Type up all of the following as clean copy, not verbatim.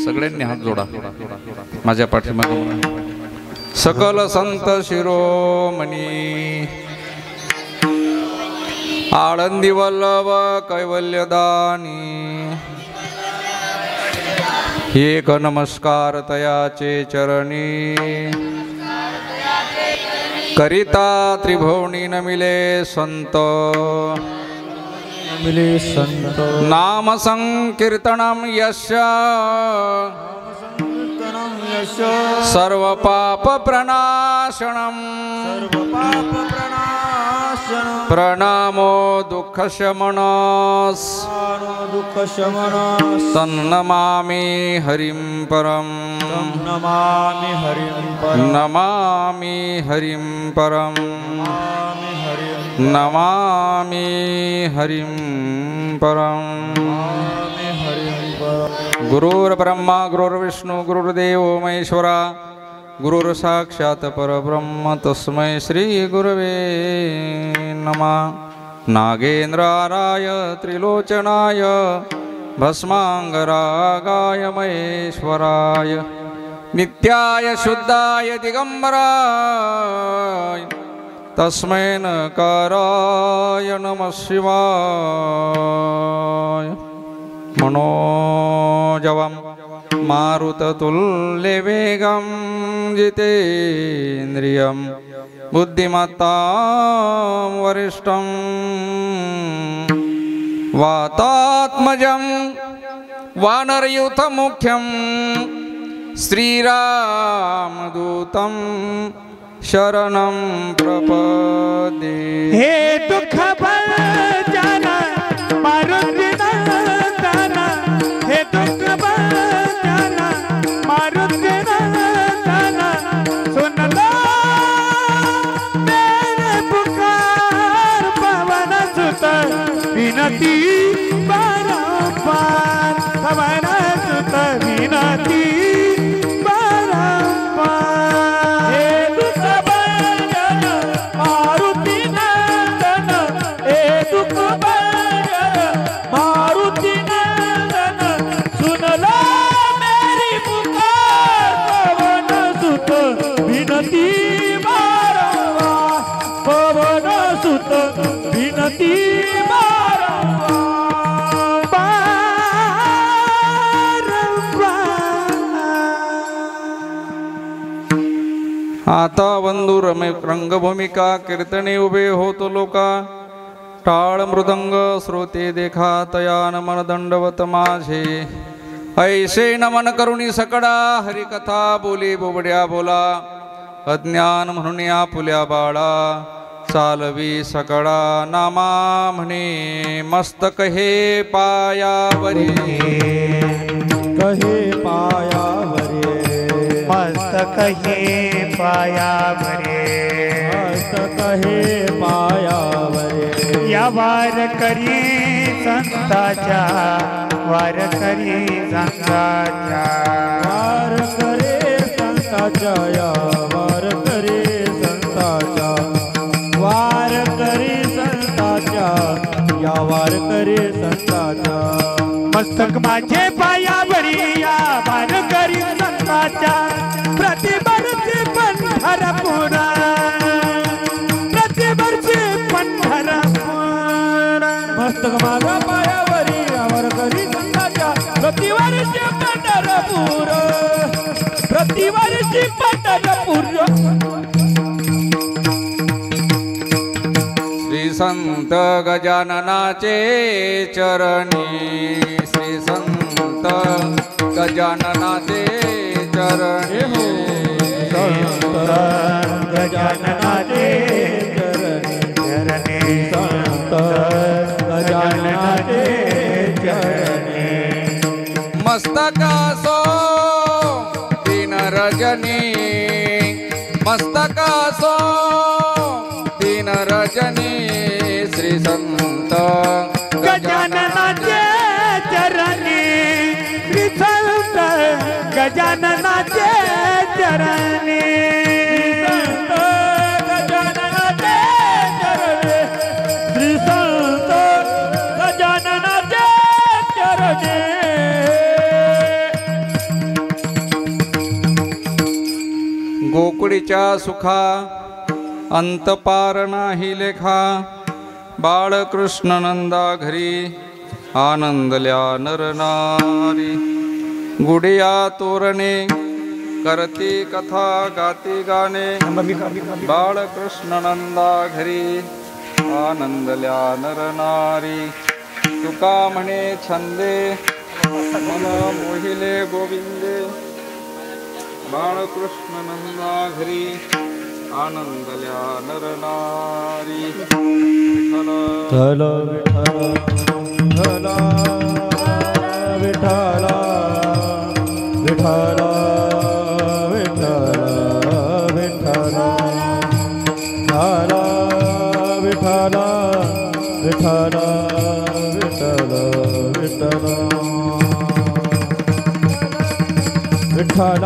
सगळ्यांनी हात जोडा माझ्या पाठीमागे। सकल संत शिरोमणी आळंदी वल्लभ कैवल्यदानी एक नमस्कार तयाचे चरणी करिता त्रिभुवनी न मिले संत नाम संकीर्तनम यस्य सर्व पाप प्रणाशनम प्रणामो दुःख शमनस तन्नमामि हरिं परम नमामि हरिं परम नमामि हरिं परम। गुरुर्ब्रह्मा गुरुर्विष्णु गुरुर्देवो महेश्वरा गुरुर्साक्षात् परब्रह्म तस्मै श्री गुरवे नमः। नागेन्द्राय त्रिलोचनाय भस्मांगरागाय महेश्वराय नित्याय शुद्धाय दिगंबराय तस्मै नकाराय नमः शिवाय। मनोजवं मारुततुल्यवेगं जितेन्द्रियं बुद्धिमत्तां वरिष्ठं वातात्मजं वानरयूथमुख्यं श्रीरामदूतं शरणं प्रपद्ये। हे दुःख भंजन मारुतिनंदन हे दुःख भंजन मारुतिनंदन सुन लो मेरे पुकार पवन सुत विनती बारंबार पवन सुत विनती आता बंधू रंगभूमिका कीर्तने उभे होतो लोका टाळ मृदंग श्रोते देखा तयान मन दंडवत माझे ऐसे नमन करुणी सकडा हरिकथा बोली बोबड्या बोला अज्ञान म्हणून आपुल्या बाळा चालवी सकळा नामा म्हणे मस्तक हे पायावरी कहे पायावरी मस्तक हे पायावरी मस्तक हे पायावरी या वार करी संताच्या वार करी संताच्या वार करे संताच्या या वार करे संताच्या वार करे संताच्या या वार करे संताच्या मस्तक माझे पायावरी या वार करी संताच्या प्रतिवर्षी पंढरपुरा प्रतिवर्षी पंढरपुरा मस्तक माझा पायावरी या वार करी संताच्या प्रतिवर्षी पंढरपुरा प्रतिवर्षी पंढरपुरा संत गजाननाचे चरणी श्री संत गजाननाचे चरणी संत गजाननाचे चरणी संत गजाननाचे चरणी मस्तकासो दिन रजनी मस्तकासो दिन रजनी श्री संत गजाननाचे चरणी श्री संत गजाननाचे चरणी संत गजाननाचे चरणी श्री संत गजाननाचे चरणी गोकुळीच्या सुखा अंत पार नाही लेखा बाळकृष्ण नंदा घरी आनंदल्या नरनारी गुडिया तोरणे करती कथा गाती गाणे बाळकृष्ण नंदा घरी आनंदल्या नरनारी तुका म्हणे छंदे मन मोहिले गोविंदे बाळकृष्ण नंदा घरी आनंदल्या नरनारी विठ्ठल विठ्ठल विठ्ठल विठ्ठल विठ्ठल विठ्ठल विठ्ठल विठ्ठल विठ्ठल विठ्ठल विठ्ठल विठ्ठल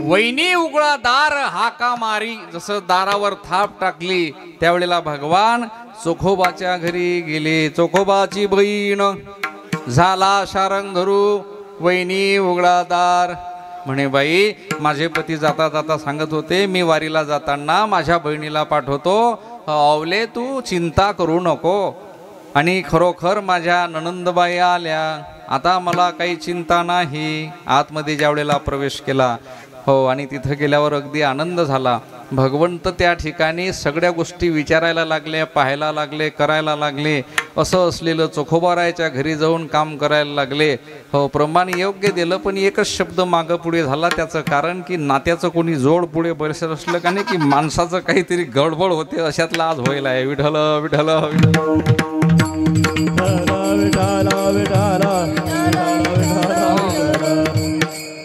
वैनी उघडा दार हाका मारी जसं दारावर थाप टाकली त्यावेळेला भगवान चोखोबाच्या घरी गेले. चोखोबाची बहीण झाला शारंग धरू वैनी उघडा दार म्हणे बाई माझे पती जाता जाता सांगत होते मी वारीला जाताना माझ्या बहिणीला पाठवतो आवले तू चिंता करू नको आणि खरोखर माझ्या ननंदबाई आल्या आता मला काही चिंता नाही. आतमध्ये ज्यावेळेला प्रवेश केला हो आणि तिथं गेल्यावर अगदी आनंद झाला. भगवंत त्या ठिकाणी सगळ्या गोष्टी विचारायला लागले पाहायला लागले करायला लागले. असं असलेलं चोखोबारायच्या घरी जाऊन काम करायला लागले. हो प्रमाण योग्य दिलं पण एकच शब्द मागं पुढे झाला. त्याचं कारण की नात्याचं कोणी जोड पुढे बरसत असलं का नाही की माणसाचं काहीतरी गडबड होते अशातला आज व्हायला आहे. विठ्ठल विठ्ठल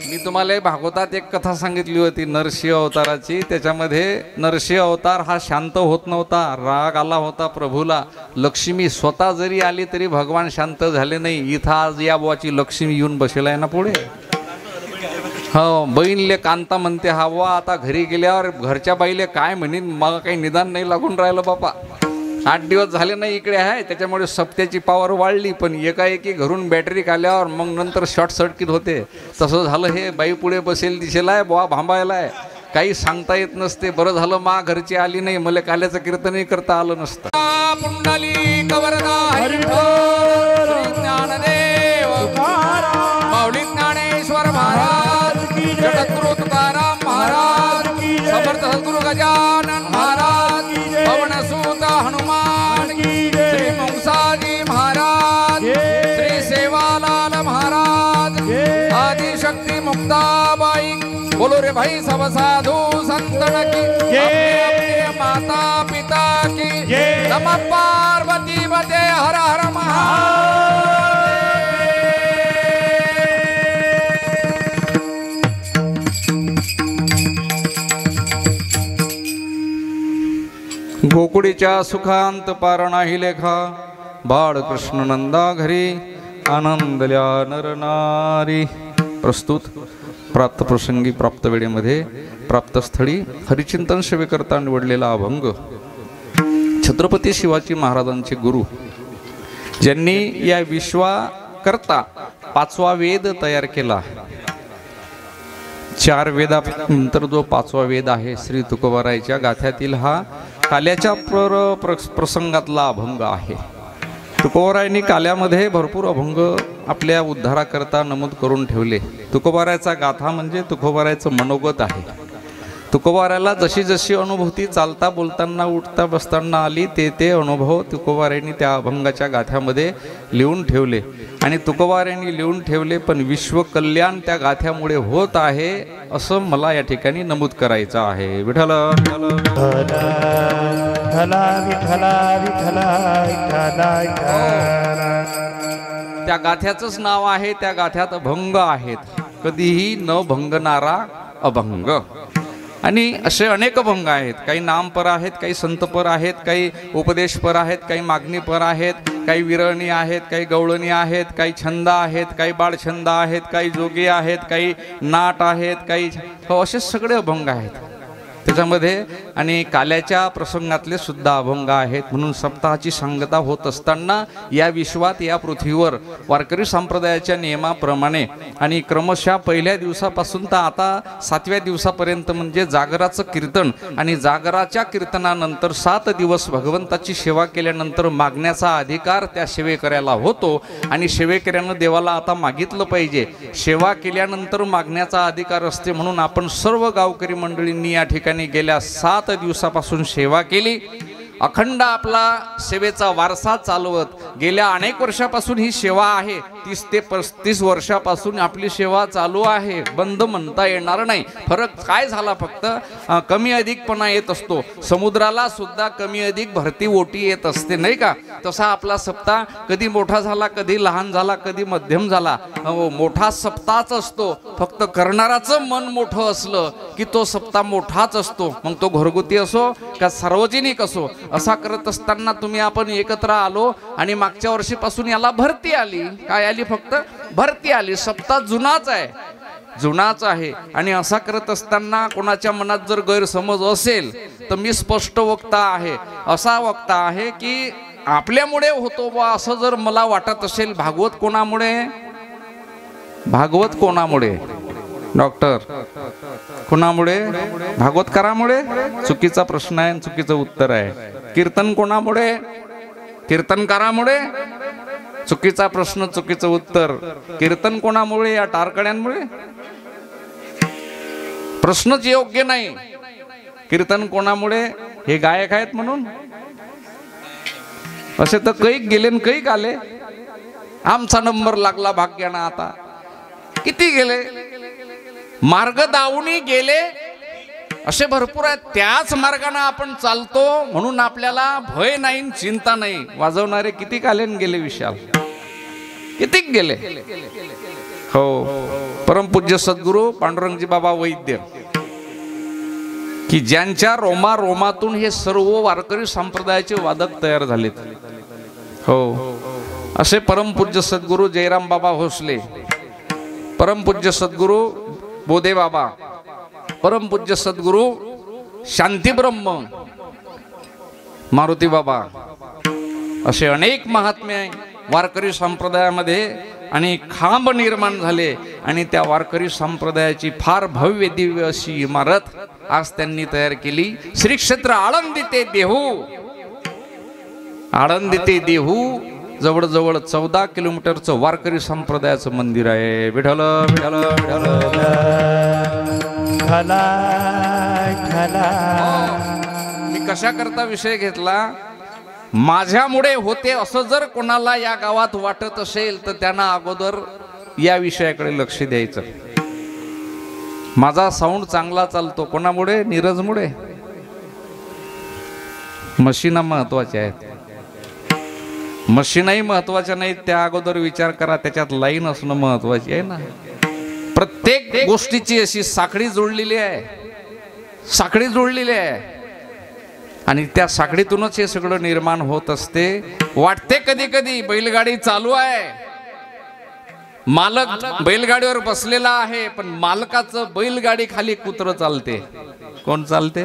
मी तुम्हाला भागवतात एक कथा सांगितली होती नरसिंह अवताराची. त्याच्यामध्ये नरसिंह अवतार हा शांत होत नव्हता. राग आला होता प्रभूला. लक्ष्मी स्वतः जरी आली तरी भगवान शांत झाले नाही. इथं आज या बुवाची लक्ष्मी येऊन बसेल आहे ना पुढे. हो बहीणले कांता म्हणते हा वा आता घरी गेल्यावर घरच्या बाईले काय म्हणीन मग काही निदान नाही लागून राहिलं बापा. 8 दिवस झाले नाही इकडे आहे त्याच्यामुळे सप्त्याची पावर वाढली पण एकाएकी घरून बॅटरी आल्यावर मग नंतर शॉर्ट सर्किट होते. तसं झालं. हे बाई पुढे बसेल दिशेला आहे बुवा भांबायला आहे काही सांगता येत नसते. बरं झालं मा घरची आली नाही मला काल्याचं कीर्तनही करता आलं नसतं. पुंडली कवरदा ज्ञानदेव माऊली ज्ञानेश्वर महाराज जगद्गुरु तुकाराम महाराज समर्थ सद्गुरु गजानन महाराज पवनसुत हनुमान श्री मुंगसाजी महाराज श्री सेवालाल महाराज आदिशक्ति मुक्ताबाई बोलो रे भाई सब साधु संतन की अपने माता पिता की नमः पार्वती पते हर हर महादेव. गोकुळीच्या सुखांत पार नाही लेखा बाळकृष्ण नंदा घरी आनंदल्या नरनारी. प्रस्तुत प्राप्त प्रसंगी प्राप्त वेळेमध्ये प्राप्त स्थळी हरिचिंतन सेवेकरता निवडलेला अभंग छत्रपती शिवाजी महाराजांचे गुरु ज्यांनी या विश्वाकरता 5वा वेद तयार केला. 4 वेदानंतर जो 5वा वेद आहे श्री तुकोबारायच्या गाथ्यातील हा काल्याच्या प्रसंगातला अभंग आहे. तुकोबारायांनी काल्यामध्ये भरपूर अभंग आपल्या उद्धाराकरता नमूद करून ठेवले. तुकोबारायाचा गाथा म्हणजे तुकोबारायाचं मनोगत आहे. तुकोबारायाला जशी जशी अनुभूती चालता बोलताना उठता बसताना आली ते अनुभव तुकोबारायांनी त्या अभंगाच्या गाथ्यामध्ये लिहून ठेवले. आणि तुकोबारायांनी लिहून ठेवले, पण विश्वकल्याण त्या गाथ्यामुळे होत आहे असं मला या ठिकाणी नमूद करायचं आहे. विठ्ठल विठ्ठल विठ्ठला विठ्ठला विठ्ठला विठ्ठला. त्या गाथ्याचंच नाव आहे. त्या गाथ्यात अभंग आहेत, कधीही न भंगणारा अभंग. आणि असे अनेक अभंग आहेत. काही नामपर आहेत, काही संतपर आहेत, काही उपदेशपर आहेत, काही मागणीपर आहेत, काही विरळणी आहेत, काही गवळणी आहेत, काही छंद आहेत, काही बाळछंद आहेत, काही जोगी आहेत, काही नाट आहेत, काही असे सगळे अभंग आहेत त्याच्यामध्ये. आणि काल्याच्या प्रसंगातले सुद्धा अभंग आहेत. म्हणून सप्ताहाची सांगता होत असताना या विश्वात, या पृथ्वीवर वारकरी संप्रदायाच्या नियमाप्रमाणे आणि क्रमशः पहिल्या दिवसापासून तर आता 7व्या दिवसापर्यंत म्हणजे जागराचं कीर्तन, आणि जागराच्या कीर्तनानंतर 7 दिवस भगवंताची सेवा केल्यानंतर मागण्याचा अधिकार त्या सेवेकऱ्याला होतो. आणि सेवेकऱ्यानं देवाला आता मागितलं पाहिजे. सेवा केल्यानंतर मागण्याचा अधिकार असते. म्हणून आपण सर्व गावकरी मंडळींनी या ठिकाणी गेल्या 7 दिवसापासून सेवा केली. अखंड आपला सेवेचा वारसा चालवत गेल्या अनेक वर्षापासून ही सेवा आहे. 30 ते 35 वर्षापासून आपली सेवा चालू आहे. बंद म्हणता येणार नाही. फरक काय झाला, फक्त कमी अधिकपणा येत असतो. समुद्राला सुद्धा कमी अधिक भरती ओटी येत असते, नाही का? तसा आपला सप्ताह कधी मोठा झाला, कधी लहान झाला, कधी मध्यम झाला. मोठा सप्ताहच असतो. फक्त करणाराचं मन मोठं असलं की तो सप्ताह मोठाच असतो. मग तो घरगुती असो का सार्वजनिक असो. असा करत असताना आपण एकत्र आलो आणि मागच्या वर्षीपासून याला भरती आली. काय आली? फक्त भरती आली. सप्ताह जुनाच आहे. आणि असा करत असताना कोणाच्या मनात जर गैरसमज असेल तर मी स्पष्ट वक्ता आहे. असा वक्ता आहे की आपल्यामुळे होतो बा असं जर मला वाटत असेल. भागवत कोणामुळे डॉक्टर? कोणामुळे? भागवतकारामुळे? चुकीचा प्रश्न आहे, चुकीचं उत्तर आहे. कीर्तन कोणामुळे? कीर्तनकारामुळे? चुकीचा प्रश्न, चुकीचं उत्तर. कीर्तन कोणामुळे? या टारकड्यांमुळे? प्रश्नच योग्य नाही. कीर्तन कोणामुळे? हे गायक आहेत म्हणून? असे तर कैक गेले न कैक आले. आमचा नंबर लागला भाग्यानं. आता किती गेले? मार्ग दावणी गेले असे भरपूर आहेत. त्याच मार्गाने आपण चालतो म्हणून आपल्याला भय नाही, चिंता नाही. वाजवणारे किती कालेन गेले विशाल, किती गेले. हो, परमपूज्य सद्गुरू पांडुरंगजी बाबा वैद्य, की ज्यांच्या रोमातून हे सर्व वारकरी संप्रदायाचे वादक तयार झालेत. हो, असे परमपूज्य सद्गुरू जयराम बाबा भोसले, परमपूज्य सद्गुरू बोधे बाबा, परमपूज्य सद्गुरू शांतीब्रह्म मारुती बाबा, असे अनेक महात्मे वारकरी संप्रदायामध्ये आणि खांब निर्माण झाले. आणि त्या वारकरी संप्रदायाची फार भव्य दिव्य अशी इमारत आज त्यांनी तयार केली. श्री क्षेत्र आळंदी ते देहू, आळंदी ते देहू जवळजवळ 14 किलोमीटरचं वारकरी संप्रदायाचं मंदिर आहे. विठ्ठल विठ्ठल विठ्ठल. मी कशा करता विषय घेतला? माझ्यामुळे होते असं जर कोणाला या गावात वाटत असेल तर त्यांना अगोदर या विषयाकडे लक्ष द्यायचं. माझा साऊंड चांगला चालतो कोणामुळे? नीरजमुळे. मशीना महत्वाच्या आहेत. मशीनही महत्वाच्या नाहीत, त्या अगोदर विचार करा. त्याच्यात लाईन असणं महत्वाची आहे ना. प्रत्येक गोष्टीची अशी साखळी जोडलेली आहे, साखळी जोडलेली आहे. आणि त्या साखळीतूनच हे सगळं निर्माण होत असते. वाटते कधी कधी बैलगाडी चालू आहे, मालक बैलगाडीवर बसलेला आहे, पण मालकाचं बैलगाडी खाली कुत्र चालते. कोण चालते?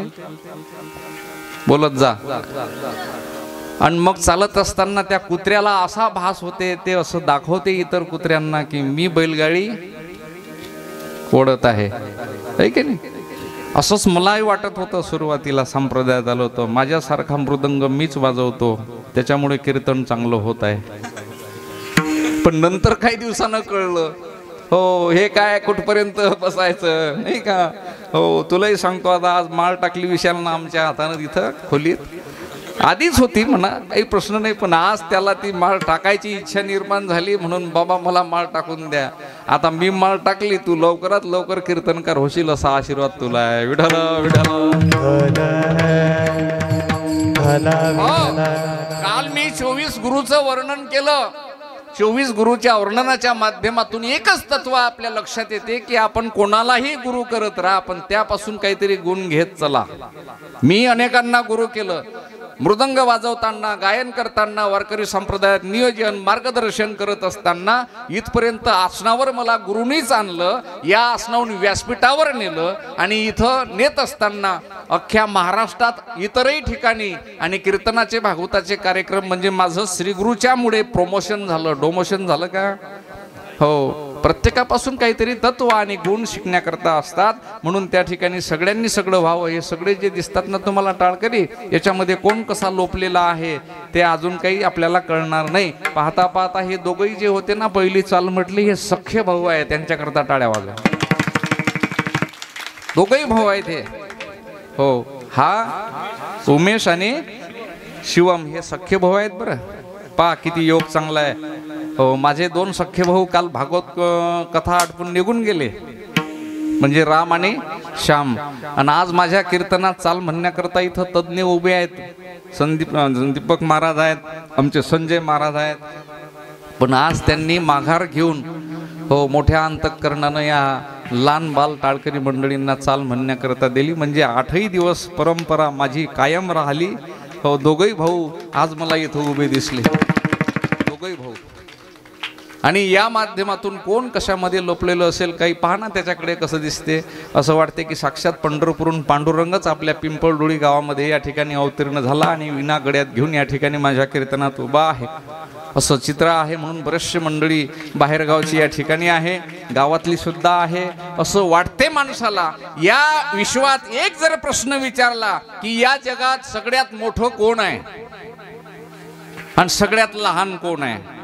बोलत जा. आणि मग चालत असताना त्या कुत्र्याला असा भास होते, ते असं दाखवते इतर कुत्र्यांना की मी बैलगाडी ओढत आहे, की नाही? असंच मलाही वाटत होतं सुरुवातीला संप्रदायात आलो होतो, माझ्यासारखा मृदंग मीच वाजवतो त्याच्यामुळे कीर्तन चांगलं होत आहे. पण नंतर काही दिवसानं कळलं, हो हे काय कुठपर्यंत बसायचं नाही का. हो तुलाही सांगतो, आता आज माळ टाकली विशालनं आमच्या हातानं तिथं खोलीत, आधीच होती म्हणा काही प्रश्न नाही, पण आज त्याला ती माळ टाकायची इच्छा निर्माण झाली म्हणून बाबा मला माळ टाकून द्या. आता मी माळ टाकली, तू लवकरात लवकर कीर्तनकार होशील असा आशीर्वाद तुला आहे. विठ्ठल विठ्ठल. काल मी 24 गुरुचं वर्णन केलं. 24 गुरुच्या वर्णनाच्या माध्यमातून एकच तत्व आपल्या लक्षात येते की आपण कोणालाही गुरु करत राहा, पण त्यापासून काहीतरी गुण घेत चला. मी अनेकांना गुरु केलं, मृदंग वाजवताना, गायन करताना, वारकरी संप्रदायात नियोजन मार्गदर्शन करत असताना इथपर्यंत आसनावर मला गुरुनीच आणलं, या आसनावरून व्यासपीठावर नेलं आणि इथं नेत असताना अख्ख्या महाराष्ट्रात इतरही ठिकाणी आणि कीर्तनाचे भागवताचे कार्यक्रम म्हणजे माझं श्रीगुरूच्या मुळे प्रमोशन झालं. डोमोशन झालं का. हो प्रत्येकापासून काहीतरी तत्व आणि गुण शिकण्याकरता असतात, म्हणून त्या ठिकाणी सगळ्यांनी सगळं व्हावं. हे सगळे जे दिसतात ना तुम्हाला टाळकरी, याच्यामध्ये कोण कसा लोपलेला आहे ते अजून काही आपल्याला कळणार नाही. पाहता पाहता हे दोघंही जे होते ना, पहिली चाल म्हटली हे सख्य भाऊ आहे, त्यांच्याकरता टाळ्या वाजवा. दोघंही भाऊ आहेत हे. हो हा उमेश आणि शिवम हे सख्य भाऊ आहेत. बरं पहा किती योग चांगला आहे. हो माझे 2 सख्खे भाऊ काल भागवत कथा आटपून निघून गेले, म्हणजे राम आणि श्याम. आणि आज माझ्या कीर्तनात चाल म्हणण्याकरता इथं तज्ज्ञ उभे आहेत. दीपक महाराज आहेत, आमचे संजय महाराज आहेत. पण आज त्यांनी माघार घेऊन हो मोठ्या अंतःकरणानं या लहान बाल टाळकरी मंडळींना चाल म्हणण्याकरता दिली, म्हणजे 8ही दिवस परंपरा माझी कायम राहिली. हो दोघंही भाऊ आज मला इथं उभे दिसले, दोघंही भाऊ. आणि या माध्यमातून कोण कशामध्ये लोपलेलं असेल काही पहा ना, त्याच्याकडे कसं दिसते. असं वाटते की साक्षात पंढरपूरहून पांडुरंगच आपल्या पिंपळडोळी गावामध्ये या ठिकाणी अवतीर्ण झाला आणि विना गड्यात घेऊन या ठिकाणी माझ्या कीर्तनात उभा आहे, असं चित्र आहे. म्हणून बरेचसे मंडळी बाहेरगावची या ठिकाणी आहे, गावातली सुद्धा आहे. असं वाटते माणसाला. या विश्वात एक जर प्रश्न विचारला की या जगात सगळ्यात मोठं कोण आहे आणि सगळ्यात लहान कोण आहे,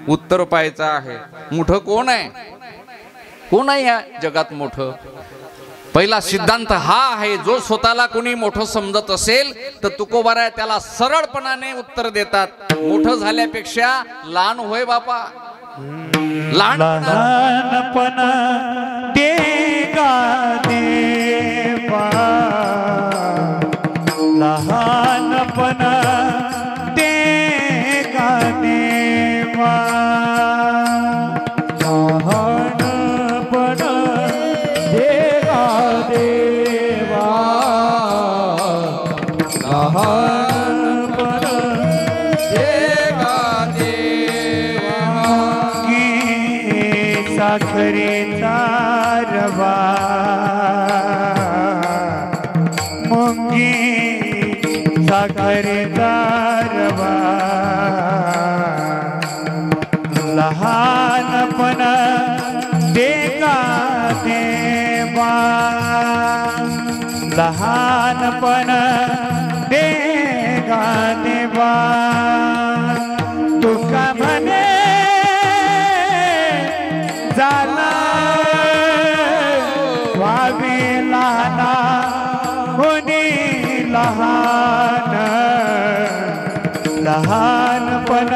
उत्तर पाहायचं आहे. मोठं कोण आहे, कोण आहे या जगात मोठं. पहिला सिद्धांत हा आहे, जो स्वतःला कोणी मोठं समजत असेल तर तुकोबाराय त्याला सरळपणाने उत्तर देतात, मोठं झाल्यापेक्षा लहान होय बापा. लहानपण देगा देवा, लहानपण देगा देवा, लहानपण देगा देवा, लहानपण देगा देवा. की साखरेचा रवा मुंगी, साखरेचा रवा, लहानपण देगा देवा, लहानपण देगा देवा. तुका म्हणे झाला व्हावे लहाना होणे लहान, लहानपण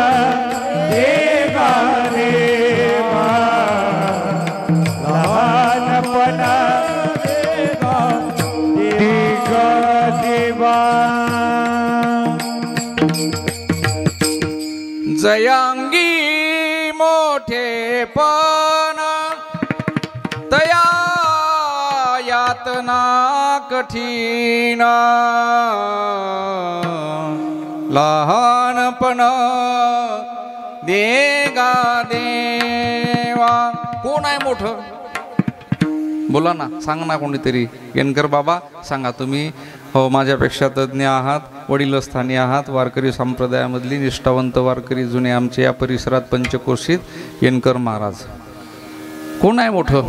देगा देवा, लहानपण देगा देवा. जयांगी मोठेपण तया यातना कठीण, लहानपण देगा देवा. कोण आहे मोठं बोला ना, सांग ना कोणीतरी. येनकर बाबा सांगा तुम्ही. हो माझ्यापेक्षा तज्ज्ञ आहात, वडीलस्थानी आहात, वारकरी संप्रदायामधली निष्ठावंत वारकरी जुने आमचे या परिसरात पंचकोशीत येनकर महाराज. कोण आहे मोठं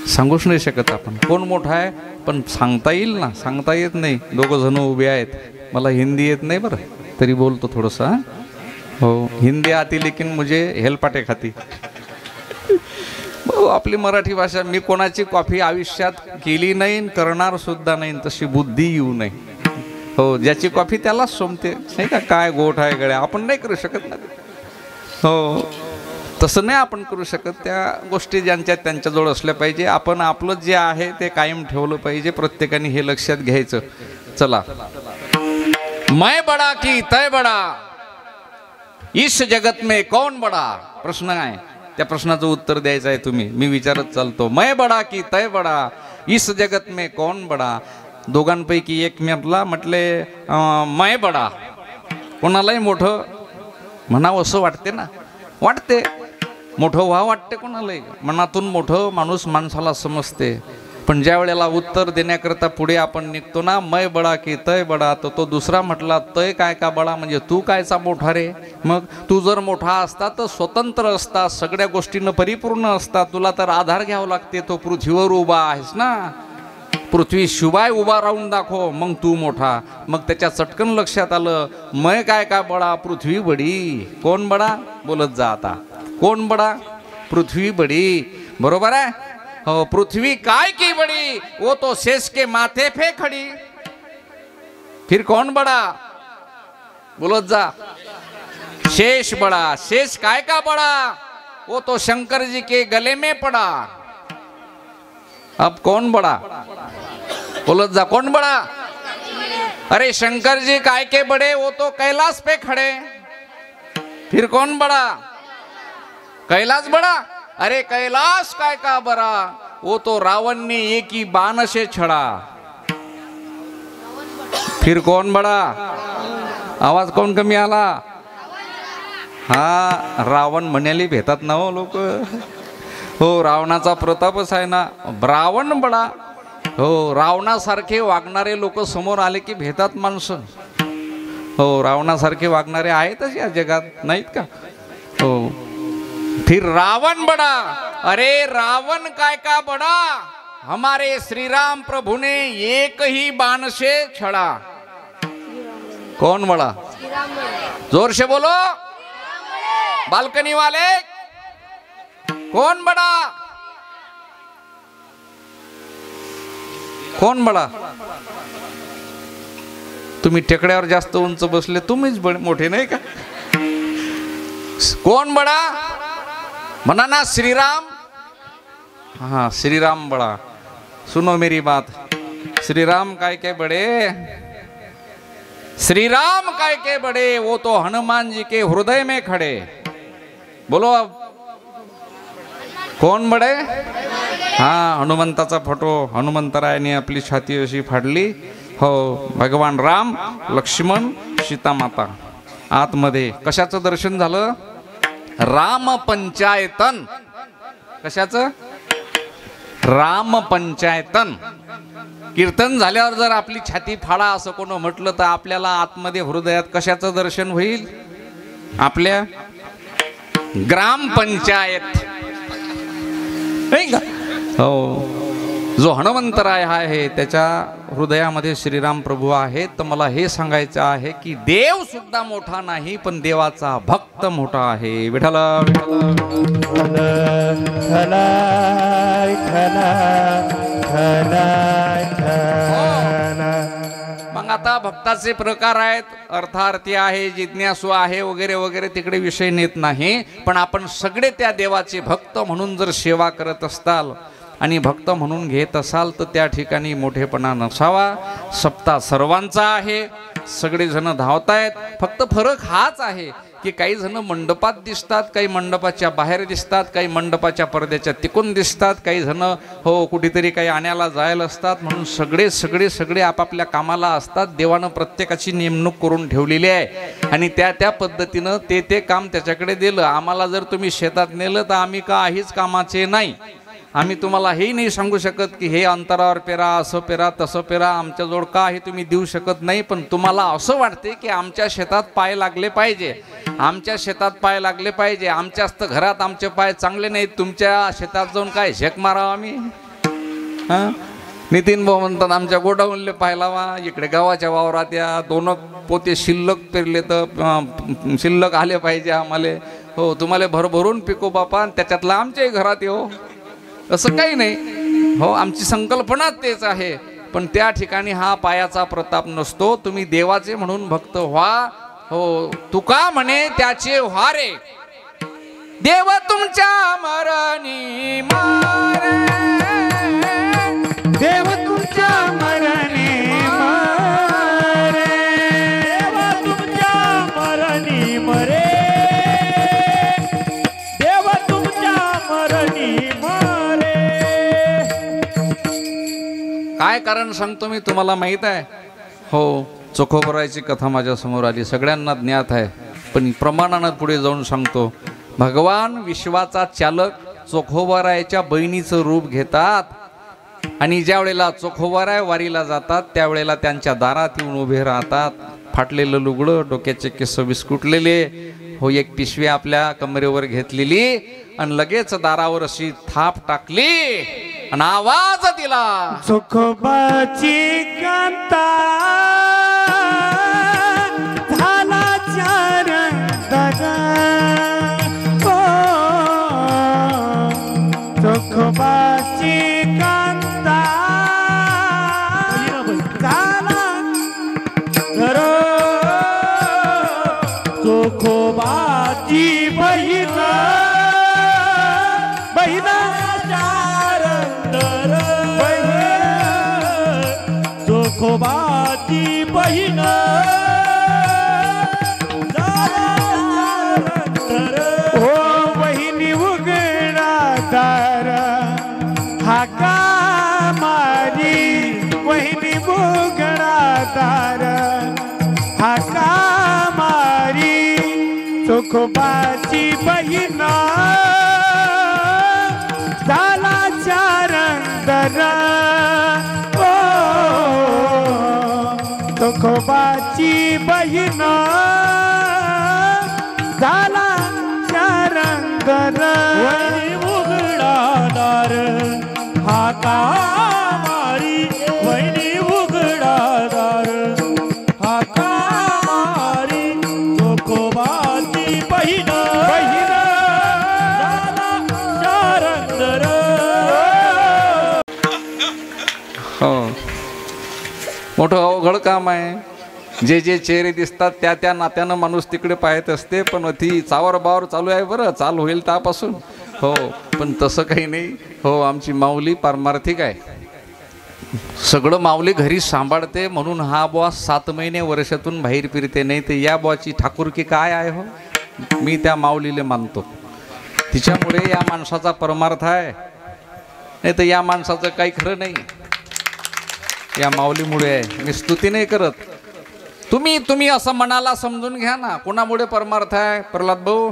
सांगूच नाही शकत आपण कोण मोठा आहे, पण सांगता येईल ना, सांगता येत नाही. दोघं जण उभे आहेत, मला हिंदी येत नाही बरं, तरी बोलतो थोडंसं. हो, हिंदी आती लेकिन मुझे हेलपाटे खाती. आपली मराठी भाषा, मी कोणाची कॉफी आयुष्यात केली नाही, करणार सुद्धा नाही, तशी बुद्धी येऊ नये. हो, ज्याची कॉफी त्यालाच सोमते, नाही का, काय गोठ आहे गड्या, आपण नाही करू शकत ना. हो, तसं नाही आपण करू शकत. त्या गोष्टी ज्यांच्या त्यांच्याजवळ असल्या पाहिजे. आपण आपलं जे आहे ते कायम ठेवलं पाहिजे. प्रत्येकाने हे लक्षात घ्यायचं. चला, मैं बडा की तय बडा, इस जगत में कौन बडा, प्रश्न आहे. त्या प्रश्नाचं उत्तर द्यायचं आहे तुम्ही. मी विचारत चालतो, मैं बडा की तय बडा, इस जगत में कौन बडा. दोघांपैकी एक म्हटले मैं बडा. कोणालाही मोठं म्हणावं असं वाटते ना, वाटते, मोठं व्हा वाटते कोणालाही. मनातून मोठं माणूस माणसाला समजते. पण ज्या वेळेला उत्तर देण्याकरता पुढे आपण निघतो ना, मै बडा की तय बडा, तर तो दुसरा म्हटला तय काय का बडा, म्हणजे तू कायचा मोठा रे. मग तू जर मोठा असता तर स्वतंत्र असता, सगळ्या गोष्टींना परिपूर्ण असता. तुला तर आधार घ्यावा लागते. तो पृथ्वीवर उभा आहेस ना, पृथ्वी शिवाय उभा राहून दाखव, मग तू मोठा. मग त्याच्या चटकन लक्षात आलं, मै काय का बडा, पृथ्वी बडी. कोण बडा, बोलत जा आता. कोण बडा, पृथ्वी बडी. बरोबर आहे. हो, पृथ्वी काय की बड़ी, वो तो शेष के माथे पे खड़ी. फिर कौन बड़ा, बोलत जा. शेष बड़ा. शेष काय का बड़ा, वो तो शंकर जी के गले में पड़ा. अब कौन बड़ा, बोलत जा. कौन बड़ा, अरे शंकर जी काय के बड़े, वो तो कैलाश पे खड़े. फिर कौन बड़ा, कैलाश बड़ा. अरे कैलाश काय का बरा, वो तो रावण ने एक ही बाण से छड़ा. फिर कौन बड़ा, आवाज कोण कमी आला. हा, रावण म्हणाली भेतात ना हो लोक. हो, रावणाचा प्रतापच आहे ना. रावण बडा. हो, रावणासारखे वागणारे लोक समोर आले की भेतात माणसं. हो, रावणासारखे वागणारे आहेतच या जगात, नाहीत का. हो, फिर रावण बड़ा. अरे रावण काय का बड़ा, हमारे श्री राम प्रभु ने एक ही बाण से छड़ा. कौन बड़ा, जोर से बोलो बालकनी वाले. कौन बड़ा, कौन बड़ा. तुम्ही टेकड्यावर जास्त उंच बसले, तुम्हीच मोठे नाही का. कौन बड़ा, मना ना श्रीराम. हाँ, श्रीराम बड़ा. सुनो मेरी बात, श्रीराम काय के बड़े, श्रीराम काय के बड़े, वो तो हनुमान जी के हृदय में खड़े. बोलो अब, कौन बड़े. हाँ, हनुमंताचा फोटो हनुमंतरायाने आपली छाती अशी फाडली. हो, भगवान राम, लक्ष्मण, सीता माता आतमध्ये. कशाचं दर्शन झालं, राम पंचायतन. कशाचं, राम पंचायतन. कीर्तन झाल्यावर जर आपली छाती फाडा असं कोण म्हटलं तर आपल्याला आतमध्ये हृदयात कशाचं दर्शन होईल, आपल्या ग्रामपंचायत. हो, जो हनुमंतराय आहे त्याच्या हृदयामध्ये श्रीराम प्रभू आहेत. तर मला हे सांगायचं आहे की देव सुद्धा मोठा नाही, पण देवाचा भक्त मोठा आहे. विठ्ठल मग आता भक्ताचे प्रकार आहेत. अर्थार्थी आहे, जिज्ञासू आहे, वगैरे वगैरे, तिकडे विषय नेत नाही. पण आपण सगळे त्या देवाचे भक्त म्हणून जर सेवा करत असताल आणि भक्त म्हणून घेत असाल तर त्या ठिकाणी मोठेपणा नसावा. सप्ताह सर्वांचा आहे, सगळेजण धावतायत. फक्त फरक हाच आहे की काही जण मंडपात दिसतात, काही मंडपाच्या बाहेर दिसतात, काही मंडपाच्या पडद्याच्या तिकून दिसतात, काही जण हो कुठेतरी काही आण्याला जायला असतात. म्हणून सगळे सगळे सगळे आपापल्या कामाला असतात. देवानं प्रत्येकाची नेमणूक करून ठेवलेली आहे आणि त्या पद्धतीनं ते काम त्याच्याकडे दिलं. आम्हाला जर तुम्ही शेतात नेलं तर आम्ही काहीच कामाचे नाही. आम्ही तुम्हाला हेही नाही सांगू शकत की हे अंतरावर पेरा, असं पेरा, तसं पेरा. आमच्याजवळ का हे तुम्ही देऊ शकत नाही. पण तुम्हाला असं वाटते की आमच्या शेतात पाय लागले पाहिजे, आमच्या शेतात पाय लागले पाहिजे. आमच्याच तर घरात आमचे पाय चांगले नाहीत, तुमच्या शेतात जाऊन काय झेक मारावं आम्ही. हा नितीन भाऊ म्हणतात आमच्या गोडाऊनले पाहिला वा इकडे गावाच्या वावरात या 2 पोते शिल्लक पेरले तर शिल्लक आले पाहिजे आम्हाला. हो तुम्हाला भरभरून पिको बापा त्याच्यातला आमच्याही घरात येऊ असं काही नाही. हो आमची संकल्पना तेच आहे. पण त्या ठिकाणी हा पायाचा प्रताप नसतो. तुम्ही देवाचे म्हणून भक्त व्हा. हो तुका म्हणे त्याचे व्हा रे देव तुमच्या मरणी मारे देव तुमच्या मरणी मरे देव तुमच्या मरणी मरे देव तुमच्या मरणी मरे. काय कारण सांगतो मी तुम्हाला माहित आहे. हो चोखोबरायची कथा माझ्या समोर आली सगळ्यांना ज्ञात आहे पण प्रमाणानं पुढे जाऊन सांगतो. भगवान विश्वाचा चालक चोखोबरायच्या बहिणीचं रूप घेतात आणि ज्या वेळेला चोखोबराय वारीला जातात त्यावेळेला त्यांच्या दारात येऊन उभे राहतात. फाटलेलं लुगडं डोक्याचे केस विस्कुटलेले हो एक पिशवी आपल्या कमरेवर घेतलेली आणि लगेच दारावर अशी थाप टाकली आणि आवाज दिला चोखोबाची कांता झाला चार दादा चोखोबाची कांता झाला घर चोखोबाची बहीण चोखोबाची बहीण हो बहिणी उघडा दार हाका मारी बहिणी उघडा दार हाका मारी चोखोबाची बहीण झाला चारंदर चोखोबाची बहीण झाला चारंदर वैरी उघडादार हाका मारी वैरी उघडादार हाका मारी चोखोबाची बहीण झाला चारंदर. हो मोठं अवघड काम आहे. जे जे चेहरे दिसतात त्या त्या नात्यानं माणूस तिकडे पाहत असते पण ती चावर बावर चालू आहे बरं चाल होईल त्यापासून. हो पण तसं काही नाही. हो आमची माऊली पारमार्थिक आहे. सगळं माऊली घरी सांभाळते म्हणून हा बुवा 7 महिने वर्षातून बाहेर फिरते. नाही तर या बुवाची ठाकूरकी काय आहे. हो मी त्या माऊलीला मानतो. तिच्यामुळे या माणसाचा परमार्थ आहे. नाही तर या माणसाचं काही खरं नाही. या माऊलीमुळे आहे. मी स्तुती नाही करत. तुम्ही असं मनाला समजून घ्या ना. कोणामुळे परमार्थ आहे प्रल्हाद भाऊ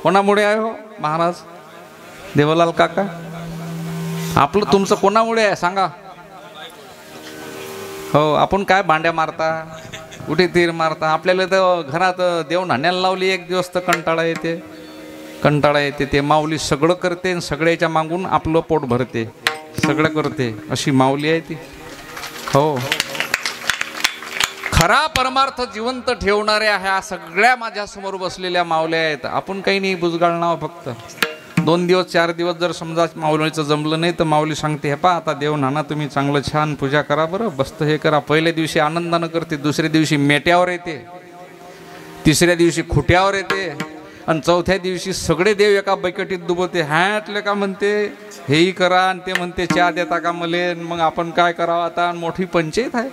कोणामुळे आहे. हो महाराज देवलाल काका आपलं तुमचं कोणामुळे आहे सांगा. हो आपण काय भांड्या मारता कुठे तीर मारता. आपल्याला तर घरात देव नाण्याला लावली एक दिवस तर कंटाळा येते. ते माऊली सगळं करते आणि सगळ्याच्या मागून आपलं पोट भरते. सगळं करते अशी माऊली आहे ती. हो खरा परमार्थ जिवंत ठेवणाऱ्या ह्या सगळ्या माझ्या समोर बसलेल्या माऊल्या आहेत. आपण काही नाही बुजगाळ नाव फक्त 2 दिवस 4 दिवस जर समजा माऊलीचं जमलं नाही तर माऊली सांगते हे पा आता देव नाना तुम्ही चांगलं छान पूजा करा बरं बसतं हे करा. पहिल्या दिवशी आनंदानं करते दुसऱ्या दिवशी मेट्यावर येते तिसऱ्या दिवशी खुट्यावर येते आणि चौथ्या दिवशी सगळे देव एका बकेटीत डुबवते. हॅटले का म्हणते हेही करा आणि ते म्हणते चहा देता का मले. मग आपण काय करावं आता. मोठी पंचायत आहे.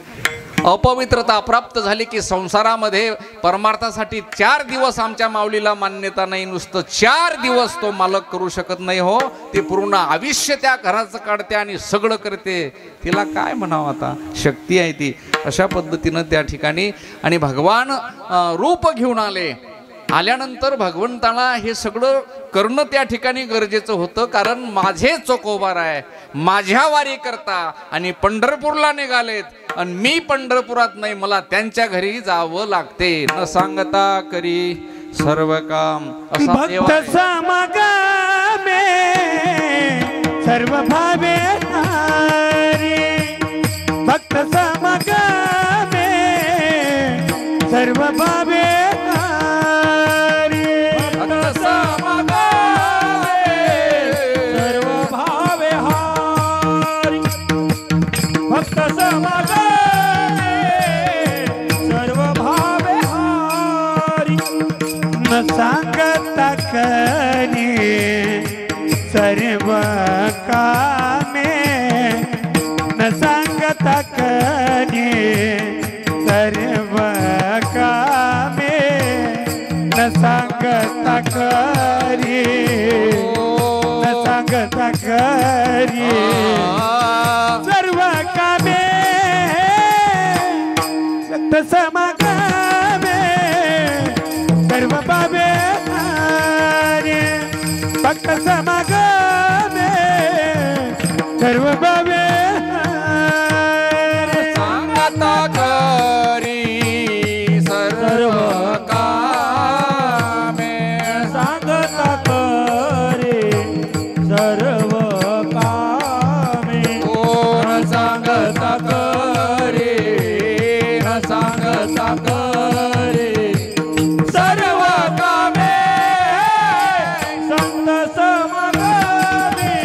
अपवित्रता प्राप्त झाली की संसारामध्ये परमार्थासाठी 4 दिवस आमच्या माऊलीला मान्यता नाही. नुसतं 4 दिवस तो मालक करू शकत नाही. हो ते पूर्ण आयुष्य त्या घराचं काढते आणि सगळं करते. तिला काय म्हणावं आता. शक्ती आहे ती. अशा पद्धतीनं त्या ठिकाणी आणि भगवान रूप घेऊन आल्यानंतर भगवंताला हे सगळं करणं त्या ठिकाणी गरजेचं होतं. कारण माझे चोखोबार आहे माझ्या वारी करता आणि पंढरपूरला निघालेत आणि मी पंढरपुरात नाही मला त्यांच्या घरी जावं लागते. न सांगता करी सर्व काम असा भक्त समागमे सर्व भावे हारी भक्त समागमे सर्व भावे हारी भक्त समागमे सर्व भावे हारी भक्त समागमे सर्व भावे हारी न सांगता करी सर्व कामे न सांगता करी सर्व कामे न सांगता करी न सांगता करी सर्व कामे सक्त समागमे सर्व बाबे हारे भक्त समागमे सर्व बाबे हारे सांगता करी सर्व कामे सांगता करे सर्व कामे कोण सांगता करी न सांगता करी सर्व कामे संत समागमे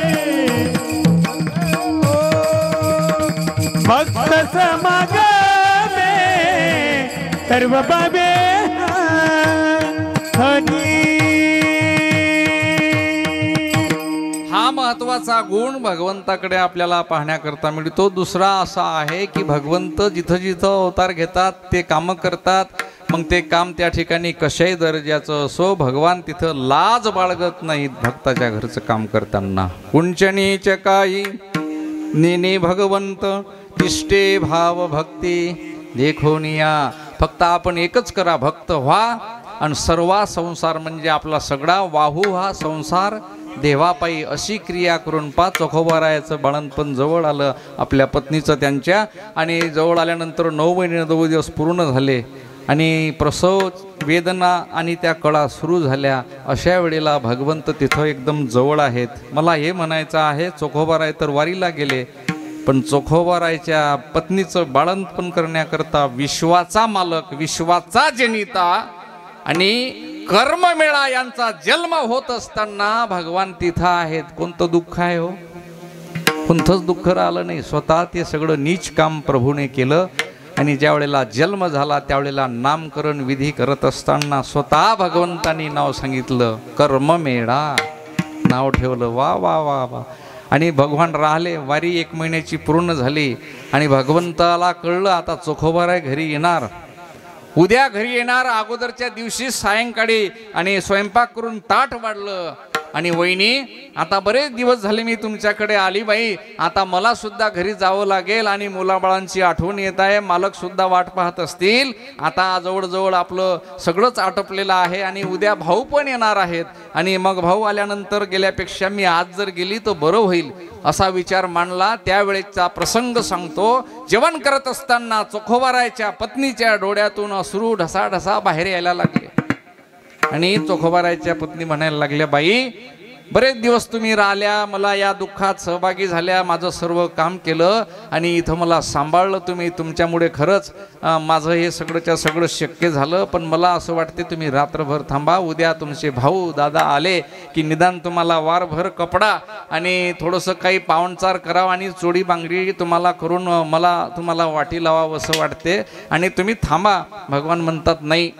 भक्त समागमे सर्व बाबे हरी हा महत्वाचा गुण भगवंताकडे आपल्याला पाहण्याकरता मिळतो. दुसरा असा आहे की भगवंत जिथं जिथं अवतार घेतात ते कामं करतात. मग ते काम त्या ठिकाणी कशाही दर्जाचं असो, भगवान तिथं लाज बाळगत नाहीत भक्ताच्या घरचं काम करताना. कुंचनीच काही नेने भगवंत तिष्ठे भाव भक्ती देखोनिया. फक्त आपण एकच करा, भक्त व्हा आणि सर्वा संसार म्हणजे आपला सगळा वाहू हा संसार देवापायी अशी क्रिया करून चोखोबारायाचं बाळणपण जवळ आलं आपल्या पत्नीचं त्यांच्या. आणि जवळ आल्यानंतर 9 महिने 9 दिवस पूर्ण झाले आणि प्रसव वेदना आणि त्या कळा सुरू झाल्या. अशा वेळेला भगवंत तिथं एकदम जवळ आहेत. मला हे म्हणायचं आहे, चोखोबाराय तर वारीला गेले, पण चोखोबारायच्या पत्नीचं बाळंतपण करण्याकरता विश्वाचा मालक, विश्वाचा जनिता आणि कर्ममेळा यांचा जन्म होत असताना भगवान तिथं आहेत. कोणतं दुःख आहे हो? कोणतंच दुःख राहिलं नाही. स्वतः ते सगळं नीच काम प्रभूने केलं. आणि ज्या वेळेला जन्म झाला त्यावेळेला नामकरण विधी करत असताना स्वतः भगवंतांनी नाव सांगितलं, कर्ममेळा नाव ठेवलं. वा वा वा वा. आणि भगवान राहिले. वारी 1 महिन्याची पूर्ण झाली आणि भगवंताला कळलं आता चोखोबाराय घरी येणार, उद्या घरी येणार. अगोदरच्या दिवशी सायंकाळी आणि स्वयंपाक करून ताट वाढलं आणि वहिनी आता बरेच दिवस झाले मी तुमच्याकडे आली बाई, आता मला सुद्धा घरी जावं लागेल आणि मुलाबाळांची आठवण येत आहे, मालक सुद्धा वाट पाहत असतील. आता जवळजवळ आपलं सगळंच आटपलेलं आहे आणि उद्या भाऊ पण येणार आहेत आणि मग भाऊ आल्यानंतर गेल्यापेक्षा मी आज जर गेली तर बरं होईल असा विचार मांडला. त्यावेळेचा प्रसंग सांगतो. जेवण करत असताना चोखोबारायच्या पत्नीच्या डोळ्यातून अश्रू ढसाढसा बाहेर यायला लागले आणि चोखोबारायच्या पत्नी म्हणायला लागल्या, बाई बरेच दिवस तुम्ही राहिल्या, मला या दुःखात सहभागी झाल्या, माझं सर्व काम केलं आणि इथं मला सांभाळलं तुम्ही, तुमच्यामुळे खरंच माझं हे सगळंच्या सगळं शक्य झालं. पण मला असं वाटते तुम्ही रात्रभर थांबा, उद्या तुमचे भाऊ दादा आले की निदान तुम्हाला वारभर कपडा आणि थोडंसं काही पाहुणचार करावं आणि चोडी बांगडी तुम्हाला करून मला तुम्हाला वाटी लावावं असं वाटते आणि तुम्ही थांबा. भगवान म्हणतात नाही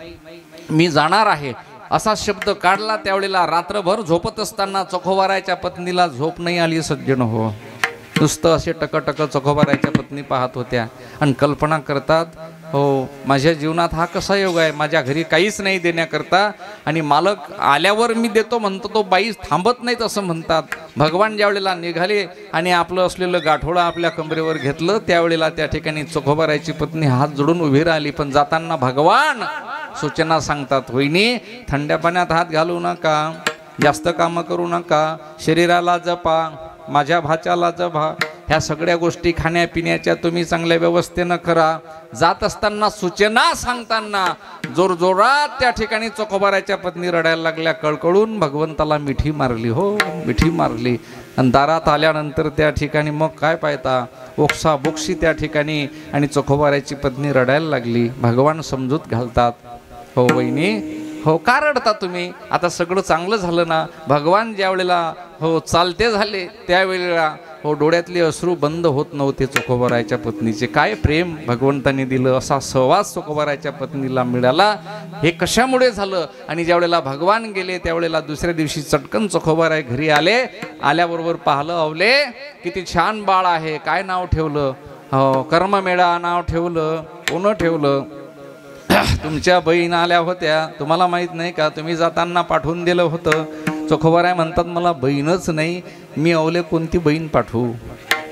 मी जाणार आहे असा शब्द काढला. त्यावेळेला रात्रभर झोपत असताना चोखोबारायच्या पत्नीला झोप नाही आली. सज्जन हो, नुसतं असे टकटक चोखोबारायच्या पत्नी पाहत होत्या आणि कल्पना करतात, हो माझ्या जीवनात हा कसा योग आहे, माझ्या घरी काहीच नाही देण्याकरता आणि मालक आल्यावर मी देतो म्हणतो तो बाई थांबत नाहीत असं म्हणतात. भगवान ज्या वेळेला निघाले आणि आपलं असलेलं गाठोडं आपल्या कमरेवर घेतलं त्यावेळेला त्या ठिकाणी चोखोबारायची पत्नी हात जोडून उभी राहिली. पण जाताना भगवान सूचना सांगतात, वहिनी थंड्या पाण्यात हात घालू नका, जास्त कामं करू नका, शरीराला जपा, माझ्या भाच्याला जपा, ह्या सगळ्या गोष्टी खाण्यापिण्याच्या तुम्ही चांगल्या व्यवस्थेनं करा. जात असताना सूचना सांगताना जोरजोरात त्या ठिकाणी चोखोबाराच्या पत्नी रडायला लागल्या. कळकळून भगवंताला मिठी मारली, हो मिठी मारली. आणि दारात आल्यानंतर त्या ठिकाणी मग काय पाहता, ओक्सा बोक्शी त्या ठिकाणी, आणि चोखोबाराची पत्नी रडायला लागली. भगवान समजूत घालतात, हो वहिनी, हो का रडता तुम्ही, आता सगळं चांगलं झालं ना. भगवान ज्या वेळेला हो चालते झाले त्यावेळेला हो डोळ्यातले अश्रू बंद होत नव्हते चोखोबाराच्या पत्नीचे. काय प्रेम भगवंताने दिलं, असा सहवास चोखोबाराच्या पत्नीला मिळाला. हे कशामुळे झालं. आणि ज्या वेळेला भगवान गेले त्यावेळेला दुसऱ्या दिवशी चटकन चोखोबाराय घरी आले. आल्याबरोबर पाहिलं, अवले किती छान बाळ आहे, काय नाव ठेवलं. हो कर्ममेळा नाव ठेवलं. कोण ठेवलं, तुमच्या बहीण आल्या होत्या, तुम्हाला माहीत नाही का, तुम्ही जाताना पाठवून दिलं होतं. चोखोबाराय म्हणतात, मला बहीणच नाही, मी अवले कोणती बहीण पाठवू,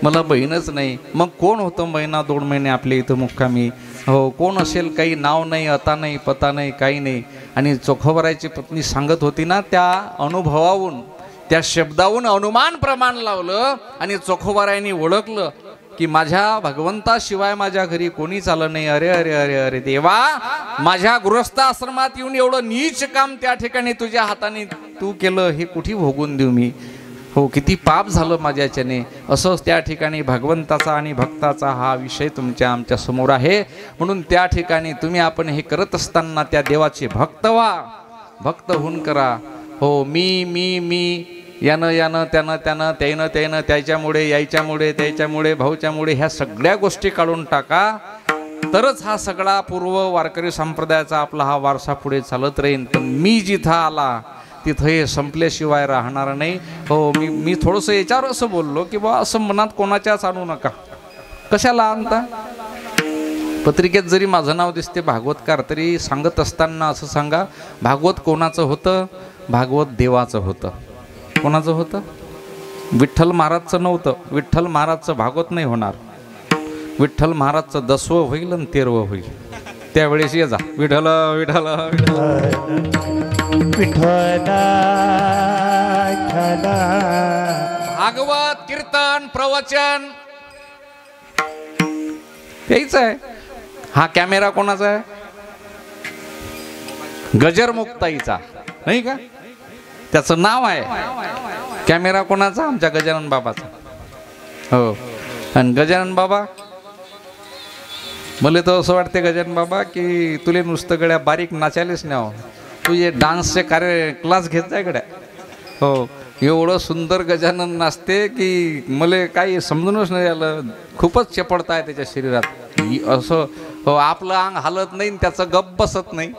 मला बहीणच नाही. मग कोण होतं महिना 2 महिने आपल्या इथं मुक्कामी, हो कोण असेल, काही नाव नाही, अता नाही, पता नाही, काही नाही. आणि चोखोबारायची पत्नी सांगत होती ना, त्या अनुभवावून त्या शब्दावरून अनुमान प्रमाण लावलं आणि चोखोबारायनी ओळखलं की माझ्या भगवंताशिवाय माझ्या घरी कोणीच आलं नाही. अरे अरे अरे अरे देवा, माझ्या गृहस्थ आश्रमात येऊन एवढं नीच काम त्या ठिकाणी तुझ्या हाताने तू केलं, हे कुठे भोगून देऊ मी, हो किती पाप झालं माझ्याच्याने. असंच त्या ठिकाणी भगवंताचा आणि भक्ताचा हा विषय तुमच्या आमच्या समोर आहे. म्हणून त्या ठिकाणी तुम्ही आपण हे करत असताना त्या देवाचे भक्त व्हा, भक्त होऊन करा. हो मी मी मी, यानं यानं त्यानं त्यानं, त्यानं त्यानं, त्याच्यामुळे यायच्यामुळे त्याच्यामुळे भाऊच्यामुळे, ह्या सगळ्या गोष्टी काढून टाका. तरच हा सगळा पूर्व वारकरी संप्रदायाचा आपला हा वारसा पुढे चालत राहील. पण मी जिथं आला तिथं हे संपल्याशिवाय राहणार नाही. हो मी थोडंसं याच्यावर असं बोललो की बा असं मनात कोणाच्याच आणू नका. कशाला आणता, पत्रिकेत जरी माझं नाव दिसते भागवतकार, तरी सांगत असताना असं सांगा, भागवत कोणाचं होतं, भागवत देवाचं होतं. कोणाचं होतं, विठ्ठल महाराजचं नव्हतं. विठ्ठल महाराजचं भागवत नाही होणार, विठ्ठल महाराजचं 10वं होईल आणि 13वं होईल. त्यावेळेस ये जा, विठ्ठल विठ्ठल विठ्ठल. भागवत कीर्तन प्रवचन तेच आहे. हा कॅमेरा कोणाचा आहे, गजरमुक्ताईचा नाही का, त्याचं नाव आहे. कॅमेरा कोणाचा, आमच्या गजानन बाबाचा. हो, आणि गजानन बाबा, मला तर असं वाटते गजानन बाबा की तुले नुसतं गड्या बारीक नाचायलेच नाही, तुझे डान्सचे क्लास घेत जाय गड्या. हो, एवढं सुंदर गजानन नाचते की मला काही समजूनच नाही आलं. खूपच चपळता आहे त्याच्या शरीरात असं. हो, आपलं अंग हालत नाही, त्याचं गप बसत नाही.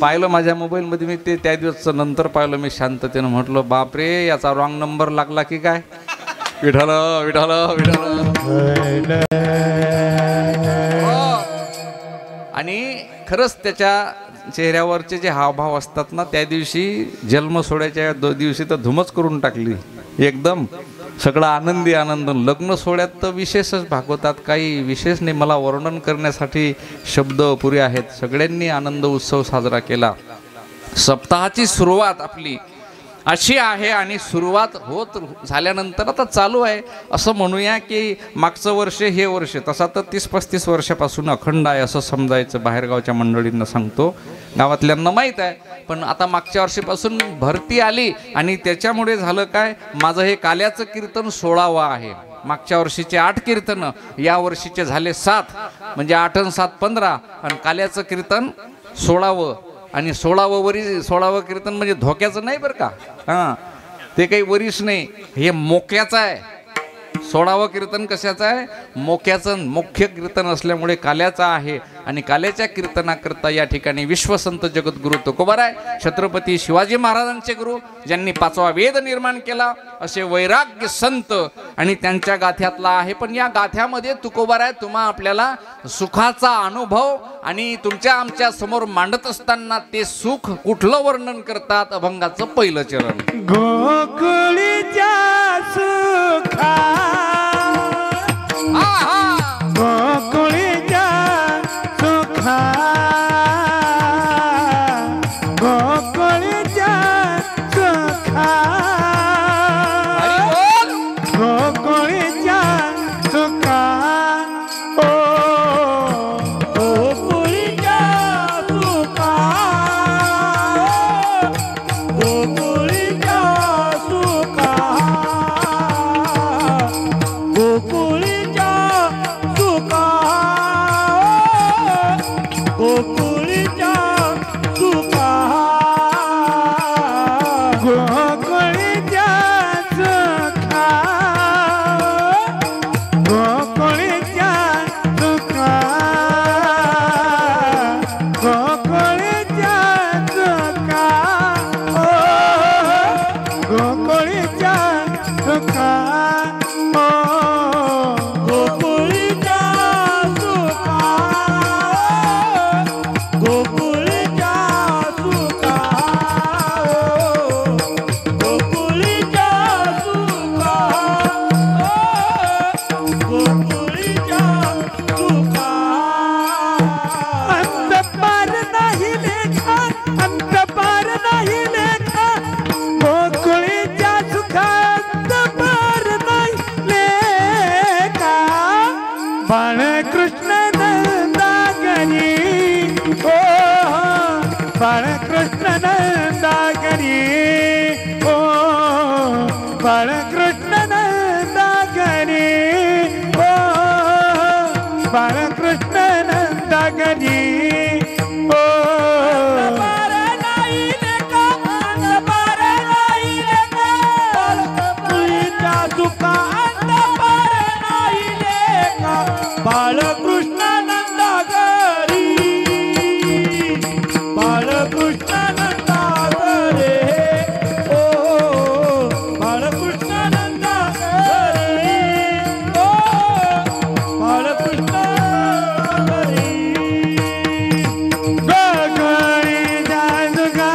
पाहिलं माझ्या मोबाईलमध्ये मी ते, त्या दिवसचं नंतर पाहिलं मी शांततेनं. म्हटलं बापरे, याचा रॉंग नंबर लागला की काय. विठ्ठल विठ्ठल विठ्ठल. आणि खरंच त्याच्या चेहऱ्यावरचे जे हावभाव असतात ना, त्या दिवशी जन्म सोहळ्याच्या दिवशी तर धुमच करून टाकली एकदम. सगळा आनंदी आनंद. लग्न सोहळ्यात तर विशेषच भागवतात, काही विशेष नाही, मला वर्णन करण्यासाठी शब्द पुरे आहेत. सगळ्यांनी आनंद उत्सव साजरा केला. सप्ताहाची सुरुवात आपली अशी आहे आणि सुरुवात होत झाल्यानंतर आता चालू आहे. असं म्हणूया की मागचं वर्ष हे वर्ष, तसा तर 30-35 वर्षापासून अखंड आहे असं समजायचं. बाहेरगावच्या मंडळींना सांगतो, गावातल्यांना माहीत आहे. पण आता मागच्या वर्षीपासून भरती आली आणि त्याच्यामुळे झालं काय, माझं हे काल्याचं कीर्तन 16वं आहे. मागच्या वर्षीचे 8 कीर्तनं, या वर्षीचे झाले 7, म्हणजे 8 आणि 7 15, आणि काल्याचं कीर्तन 16वं. आणि 16वं कीर्तन म्हणजे धोक्याचं नाही बरं का, हां ते काही वरीस नाही, हे मोक्याचं आहे. 16वं कीर्तन कशाचं आहे, मोक्याचं. मुख्य कीर्तन असल्यामुळे काल्याचं आहे. आणि काल्याच्या कीर्तनाकरता या ठिकाणी विश्वसंत जगद्गुरु तुकोबाराय, छत्रपती शिवाजी महाराजांचे गुरु, ज्यांनी 5वा वेद निर्माण केला, असे वैराग्य संत आणि त्यांच्या गाथ्यातला आहे. पण या गाथ्यामध्ये तुकोबाराय तुम्हा आपल्याला सुखाचा अनुभव आणि तुमच्या आमच्या समोर मांडत असताना ते सुख कुठलं वर्णन करतात. अभंगाचं पहिलं चरण, गोकुळीच्या सुखा, गोकुळीच्या सुखा, गोकुळीच्या सुखा, गोकुळीच्या अंत पार नाही लेखा गोकुळीच्या सुखात पार नाही लेखा बाळकृष्ण नंदागरी ओ बाळकृष्ण नंदागरी ओ बाळकृष्ण नंदागरी ओ बाळकृष्ण नंदागरी ओ बाळकृष्ण नंदागरी बाळकृष्ण नंदागरे ओ बाळकृष्ण नंदागरी ओ बाळकृष्ण नंदागरी गोकुळी जाजुगा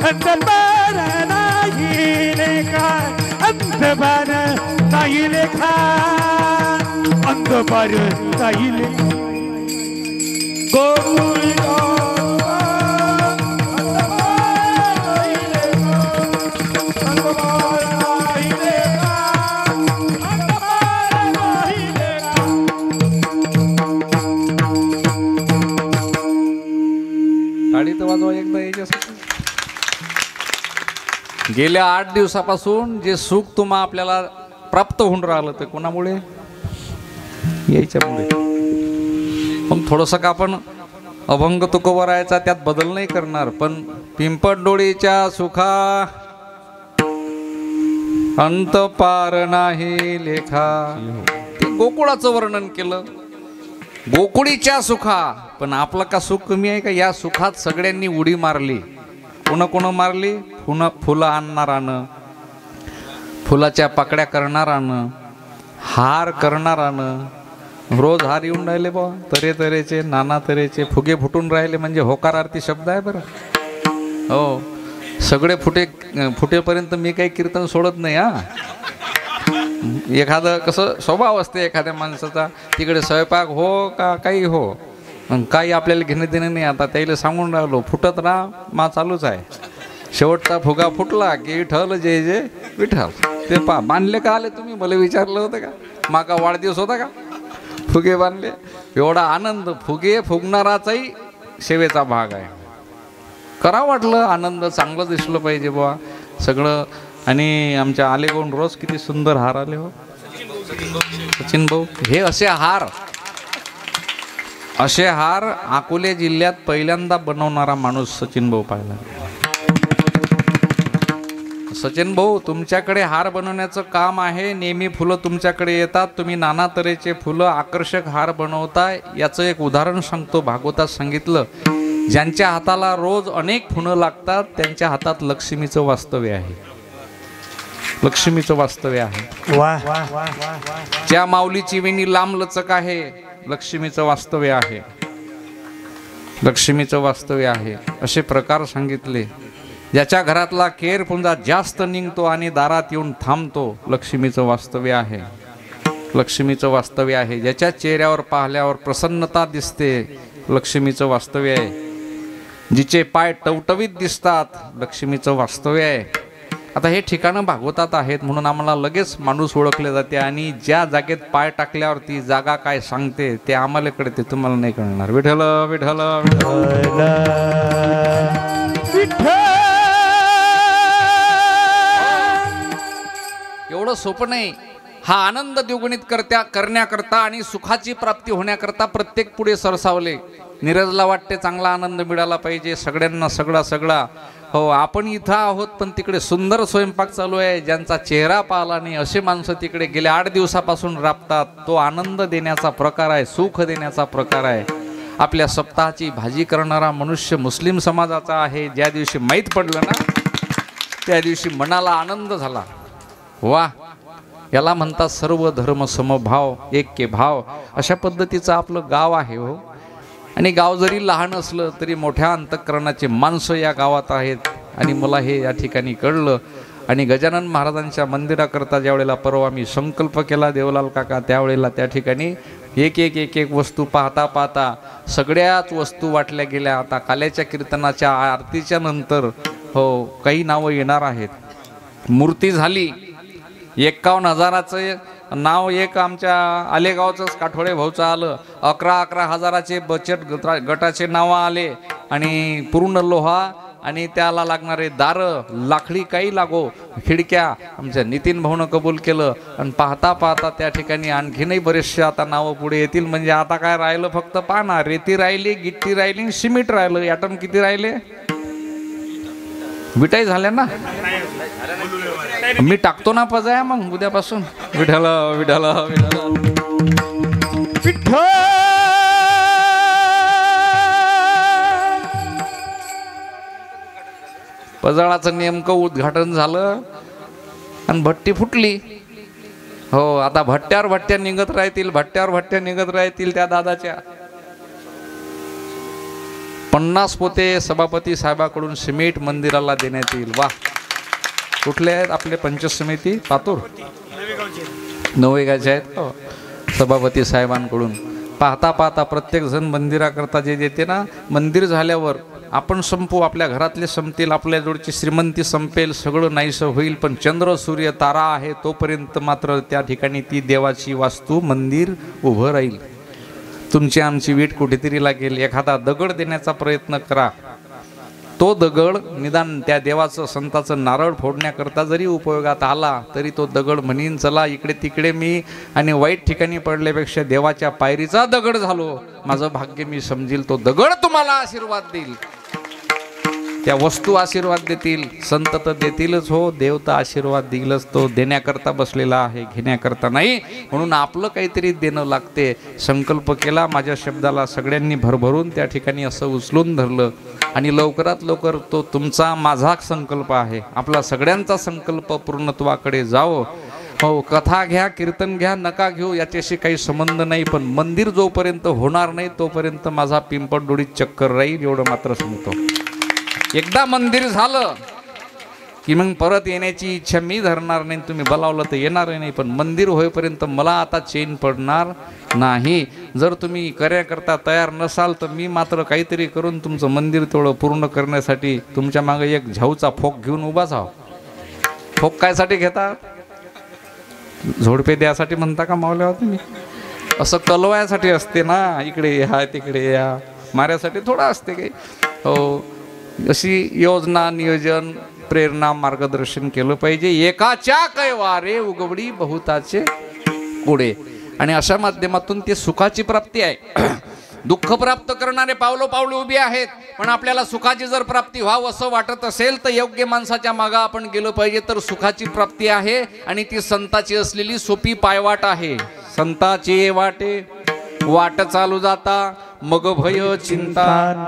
अंत पार नाही लेखा अंत पार नाही लेखा अंत पार नाही लेखा गोकुळी टाळी तर वाजवा एकदा याच्यासाठी. गेल्या 8 दिवसापासून जे सुख तुम्हा आपल्याला प्राप्त होऊन राहिलं ते कोणामुळे यायच्यामुळे. मग थोडंसं का आपण अभंग तुकोबरायचा त्यात बदल नाही करणार, पण पिंपळडोळीच्या सुखा अंत पार नाही लेखा ते गोकुळाचं वर्णन केलं. गोकुळीच्या सुखा, पण आपलं का सुख कमी आहे का? या सुखात सगळ्यांनी उडी मारली. कोण मारली? फुलं आणणारानं, फुलाच्या पाकड्या करणारानं, हार करणारानं. रोज हार येऊन राहिले बा, तरे तऱ्हेचे नाना तऱ्हेचे फुगे फुटून राहिले. म्हणजे होकार आरती शब्द आहे बरं. हो, सगळे फुटेपर्यंत मी काही कीर्तन सोडत नाही. एखादं कसं स्वभाव असते एखाद्या माणसाचा, तिकडे स्वयंपाक हो का काही हो, काही आपल्याला घेणं देणं नाही. आता त्याला सांगून राहिलो फुटत राहा, मा चालूच आहे. शेवटचा फुगा फुटला की विठ्ठल जय जय विठ्ठल. ते बांधले का आले तुम्ही? मला विचारलं होतं का? माका वाढदिवस होता का? फुगे बांधले. एवढा आनंद. फुगे फुगणाराचाही सेवेचा भाग आहे. करा वाटलं आनंद, चांगलं दिसलं पाहिजे बुवा सगळं. आणि आमच्या आलेगावून रोज किती सुंदर हार आले हो सचिन भाऊ. हे असे हार अकोले जिल्ह्यात पहिल्यांदा बनवणारा माणूस सचिन भाऊ पाहिला. सचिन भाऊ, तुमच्याकडे हार बनवण्याचं काम आहे. नेहमी फुलं तुमच्याकडे येतात, तुम्ही नाना तऱ्हेचे फुलं आकर्षक हार बनवताय. याचं एक उदाहरण सांगतो. भागवतात सांगितलं, ज्यांच्या हाताला रोज अनेक फुलं लागतात त्यांच्या हातात लक्ष्मीचं वास्तव्य आहे. लक्ष्मीचं वास्तव्य आहे. ज्या माऊलीची वेणी लांब लचक आहे, लक्ष्मीचं वास्तव्य आहे. लक्ष्मीचं वास्तव्य आहे. असे प्रकार सांगितले. ज्याच्या घरातला केर पुंजा जास्त निघतो आणि दारात येऊन थांबतो, लक्ष्मीचं वास्तव्य आहे. लक्ष्मीचं वास्तव्य आहे. ज्याच्या चेहऱ्यावर पाहिल्यावर प्रसन्नता दिसते, लक्ष्मीचं वास्तव्य आहे. जिचे पाय टवटवीत दिसतात, लक्ष्मीचं वास्तव्य आहे. आता हे ठिकाणं भागवतात आहेत म्हणून आम्हाला लगेच माणूस ओळखले जाते. आणि ज्या जागेत पाय टाकल्यावर ती जागा काय सांगते ते आम्हाला कळते, तुम्हाला नाही कळणार. विठ्ठल विठ्ठल विठ्ठल. एवढं सोपं नाही. हा आनंद द्विगुणित करण्याकरता आणि सुखाची प्राप्ती होण्याकरता प्रत्येक पुढे सरसावले. नीरजला वाटते चांगला आनंद मिळाला पाहिजे, सगळ्यांना सगळा. हो, आपण इथं आहोत पण तिकडे सुंदर स्वयंपाक चालू आहे. ज्यांचा चेहरा पाहिला नाही असे माणसं तिकडे गेल्या 8 दिवसापासून राबतात. तो आनंद देण्याचा प्रकार आहे, सुख देण्याचा प्रकार आहे. आपल्या सप्ताहाची भाजी करणारा मनुष्य मुस्लिम समाजाचा आहे. ज्या दिवशी माहीत पडलं ना, त्या दिवशी मनाला आनंद झाला. वा, याला म्हणतात सर्व धर्म समभाव ऐक्य भाव. अशा पद्धतीचं आपलं गाव आहे हो. आणि गाव जरी लहान असलं तरी मोठ्या अंतःकरणाचे माणसं या गावात आहेत. आणि मला हे या ठिकाणी कळलं. आणि गजानन महाराजांच्या मंदिराकरता ज्यावेळेला परवा मी संकल्प केला देवलाल काका, त्यावेळेला त्या ठिकाणी एक एक एक एक वस्तू पाहता पाहता सगळ्याच वस्तू वाटल्या गेल्या. आता काल्याच्या कीर्तनाच्या आरतीच्या नंतर हो काही नावं येणार आहेत. मूर्ती झाली 51,000चं नाव एक आमच्या आलेगावचंच काठोडे भाऊचं आलं. 11,000 बचत गटाचे नावं आले आणि पूर्ण लोहा आणि त्याला लागणारे दारं लाकडी काही लागो खिडक्या आमच्या नितीन भाऊनं कबूल केलं. आणि पाहता पाहता त्या ठिकाणी आणखीनही बरेचसे आता नावं पुढे येतील. म्हणजे आता काय राहिलं फक्त पाना रेती राहिली, गिट्टी राहिली, सिमेंट राहिलं. ॲटम किती राहिले? विटाई झाल्या ना. मी टाकतो ना पजाया मग उद्यापासून. विठाल विठाल विठाल विठ्ठल. पजाळाचं नेमकं उद्घाटन झालं आणि भट्टी फुटली. हो आता भट्ट्यावर भट्ट्या निघत राहतील, भट्ट्यावर भट्ट्या निघत राहतील. त्या दादाच्या 50 पोते सभापती साहेबाकडून सिमेंट मंदिराला देण्यात येईल. वा. कुठले आहेत आपले पंचायत समिती? पातूर नवेगावचे आहेत. हो सभापती साहेबांकडून. पाहता पाहता प्रत्येक जण मंदिराकरता जे देते ना, मंदिर झाल्यावर आपण संपू, आपल्या घरातले संपतील, आपल्या जोडची श्रीमंती संपेल, सगळं नाहीसं होईल. पण चंद्र सूर्य तारा आहे तोपर्यंत मात्र त्या ठिकाणी ती देवाची वास्तू मंदिर उभं राहील. तुमची आमची वीट कुठेतरी लागेल. एखादा दगड देण्याचा प्रयत्न करा. तो दगड निदान त्या देवाचं संताचं नारळ फोडण्याकरता जरी उपयोगात आला तरी तो दगड म्हणीन चला इकडे तिकडे मी आणि वाईट ठिकाणी पडल्यापेक्षा देवाच्या पायरीचा दगड झालो, माझं भाग्य मी समजील. तो दगड तुम्हाला आशीर्वाद देईल, त्या वस्तू आशीर्वाद देतील, संत तर देतीलच. हो देव तर आशीर्वाद देईलच. तो देण्याकरता बसलेला आहे, घेण्याकरता नाही. म्हणून आपलं काहीतरी देणं लागते. संकल्प केला, माझ्या शब्दाला सगळ्यांनी भरभरून त्या ठिकाणी असं उचलून धरलं. आणि लवकरात लवकर तो तुमचा माझा संकल्प आहे, आपला सगळ्यांचा संकल्प पूर्णत्वाकडे जावो. हो कथा घ्या, कीर्तन घ्या, नका घेऊ, याच्याशी काही संबंध नाही. पण मंदिर जोपर्यंत होणार नाही तोपर्यंत माझा पिंपळडोळीत चक्कर राहील, एवढं मात्र सांगतो. एकदा मंदिर झालं की मग परत येण्याची इच्छा मी धरणार नाही. तुम्ही बोलावलं तर येणार नाही. पण मंदिर होईपर्यंत मला आता चैन पडणार नाही. जर तुम्ही करण्याकरता तयार नसाल तर मी मात्र काहीतरी करून तुमचं मंदिर तेवढं पूर्ण करण्यासाठी तुमच्या मागे एक झाऊचा फोक घेऊन उभाच आहो. फोक कायसाठी घेतात? झोडपे द्यासाठी म्हणता का मावल्या तुम्ही? असं कलवायसाठी असते ना, इकडे या तिकडे या, माऱ्यासाठी थोडं असते काही. हो अशी योजना, नियोजन, प्रेरणा, मार्गदर्शन केलं पाहिजे. एकाच्या कैवारे उगवडी बहुताचे कोडे. आणि अशा माध्यमातून ते सुखाची प्राप्ती आहे. दुःख प्राप्त करणारे पावलो पावले उभे आहेत. पण आपल्याला सुखाची जर प्राप्ती व्हावं असं वाटत असेल तर योग्य माणसाच्या मागं आपण गेलं पाहिजे. तर सुखाची प्राप्ती आहे आणि ती संताची असलेली सोपी पायवाट आहे. संताची वाटे वाट चालू जाता मग भय चिंता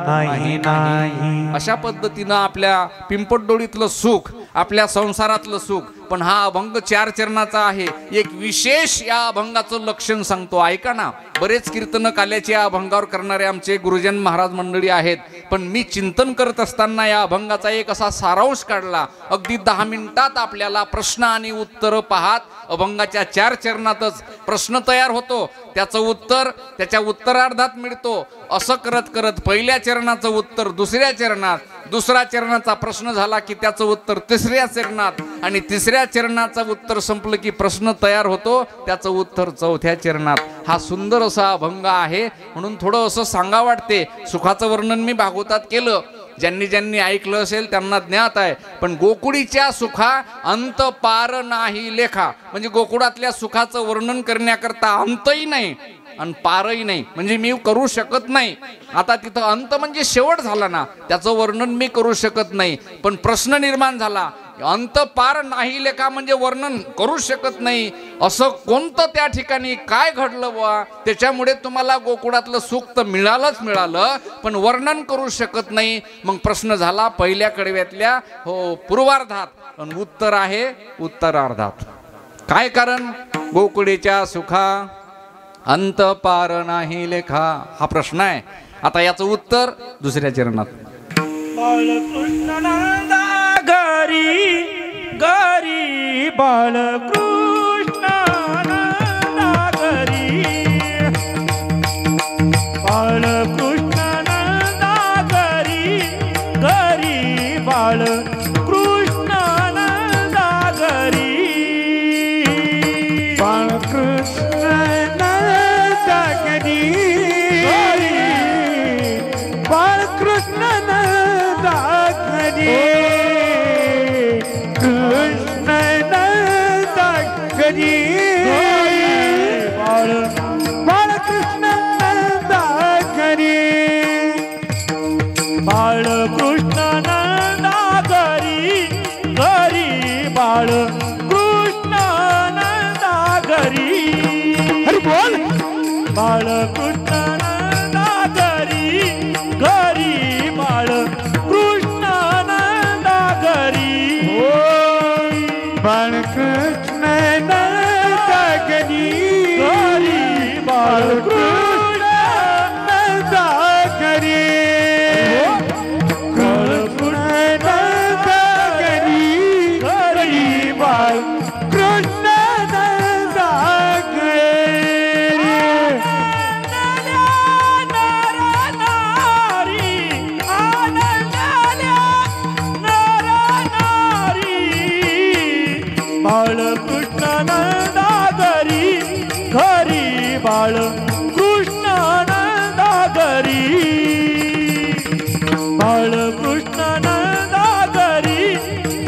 नाही नाही. अशा पद्धतीनं आपल्या पिंपळडोळीतलं सुख, आपल्या संसारातलं सुख. पण हा अभंग 4 चरणाचा आहे. एक विशेष या अभंगाचं लक्षण सांगतो, ऐका ना. बरेच कीर्तन काल्याचे या अभंगावर करणारे आमचे गुरुजन महाराज मंडळी आहेत. पण मी चिंतन करत असताना या अभंगाचा एक असा सारांश काढला. अगदी 10 मिनिटात आपल्याला प्रश्न आणि उत्तर पाहत अभंगाच्या 4 चरणातच प्रश्न तयार होतो, त्याचं उत्तर त्याच्या उत्तरार्धात मिळतो. असं करत करत पहिल्या चरणाचं उत्तर दुसऱ्या चरणात, दुसऱ्या चरणाचा प्रश्न झाला की त्याचं उत्तर तिसऱ्या चरणात, आणि तिसऱ्या चरणाचं उत्तर संपलं की प्रश्न तयार होतो, त्याचं उत्तर चौथ्या चरणात. हा सुंदर असा अभंग आहे. म्हणून थोडं असं सांगा वाटते. सुखाचं वर्णन मी भागवतात केलं, ज्यांनी ज्यांनी ऐकलं असेल त्यांना ज्ञात आहे. पण गोकुळीच्या सुखा अंत पार नाही लेखा. म्हणजे गोकुळातल्या सुखाचं वर्णन करण्याकरता अंतही नाही आणि पारही नाही. म्हणजे मी करू शकत नाही. आता तिथं अंत म्हणजे शेवट झाला ना, त्याचं वर्णन मी करू शकत नाही. पण प्रश्न निर्माण झाला, अंत पार नाही लेखा म्हणजे वर्णन करू शकत नाही. असं कोणतं त्या ठिकाणी काय घडलं बुवा, त्याच्यामुळे तुम्हाला गोकुळातलं सुख तर मिळालं पण वर्णन करू शकत नाही. मग प्रश्न झाला पहिल्या कडव्यातल्या पूर्वार्धात, आणि उत्तर आहे उत्तरार्धात. काय कारण? गोकुळीच्या सुखा अंत पार नाही लेखा, हा प्रश्न आहे. आता याचं उत्तर दुसऱ्या चरणात. बाळकृष्ण नंदा घरी घरी, बाळकृष्ण नंदा घरी बाळ कृष्ण नंदा घरी बाळकृष्ण नंदा घरी बाळकृष्ण नंदा घरी कृष्ण नंदा घरी बाळकृष्ण नंदा घरी बाळ कृष्ण नंदा घरी घरी बाळ कृष्ण नंदा घरी हरी बोल बाळ कृष्ण नंदा घरी घरी बाळ कृष्ण नंदा घरी बाळकृष्ण नंदा घरी घरी बाळ कृष्ण नंदा घरी कृष्ण नंदा घरी घरी बाळकृष्ण नंदा घरी बाळ कृष्ण नंदा घरी घरी बाळ कृष्ण नंदा घरी बाळ कृष्ण नंदा घरी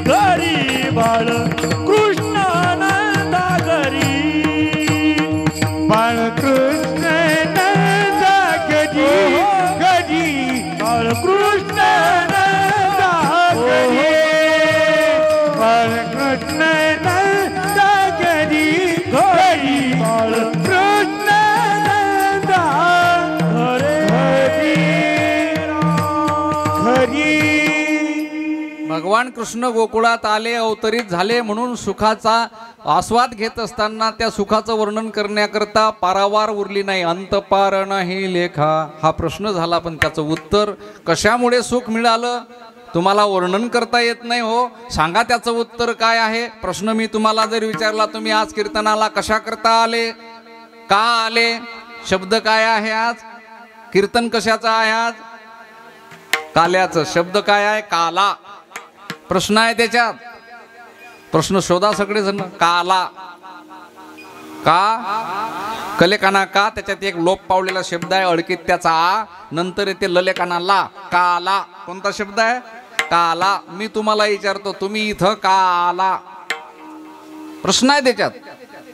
घरी बाळ कृष्ण नंदा घरी बाळकृष्ण नंदा घरी घरी बाळकृष्ण नंदा घरी बाळकृष्ण नंदा घरी घरी बाळकृष्ण नंदा घरी घरी भगवान कृष्ण गोकुळात आले, अवतरित झाले म्हणून सुखाचा आस्वाद घेत असताना त्या सुखाचं वर्णन करण्याकरता पारावार उरली नाही. अंतपार नाही लेखा हा प्रश्न झाला, पण त्याचं उत्तर कशामुळे सुख मिळालं तुम्हाला वर्णन करता येत नाही. हो सांगा त्याचं उत्तर काय आहे. प्रश्न मी तुम्हाला जर विचारला, तुम्ही आज कीर्तनाला कशा करता आले, का आले, शब्द काय आहे, आज कीर्तन कशाचं आहे, आज काल्याचं. शब्द काय आहे, काला. प्रश्न आहे त्याच्यात, प्रश्न शोधा सगळेजण. काला का कलेकाना का, त्याच्यात एक लोप पावलेला शब्द आहे अडकीत त्याचा आ, नंतर येते ललेकाना ला. काला कोणता शब्द आहे, काला. मी तुम्हाला विचारतो, तुम्ही इथं का आला, प्रश्न आहे त्याच्यात,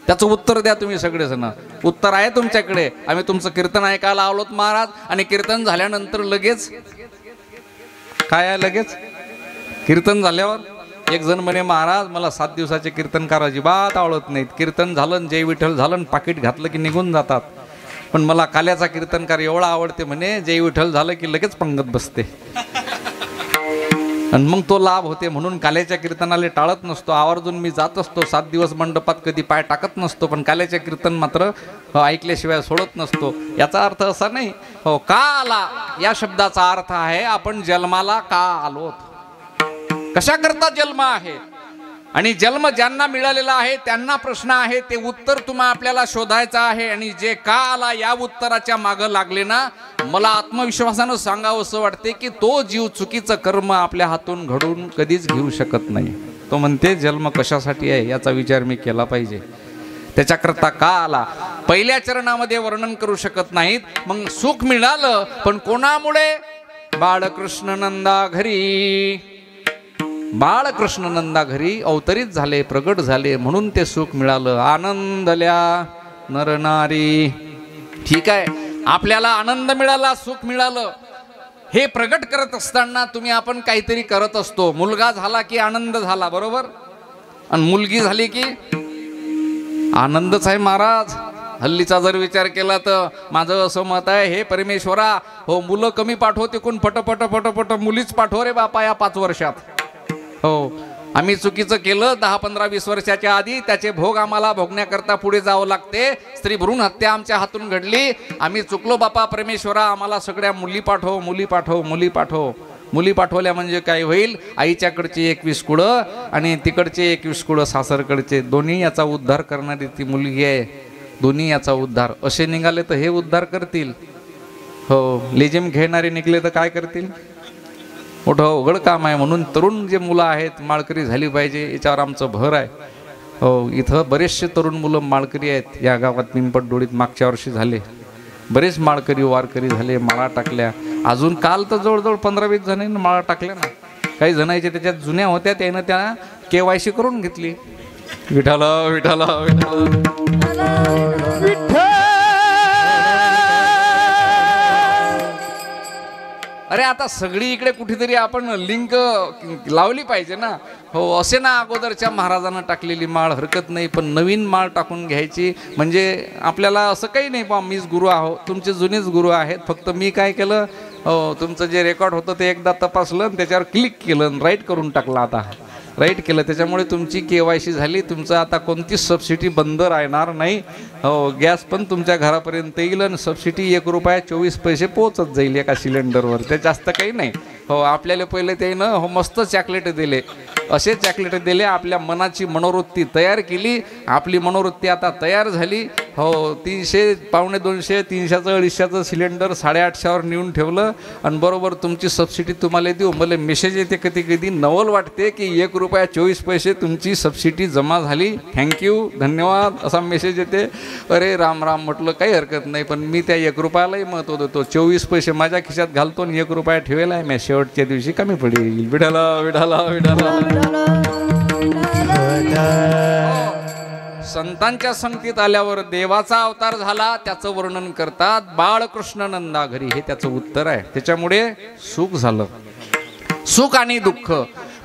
त्याचं उत्तर द्या तुम्ही सगळेजण. उत्तर आहे तुमच्याकडे. आम्ही तुमचं कीर्तन ऐकायला आलोत महाराज, आणि कीर्तन झाल्यानंतर लगेच काय आहे, लगेच कीर्तन झाल्यावर एक जण म्हणे, महाराज मला 7 दिवसाचे कीर्तनकार अजिबात आवडत नाहीत. कीर्तन झालं, जय विठ्ठल झालं, पाकिट घातलं की निघून जातात. पण मला काल्याचा कीर्तनकार एवढा आवडते म्हणे, जय विठ्ठल झालं की लगेच पंगत बसते आणि मग तो लाभ होते. म्हणून काल्याच्या कीर्तनाला टाळत नसतो, आवर्जून मी जात असतो. 7 दिवस मंडपात कधी पाय टाकत नसतो, पण काल्याच्या कीर्तन मात्र ऐकल्याशिवाय सोडत नसतो. याचा अर्थ असा नाही. हो, का आला या शब्दाचा अर्थ आहे आपण जन्माला का आलोत, कशा करता जन्म आहे, आणि जन्म ज्यांना मिळालेला आहे त्यांना प्रश्न आहे, ते उत्तर तुम्हाला आपल्याला शोधायचं आहे. आणि जे का आला या उत्तराच्या मागं लागले ना, मला आत्मविश्वासानं सांगावं असं वाटते की तो जीव चुकीचं कर्म आपल्या हातून घडून कधीच घेऊ शकत नाही. तो म्हणते जन्म कशासाठी आहे याचा विचार मी केला पाहिजे, त्याच्याकरता का आला. पहिल्या चरणामध्ये वर्णन करू शकत नाहीत. मग सुख मिळालं, पण कोणामुळे, बाळकृष्ण नंदा घरी. बाळकृष्ण नंदा घरी अवतरित झाले, प्रगट झाले म्हणून ते सुख मिळालं. आनंदल्या नरनारी. ठीक आहे, आपल्याला आनंद मिळाला, सुख मिळालं. हे प्रगट करत असताना तुम्ही आपण काहीतरी करत असतो. मुलगा झाला की आनंद झाला, बरोबर, आणि मुलगी झाली की आनंदच आहे महाराज. हल्लीचा जर विचार केला तर माझं असं मत आहे, हे परमेश्वरा, हो मुलं कमी पाठवते, कोण पटपट पटपट मुलीच पाठव रे बापा या 5 वर्षात. हो, आम्ही चुकीचं केलं 10, 15, 20 वर्षाच्या आधी, त्याचे भोग आम्हाला भोगण्याकरता पुढे जावं लागते. स्त्री भ्रूण हत्या आमच्या हातून घडली, आम्ही चुकलो बापा परमेश्वरा, आम्हाला सगळ्या मुली पाठव, मुली पाठव, मुली पाठव. मुली पाठवल्या म्हणजे काय होईल, आईच्याकडची 21 कुळं आणि तिकडचे 21 कुळं सासरकडचे, दोन्ही याचा उद्धार करणारी ती मुलगी आहे. दोन्ही याचा उद्धार. असे निघाले तर हे उद्धार करतील. हो, लेजिम घेणारे निघले तर काय करतील. मोठं अवघड काम आहे. म्हणून तरुण जे मुलं आहेत माळकरी झाली पाहिजे याच्यावर आमचं भर आहे. हो, इथं बरेचसे तरुण मुलं माळकरी आहेत. या गावात पिंपटडोळीत मागच्या वर्षी झाले बरेच माळकरी वारकरी झाले, माळा टाकल्या. अजून काल तर जवळजवळ 15-20 जणांनी माळा टाकल्या ना. काही जणांच्या त्याच्यात जुन्या होत्या, त्यानं त्या KYC करून घेतली. विठाला विठाला विठाला. अरे आता सगळी इकडे कुठेतरी आपण लिंक लावली पाहिजे ना. हो, असे ना अगोदरच्या महाराजांना टाकलेली माळ हरकत नाही, पण नवीन माळ टाकून घ्यायची. म्हणजे आपल्याला असं काही नाही बा मीच गुरु आहो, तुमचे जुनेच गुरु आहेत. फक्त मी काय केलं, हो तुमचं जे रेकॉर्ड होतं ते एकदा तपासलं आणि त्याच्यावर क्लिक केलं आणि राईट करून टाकलं. आता राईट केलं, त्याच्यामुळे तुमची KYC झाली. तुमचं आता कोणतीच सबसिडी बंद राहणार नाही. हो, गॅस पण तुमच्या घरापर्यंत येईल आणि सबसिडी ₹1.24 पोहोचत जाईल एका सिलेंडरवर. ते जास्त काही नाही. हो, आपल्याला पहिले त्यानं हो मस्त चॉकलेट दिले, असे चॉकलेट दिले. आपल्या मनाची मनोवृत्ती तयार केली. आपली मनोवृत्ती आता तयार झाली. हो, 300 पावणे 200 300चं 250चं सिलेंडर 850वर नेऊन ठेवलं आणि बरोबर तुमची सबसिडी तुम्हाला देऊ. मला मेसेज येते कधी कधी, नवल वाटते की ₹1.24 तुमची सबसिडी जमा झाली, थँक्यू धन्यवाद असा मेसेज येते. अरे राम राम म्हटलं काही हरकत नाही, पण मी त्या ₹1लाही महत्त्व देतो. 24 माझ्या खिशात घालतो आणि ₹1 ठेवेला आहे मी, शेवटच्या दिवशी कमी पडेल. विठाला विठाला विठाला. संतांच्या संगतीत आल्यावर देवाचा अवतार झाला त्याचं वर्णन करतात. बाळकृष्ण नंदा घरी, हे त्याचं उत्तर आहे. त्याच्यामुळे सुख झालं. सुख आणि दुःख,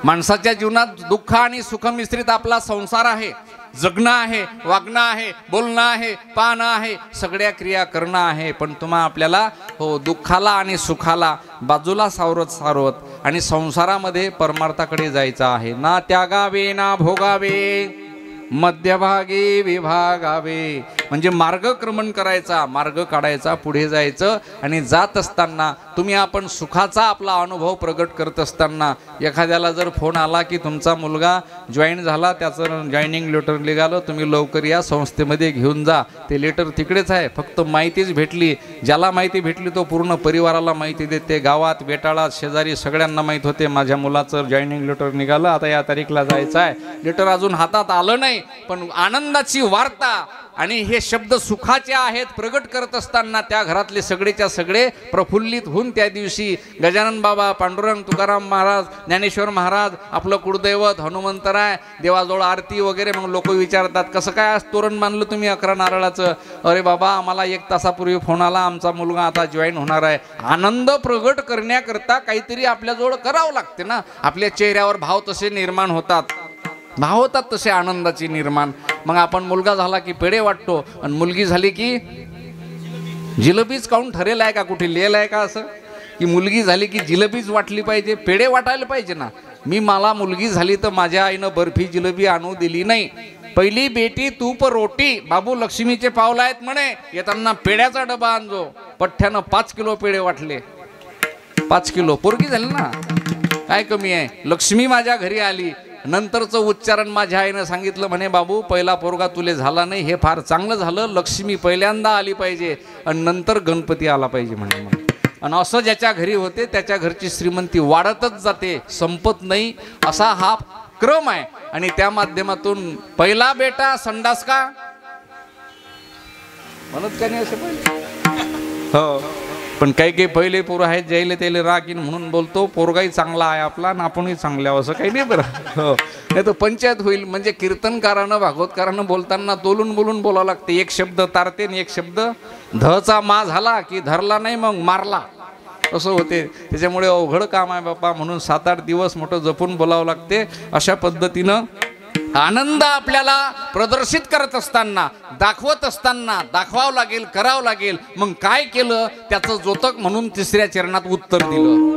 माणसाच्या जीवनात दुःख आणि सुख मिश्रित आपला संसार आहे. जगणं आहे, वागणं आहे, बोलणं आहे, पाहणं आहे, सगळ्या क्रिया करणं आहे. पण तुम्हा आपल्याला हो दुःखाला आणि सुखाला बाजूला सावरत सावरत आणि संसारामध्ये परमार्थाकडे जायचं आहे. ना त्यागावे ना भोगावे, मध्यभागी विभागावे. म्हणजे मार्गक्रमण करायचा, मार्ग काढायचा, पुढे जायचं. आणि जात असताना तुम्ही आपण सुखाचा आपला अनुभव प्रगट करत असताना एखाद्याला जर फोन आला की तुमचा मुलगा जॉईन झाला, त्याचं जॉईनिंग लेटर निघालं, तुम्ही लवकर या संस्थेमध्ये घेऊन जा. ते लेटर तिकडेच आहे, फक्त माहितीच भेटली. ज्याला माहिती भेटली तो पूर्ण परिवाराला माहिती देते. गावात बेटाळात शेजारी सगळ्यांना माहीत होते माझ्या मुलाचं जॉईनिंग लेटर निघालं, आता या तारीखला जायचं आहे. लेटर अजून हातात आलं नाही, पण आनंदाची वार्ता आणि हे शब्द सुखाचे आहेत प्रगट करत असताना त्या घरातले सगळेच्या सगळे प्रफुल्लित होऊन त्या दिवशी गजानन बाबा, पांडुरंग, तुकाराम महाराज, ज्ञानेश्वर महाराज, आपलं कुळदैवत हनुमंतराय, देवाजवळ आरती वगैरे. मग लोक विचारतात कसं काय आज तोरण बांधलं तुम्ही 11 नारळाचं? अरे बाबा आम्हाला 1 तासापूर्वी फोन आला, आमचा मुलगा आता जॉईन होणार आहे. आनंद प्रगट करण्याकरता काहीतरी आपल्याजवळ करावं लागते ना. आपल्या चेहऱ्यावर भाव तसे निर्माण होतात, भाव होतात तसे आनंदाची निर्माण. मग आपण मुलगा झाला की पेढे वाटतो आणि मुलगी झाली की जिलेबीच काऊन ठरेल आहे का, कुठे लिहिलं आहे का असं की मुलगी झाली की जिलेबीच वाटली पाहिजे, पेढे वाटायला पाहिजे ना. मला मुलगी झाली तर माझ्या आईनं बर्फी जिलेबी आणू दिली नाही. पहिली बेटी तूप रोटी, बाबू लक्ष्मीचे पावलं आहेत म्हणे, येताना पेढ्याचा डबा आणजो. पठ्ठ्यानं 5 किलो पेढे वाटले. 5 किलो पोरगी झाली ना, काय कमी आहे. लक्ष्मी माझ्या घरी आली. नंतरचं उच्चारण माझ्या आईनं सांगितलं म्हणे, बाबू पहिला पोरगा तुले झाला नाही, हे फार चांगलं झालं. लक्ष्मी पहिल्यांदा आली पाहिजे आणि नंतर गणपती आला पाहिजे म्हणे. आणि असं ज्याच्या घरी होते त्याच्या घरची श्रीमंती वाढतच जाते, संपत नाही, असा हा क्रम आहे. आणि त्या माध्यमातून पहिला बेटा संडास का म्हणत का नाही असं पाहिजे. हो, पण काही काही पहिले पोरं आहेत ज्याला त्याला रागीन म्हणून बोलतो. पोरगाही चांगला आहे आपला आणि आपणही चांगले आहोत असं काही नाही बरं. हो, नाही तर पंचायत होईल. म्हणजे कीर्तनकारानं भागवतकारानं बोलताना तोलून बोलून बोलावं लागते. एक शब्द तारते आणि एक शब्द धचा मा झाला की धरला नाही मग मारला, असं होते. त्याच्यामुळे अवघड काम आहे बापा. म्हणून 7-8 दिवस मोठं जपून बोलावं लागते. अशा पद्धतीनं आनंद आपल्याला प्रदर्शित करत असताना, दाखवत असताना दाखवावं लागेल, करावं लागेल. मग काय केलं त्याचं जोतक म्हणून 3ऱ्या चरणात उत्तर दिलं.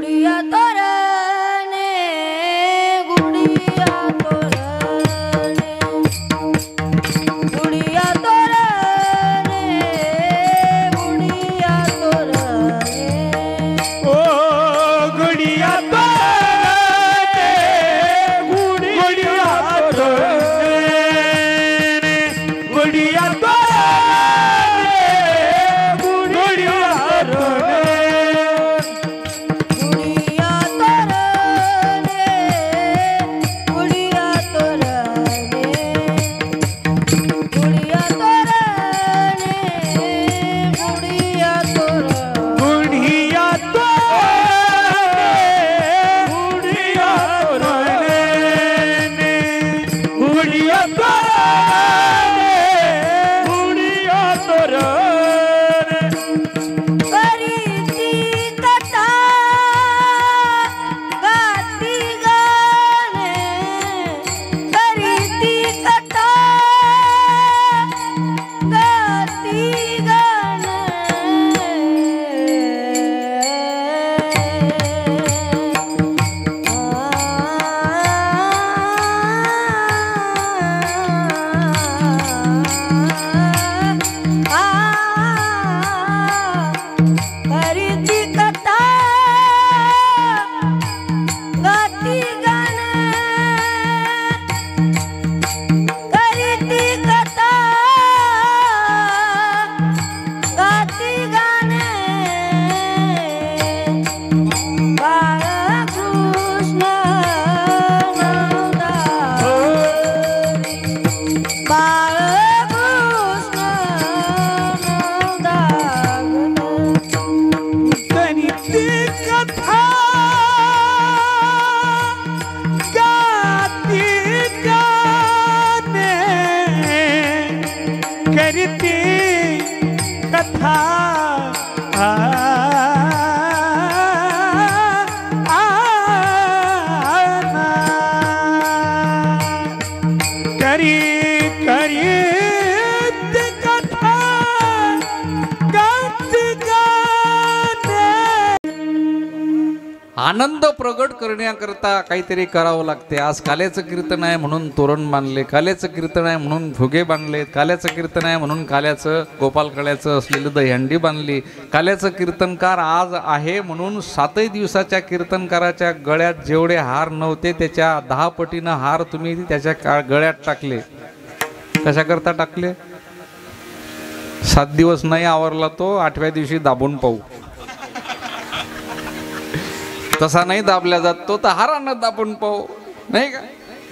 आनंद प्रगट करण्याकरता काहीतरी करावं लागते. आज काल्याचं कीर्तन आहे म्हणून तोरण बांधले, काल्याचं कीर्तन आहे म्हणून फुगे बांधले, काल्याचं कीर्तन आहे म्हणून काल्याचं गोपाल कळ्याचं असलेलं दहीहंडी बांधली. काल्याचं कीर्तनकार आज आहे म्हणून 7 दिवसाच्या कीर्तनकाराच्या गळ्यात जेवढे हार नव्हते त्याच्या 10 पटीनं हार तुम्ही त्याच्या गळ्यात टाकले. कशाकरता टाकले? 7 दिवस नाही आवरला तो 8व्या दिवशी दाबून पाहू. तसा नाही दाबल्या जात तो, तर हारानं दाबून पाहू, नाही का?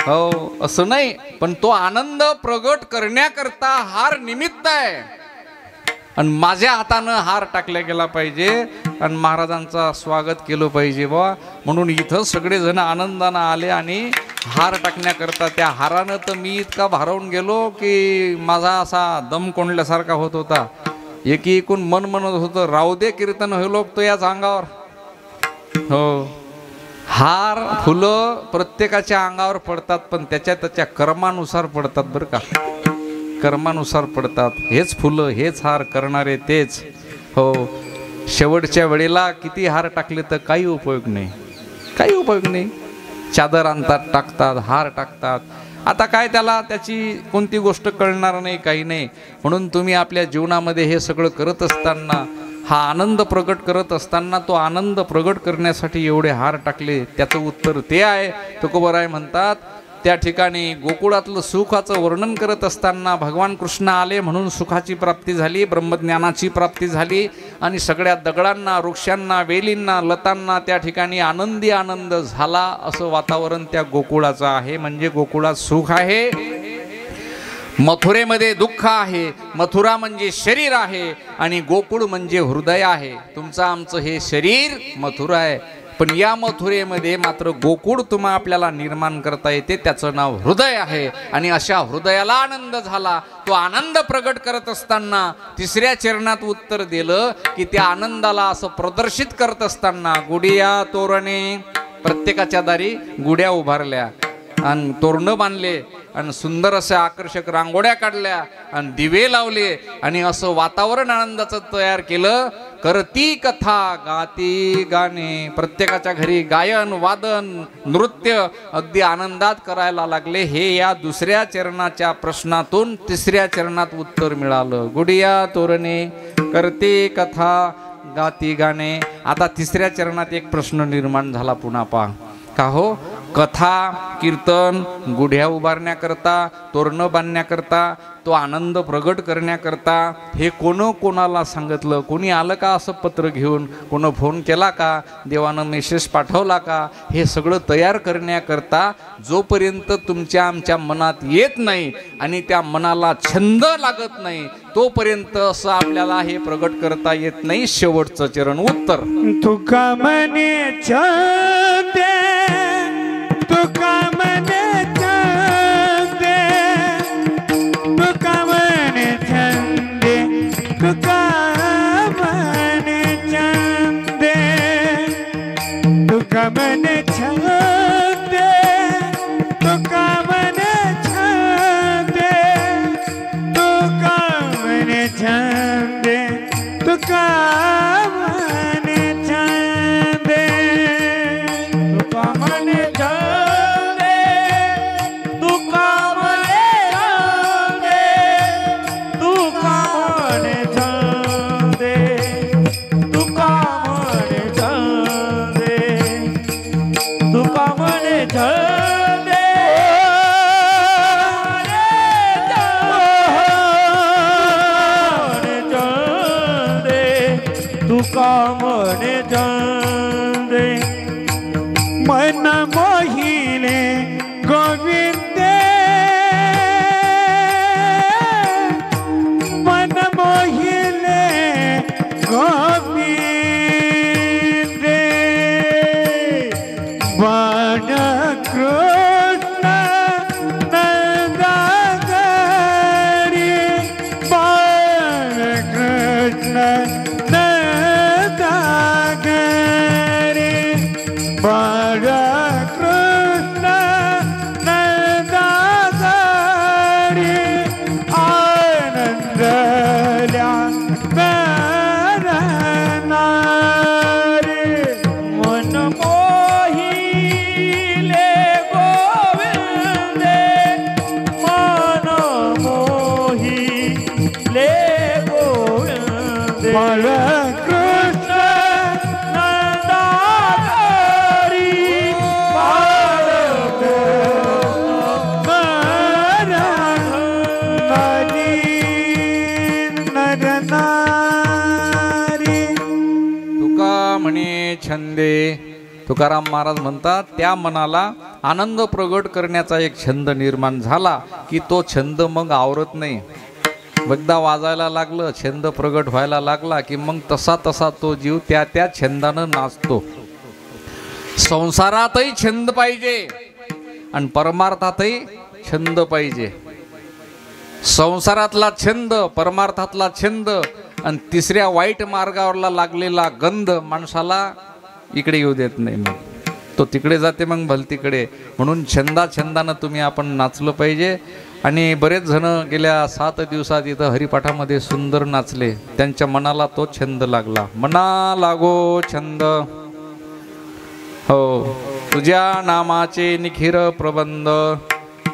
हो, असं नाही. पण तो आनंद प्रगट करण्याकरता हार निमित्त आहे. आणि माझ्या हातानं हार टाकला गेला पाहिजे आणि महाराजांचा स्वागत केलं पाहिजे बा. म्हणून इथं सगळेजण आनंदानं आले आणि हार टाकण्याकरता. त्या हारानं तर मी इतका भारावून गेलो की माझा असा दम कोंडल्यासारखा होत होता. एकीकून मन म्हणत होतं राहू दे कीर्तन होईल तो याच अंगावर. हो, हार फुलं प्रत्येकाच्या अंगावर पडतात पण त्याच्या कर्मानुसार पडतात बरं का. कर्मानुसार पडतात. हेच फुलं हेच हार करणारे तेच. हो, शेवटच्या वेळेला किती हार टाकले तर काही उपयोग नाही, काही उपयोग नाही. चादर आणतात टाकतात, हार टाकतात. आता काय त्याला त्याची कोणती गोष्ट कळणार नाही, काही नाही. म्हणून तुम्ही आपल्या जीवनामध्ये हे सगळं करत असताना, हा आनंद प्रगट करत असताना, तो आनंद प्रगट करण्यासाठी एवढे हार टाकले, त्याचं उत्तर ते आहे. तुकोबराय म्हणतात त्या ठिकाणी गोकुळातलं सुखाचं वर्णन करत असताना भगवान कृष्ण आले म्हणून सुखाची प्राप्ती झाली, ब्रह्मज्ञानाची प्राप्ती झाली आणि सगळ्या दगडांना, वृक्षांना, वेलींना, लतांना त्या ठिकाणी आनंदी आनंद झाला. असं वातावरण त्या गोकुळाचं आहे. म्हणजे गोकुळात सुख आहे, मथुरेमध्ये दुःख आहे. मथुरा म्हणजे शरीर आहे आणि गोकुळ म्हणजे हृदय आहे. तुमचं आमचं हे शरीर मथुरा आहे, पण या मथुरेमध्ये मात्र गोकुळ तुम्हा आपल्याला निर्माण करता येते, त्याचं नाव हृदय आहे. आणि अशा हृदयाला आनंद झाला. तो आनंद प्रगट करत असताना 3ऱ्या चरणात उत्तर दिलं की त्या आनंदाला असं प्रदर्शित करत असताना गुडिया तोरणे, प्रत्येकाच्या दारी गुड्या उभारल्या आणि तोरणं बांधले आणि सुंदर अशा आकर्षक रांगोळ्या काढल्या आणि दिवे लावले आणि असं वातावरण आनंदाचं तयार केलं. करती कथा गाती गाणे, प्रत्येकाच्या घरी गायन वादन नृत्य अगदी आनंदात करायला लागले. हे या 2ऱ्या चरणाच्या प्रश्नातून 3ऱ्या चरणात उत्तर मिळालं. गुडिया तोरणे, करती कथा गाती गाणे. आता 3ऱ्या चरणात एक प्रश्न निर्माण झाला पुन्हा. पहा का हो, कथा कीर्तन गुढ्या उभारण्याकरता, तोरणं बांधण्याकरता, तो आनंद प्रगट करण्याकरता हे कोणाला सांगितलं? कोणी आलं का असं पत्र घेऊन? कोण फोन केला का? देवानं मेसेज पाठवला का? हे सगळं तयार करण्याकरता जोपर्यंत तुमच्या आमच्या मनात येत नाही आणि त्या मनाला छंद लागत नाही तोपर्यंत असं आपल्याला हे प्रगट करता येत नाही. शेवटचं चरण उत्तर. तुका मने छंदे, तुका मने छंदे, तुका मने छंदे, तुका मने छंदे, तुका मने छंदे, तुका मने छंदे, तुका मने छंदे, तुका मने छंदे, तुका मने छंदे, तुका मने छंदे, तुका मने छंदे, तुका मने छंदे, तुका मने छंदे, तुका मने छंदे, मन मोहिले गोविंदे, मन मोहिले गोविंदे, बाण कृष्ण नंदागरी, बाण कृष्ण नंदागरी, बाण कृष्ण नंदागरी, आनंदल्या नरनारी, मन छंदे. तुकाराम महाराज म्हणतात त्या मनाला आनंद प्रगट करण्याचा एक छंद निर्माण झाला की तो छंद मग आवरत नाही. एकदा वाजायला लागलं, छंद प्रगट व्हायला लागला की मग तसा तसा तो जीव त्या त्या छंदानं नाचतो. संसारातही छंद पाहिजे आणि परमार्थातही छंद पाहिजे. संसारातला छंद, परमार्थातला छंद आणि तिसऱ्या वाईट मार्गावरला लागलेला गंध माणसाला इकडे येऊ देत नाही. मग तो तिकडे जाते, मग भलतीकडे. म्हणून छंदानं तुम्ही आपण नाचलं पाहिजे. आणि बरेच जण गेल्या 7 दिवसात इथं हरिपाठामध्ये सुंदर नाचले. त्यांच्या मनाला तो छंद लागला. मना लागो छंद, हो तुझ्या नामाचे निखिर प्रबंध,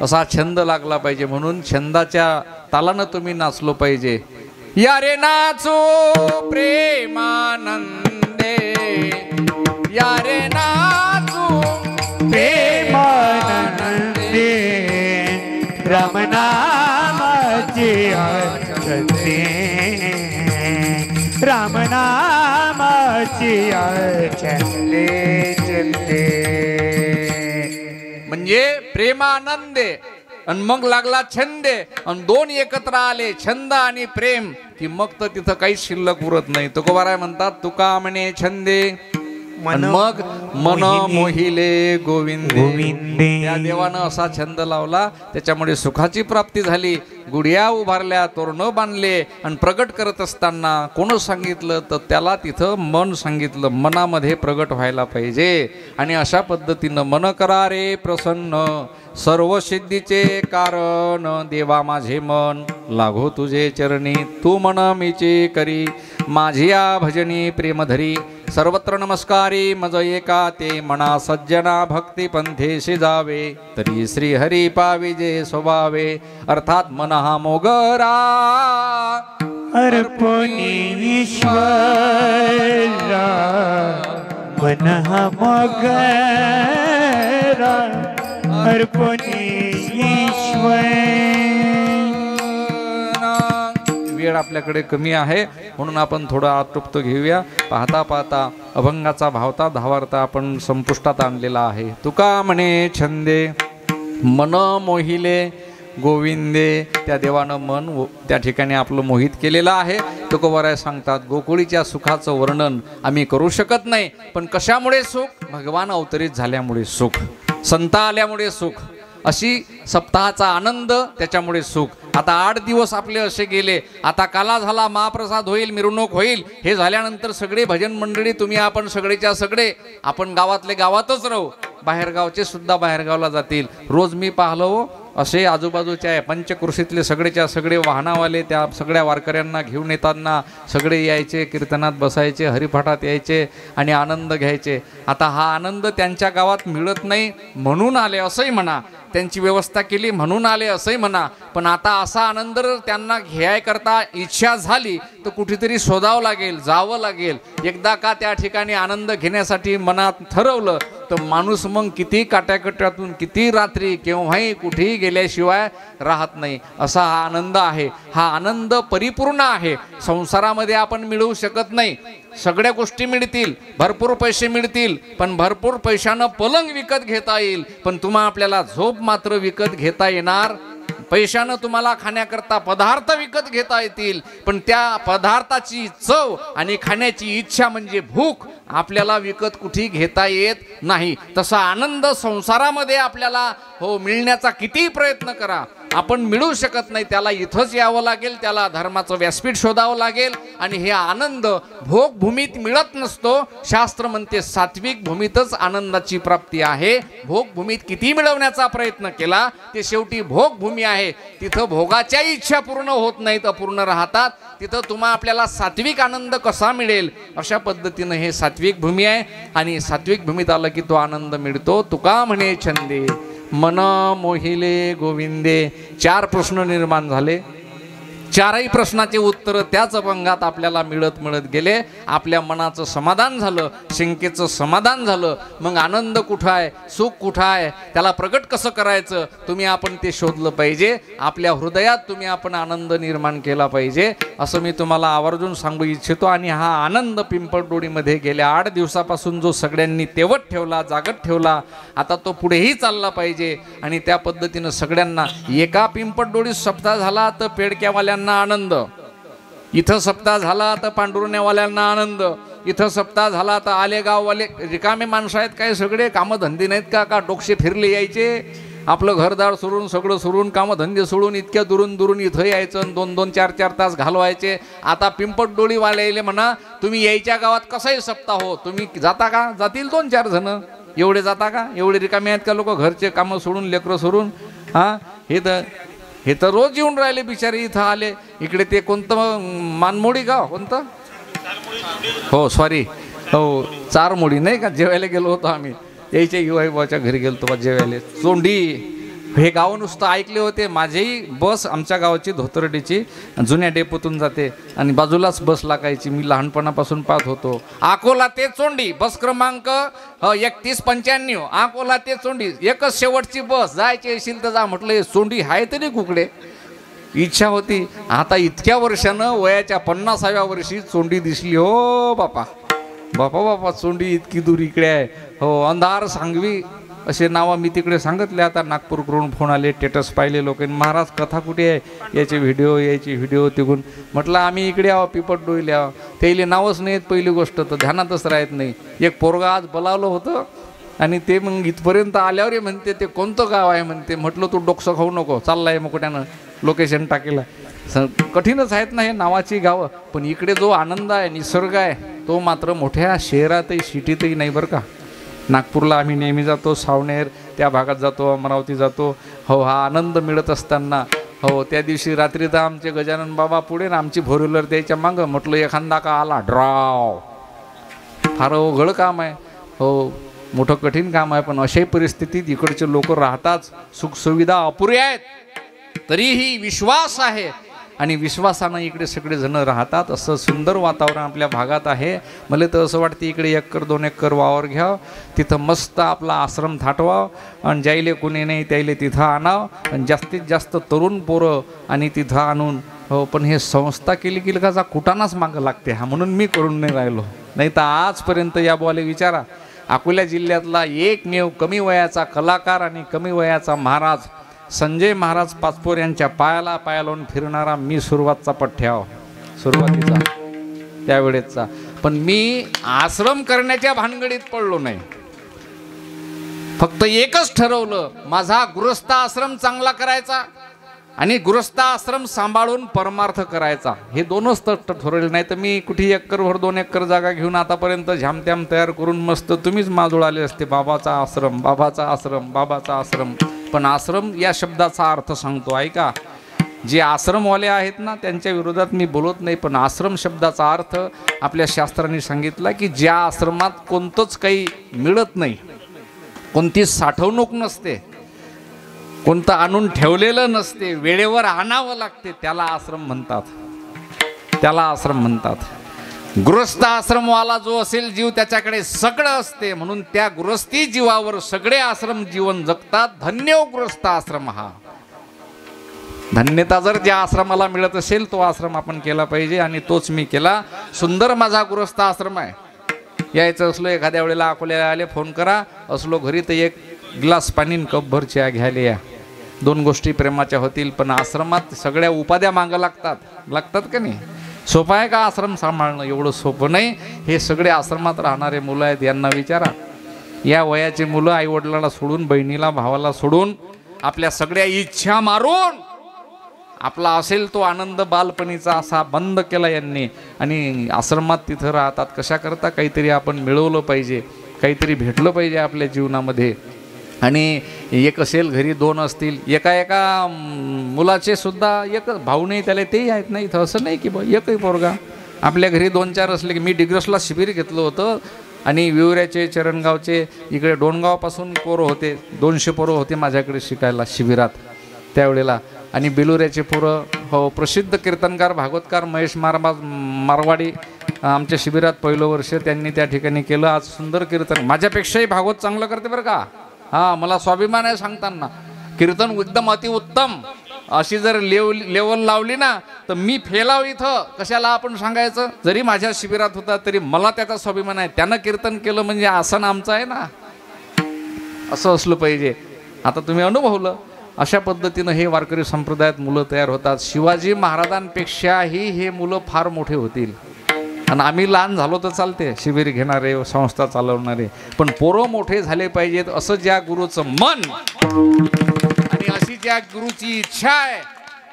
असा छंद लागला पाहिजे. म्हणून छंदाच्या तालानं तुम्ही नाचलो पाहिजे. या रे नाचो प्रेमानंदे, या रे नाचो प्रेमानंदे, रामनामाची छंदे, रामनामाची छंदे छंदे. म्हणजे प्रेमानंदे आणि मग लागला छंदे आणि दोन एकत्र आले, छंद आणि प्रेम, की मग तर तिथं काहीच शिल्लक उरत नाही. तुकोबाराय म्हणतात तुका म्हणे छंदे मग मन मोहिले गोविंदे. त्या देवानं असा छंद लावला, त्याच्यामुळे सुखाची प्राप्ती झाली. गुढ्या उभारल्या, तोरण बांधले आणि प्रगट करत असताना कोण सांगितलं तर त्याला तिथं मन सांगितलं. मनामध्ये प्रगट व्हायला पाहिजे. आणि अशा पद्धतीनं मन करा रे प्रसन्न, सर्व सिद्धीचे कारण देवा माझे मन, लागो तुझे चरणी तू मन मीचे करी, माझी या भजनी प्रेमधरी, सर्वत्र नमस्कारी मज एका ते, मना सज्जना भक्ती पंथेशी जावे, तरी श्री हरी पाविजे स्वभावे, अर्थात मन हा मोगरा अर्पणी ईश्वरा, मन हा मोगरा अर्पणी ईश्वर. वेळ आपल्याकडे कमी आहे म्हणून आपण थोडं आटोपतो घेऊया. पाहता पाहता अभंगाचा भावता धावार्ता आपण संपुष्टात आणलेला आहे. तुका म्हणे छंदे मन मोहिले गोविंदे. त्या देवानं मन त्या ठिकाणी आपलं मोहित केलेलं आहे. तुकोबाराय सांगतात गोकुळीच्या सुखाचं वर्णन आम्ही करू शकत नाही, पण कशामुळे सुख? भगवान अवतरित झाल्यामुळे सुख, संत आल्यामुळे सुख, अशी सप्ताहाचा आनंद, त्याच्यामुळे सुख. आता 8 दिवस आपले असे गेले. आता काला झाला, महाप्रसाद होईल, मिरवणूक होईल. हे झाल्यानंतर सगळे भजन मंडळी तुम्ही आपण सगळेच्या सगळे आपण गावातले गावातच राहू, बाहेरगावचे सुद्धा बाहेरगावला जातील. रोज मी पाहिलो असे आजूबाजूच्या पंचकृषीतले सगळेच्या सगळे वाहनावाले त्या सगळ्या वारकऱ्यांना घेऊन येताना सगळे यायचे, कीर्तनात बसायचे, हरिपाठात यायचे आणि आनंद घ्यायचे. आता हा आनंद त्यांच्या गावात मिळत नाही म्हणून आले असंही म्हणा, त्यांची व्यवस्था केली म्हणून आले असंही म्हणा, पण आता असा आनंद त्यांना घ्यायकरता इच्छा झाली तर कुठेतरी शोधावं लागेल, जावं लागेल. एकदा का त्या ठिकाणी आनंद घेण्यासाठी मनात ठरवलं तर माणूस मग किती काट्याकट्यातून किती रात्री केव्हाही कुठेही गेल्याशिवाय राहत नाही. असा हा आनंद आहे. हा आनंद परिपूर्ण आहे. संसारामध्ये आपण मिळवू शकत नाही. सगळ्या गोष्टी मिळतील, भरपूर पैसे मिळतील, पण भरपूर पैशानं पलंग विकत घेता येईल, पण तुम्हा आपल्याला झोप मात्र विकत घेता येणार. पैशानं तुम्हाला खाण्याकरता पदार्थ विकत घेता येतील, पण त्या पदार्थाची चव आणि खाण्याची इच्छा म्हणजे भूक आपल्याला विकत कुठे घेता येत नाही. तसा आनंद संसारामध्ये आपल्याला हो मिळण्याचा किती प्रयत्न करा आपण मिळू शकत नाही. त्याला इथंच यावं लागेल, त्याला धर्माचं व्यासपीठ शोधावं लागेल. आणि हे आनंद भोगभूमीत मिळत नसतो. शास्त्र म्हणते सात्विक भूमीतच आनंदाची प्राप्ती आहे. भोगभूमीत किती मिळवण्याचा प्रयत्न केला ते शेवटी भोगभूमी आहे. तिथं भोगाच्या इच्छा पूर्ण होत नाहीत, अपूर्ण राहतात. तिथं तुम्हा आपल्याला सात्विक आनंद कसा मिळेल अशा पद्धतीनं हे सात्विक भूमी आहे. आणि सात्विक भूमीत आलं की तो आनंद मिळतो. तुका म्हणे छंदे मन मोहिले गोविंदे. 4 प्रश्न निर्माण झाले. चारही प्रश्नाचे उत्तर त्याच अभंगात आपल्याला मिळत मिळत गेले. आपल्या मनाचं समाधान झालं, शंकेचं समाधान झालं. मग आनंद कुठं आहे, सुख कुठं आहे, त्याला प्रगट कसं करायचं, तुम्ही आपण ते शोधलं पाहिजे. आपल्या हृदयात तुम्ही आपण आनंद निर्माण केला पाहिजे, असं मी तुम्हाला आवर्जून सांगू इच्छितो. आणि हा आनंद पिंपळडोळीमध्ये गेल्या 8 दिवसापासून जो सगळ्यांनी तेवत ठेवला, जागत ठेवला, आता तो पुढेही चालला पाहिजे. आणि त्या पद्धतीनं सगळ्यांना एका पिंपळडोळीत सप्ताह झाला तर पेडक्यावाल्यांना आनंद, इथं सप्ताह झाला तर पांडुरण्यावाल्यांना आनंद, इथं सप्ताह झाला तर आलेगाववाले रिकामे माणसं आहेत काय, सगळे कामधंदे नाहीत का डोकशे फिरले यायचे, आपलं घरदार सोडून सगळं सोडून कामधंदे सोडून इतक्या दुरून दुरून इथं यायचं आणि 2-2, 4-4 तास घालवायचे. आता पिंपळडोळीवाले म्हणा तुम्ही यायच्या गावात कसाही सप्ताह हो, तुम्ही जाता का, जातील 2-4 जण, एवढे जाता का, एवढे रिकामे आहेत का लोक घरचे कामं सोडून लेकरं सोडून. हां हे तर रोज येऊन राहिले बिचारे, इथं आले. इकडे ते कोणतं मानमोडी गाव कोणतं, हो सॉरी, हो चारमोडी नाही का, जेवायला गेलो होतो आम्ही, यायच्या युवाईबाच्या घरी गेलो होतो जेवायला. चोंडी हे गाव नुसतं ऐकले होते. माझीही बस आमच्या गावाची धोतरडीची जुन्या डेपोतून जाते आणि बाजूलाच बस लागायची, मी लहानपणापासून पाहत होतो. अकोला ते चोंडी बस क्रमांक 3195, अकोला ते चोंडी एकच शेवटची बस, जायची असेल तर जा. म्हटलं चोंडी आहे तरी कुकडे, इच्छा होती. आता इतक्या वर्षानं वयाच्या 50व्या वर्षी चोंडी दिसली. हो बापा बापा बापा, चोंडी इतकी दूर इकडे आहे. हो अंधार सांगवी असे नावं मी तिकडे सांगितले. आता नागपूरकडून फोन आले, स्टेटस पाहिले लोकांनी, महाराज कथा कुठे आहे, याचे व्हिडिओ तिकून. म्हटलं आम्ही इकडे आहो, पिंपळडोळीले आहो. त्याला नावच नाहीत, पहिली गोष्ट तर ध्यानातच राहत नाही. एक पोरगा आज बोलावलं होतं आणि ते मग इथपर्यंत आल्यावर म्हणते ते कोणतं गाव आहे म्हणते. म्हटलं तू डोकसं खाऊ नको, चाललाय मग कुठ्यानं लोकेशन टाकेला. कठीणच आहेत ना हे नावाची गावं, पण इकडे जो आनंद आहे, निसर्ग आहे, तो मात्र मोठ्या शहरातही सिटीतही नाही बरं का. नागपूरला आम्ही नेहमी जातो, सावनेर त्या भागात जातो, अमरावती जातो. हो हा आनंद मिळत असताना, हो त्या दिवशी रात्री तर आमचे गजानन बाबा पुढे ना आमची फोर व्हीलर द्यायच्या मागं. म्हटलं एखादा का आला ड्राव, फार अवघड काम आहे, हो मोठं कठीण काम आहे. पण अशाही परिस्थितीत इकडचे लोक राहतात, सुखसुविधा अपुऱ्या आहेत, तरीही विश्वास आहे आणि विश्वासानं इकडे सगळे जण राहतात. असं सुंदर वातावरण आपल्या भागात आहे. मला तर असं वाटतं इकडे 1 एकर 2 एकर वावर घ्यावं, तिथं मस्त आपला आश्रम थाटवावं आणि ज्यायले कोणी नाही त्याईले तिथं आणावं आणि जास्तीत जास्त तरुण पोरं आणि तिथं आणून. हो पण हे संस्था केली की का कुटानाच मागं लागते, हा म्हणून मी करून नाही राहिलो. नाही तर आजपर्यंत या बोले विचारा, अकोला जिल्ह्यातला एकमेव कमी वयाचा कलाकार आणि कमी वयाचा महाराज संजय महाराज पाचपोर यांच्या पायाला पाया लावून फिरणारा मी सुरुवातीचा पठ्ठ्याव, सुरुवातीचा त्यावेळेचा. पण मी आश्रम करण्याच्या भानगडीत पडलो नाही. फक्त एकच ठरवलं, माझा गृहस्थ आश्रम चांगला करायचा आणि गृहस्थ आश्रम सांभाळून परमार्थ करायचा. हे दोनच तर ठरवले. नाही तर मी कुठे 1 एकरभर 2 एकर जागा घेऊन आतापर्यंत झामत्याम तयार करून मस्त तुम्हीच माजूळ आले असते, बाबाचा आश्रम बाबाचा आश्रम बाबाचा आश्रम. पण आश्रम या शब्दाचा अर्थ सांगतो ऐका. जे आश्रमवाले आहेत ना त्यांच्या विरोधात मी बोलत नाही, पण आश्रम शब्दाचा अर्थ आपल्या शास्त्रांनी सांगितला की ज्या आश्रमात कोणतंच काही मिळत नाही, कोणती साठवणूक नसते, कोणतं आणून ठेवलेलं नसते, वेळेवर आणावं लागते, त्याला आश्रम म्हणतात, त्याला आश्रम म्हणतात. गृहस्थ आश्रमवाला जो असेल जीव त्याच्याकडे सगळं असते, म्हणून त्या गृहस्थी जीवावर सगळे आश्रम जीवन जगतात. धन्य गृहस्थ आश्रम हा. धन्यता जर ज्या आश्रमाला मिळत असेल तो आश्रम आपण केला पाहिजे आणि तोच मी केला. सुंदर माझा गृहस्थ आश्रम आहे. यायचं असलो एखाद्या वेळेला अकोल्याला आले फोन करा, असलो घरी तर 1 ग्लास पाणी कपभर चहा घ्यायला या. 2 गोष्टी प्रेमाच्या होतील. पण आश्रमात सगळ्या उपाध्या मागं लागतात का नाही? सोपं आहे का आश्रम सांभाळणं? एवढं सोपं नाही. हे सगळे आश्रमात राहणारे मुलं आहेत, यांना विचारा. या वयाचे मुलं आईवडिलाला सोडून, बहिणीला भावाला सोडून, आपल्या सगळ्या इच्छा मारून आपला असेल तो आनंद बालपणीचा असा बंद केला यांनी आणि आश्रमात तिथं राहतात. कशा करता? काहीतरी आपण मिळवलं पाहिजे, काहीतरी भेटलं पाहिजे आपल्या जीवनामध्ये. आणि 1 असेल घरी 2 असतील, एका मुलाचे सुद्धा 1 भाऊ नाही त्याला, तेही आहेत नाही इथं. असं नाही की एकही पोरगा आपल्या घरी 2-4 असले की. मी डिग्रसला शिबिर घेतलं होतं आणि विवऱ्याचे चरणगावचे इकडे डोणगावपासून पोरं होते, 200 पोरं होते माझ्याकडे शिकायला शिबिरात त्यावेळेला. आणि बेलुऱ्याचे पोरं हो प्रसिद्ध कीर्तनकार भागवतकार महेश मारवाडी आमच्या शिबिरात पहिलं वर्ष त्यांनी त्या ठिकाणी केलं. आज सुंदर कीर्तन, माझ्यापेक्षाही भागवत चांगलं करते बरं का. हा मला स्वाभिमान आहे सांगताना. कीर्तन एकदम अतिउत्तम. अशी जर लेवल लावली ना तर मी फेलाव इथं कशाला आपण सांगायचं. जरी माझ्या शिबिरात होता तरी मला त्याचा स्वाभिमान आहे. त्यानं कीर्तन केलं म्हणजे आसन आमचं आहे ना, असं असलं पाहिजे. आता तुम्ही अनुभवलं अशा पद्धतीनं हे वारकरी संप्रदायात मुलं तयार होतात. शिवाजी महाराजांपेक्षाही हे मुलं फार मोठे होतील. आणि आम्ही लहान झालो तर चालते, शिबिर घेणारे संस्था चालवणारे, पण पोरं मोठे झाले पाहिजेत असं ज्या गुरुचं मन आणि अशी ज्या गुरुची इच्छा आहे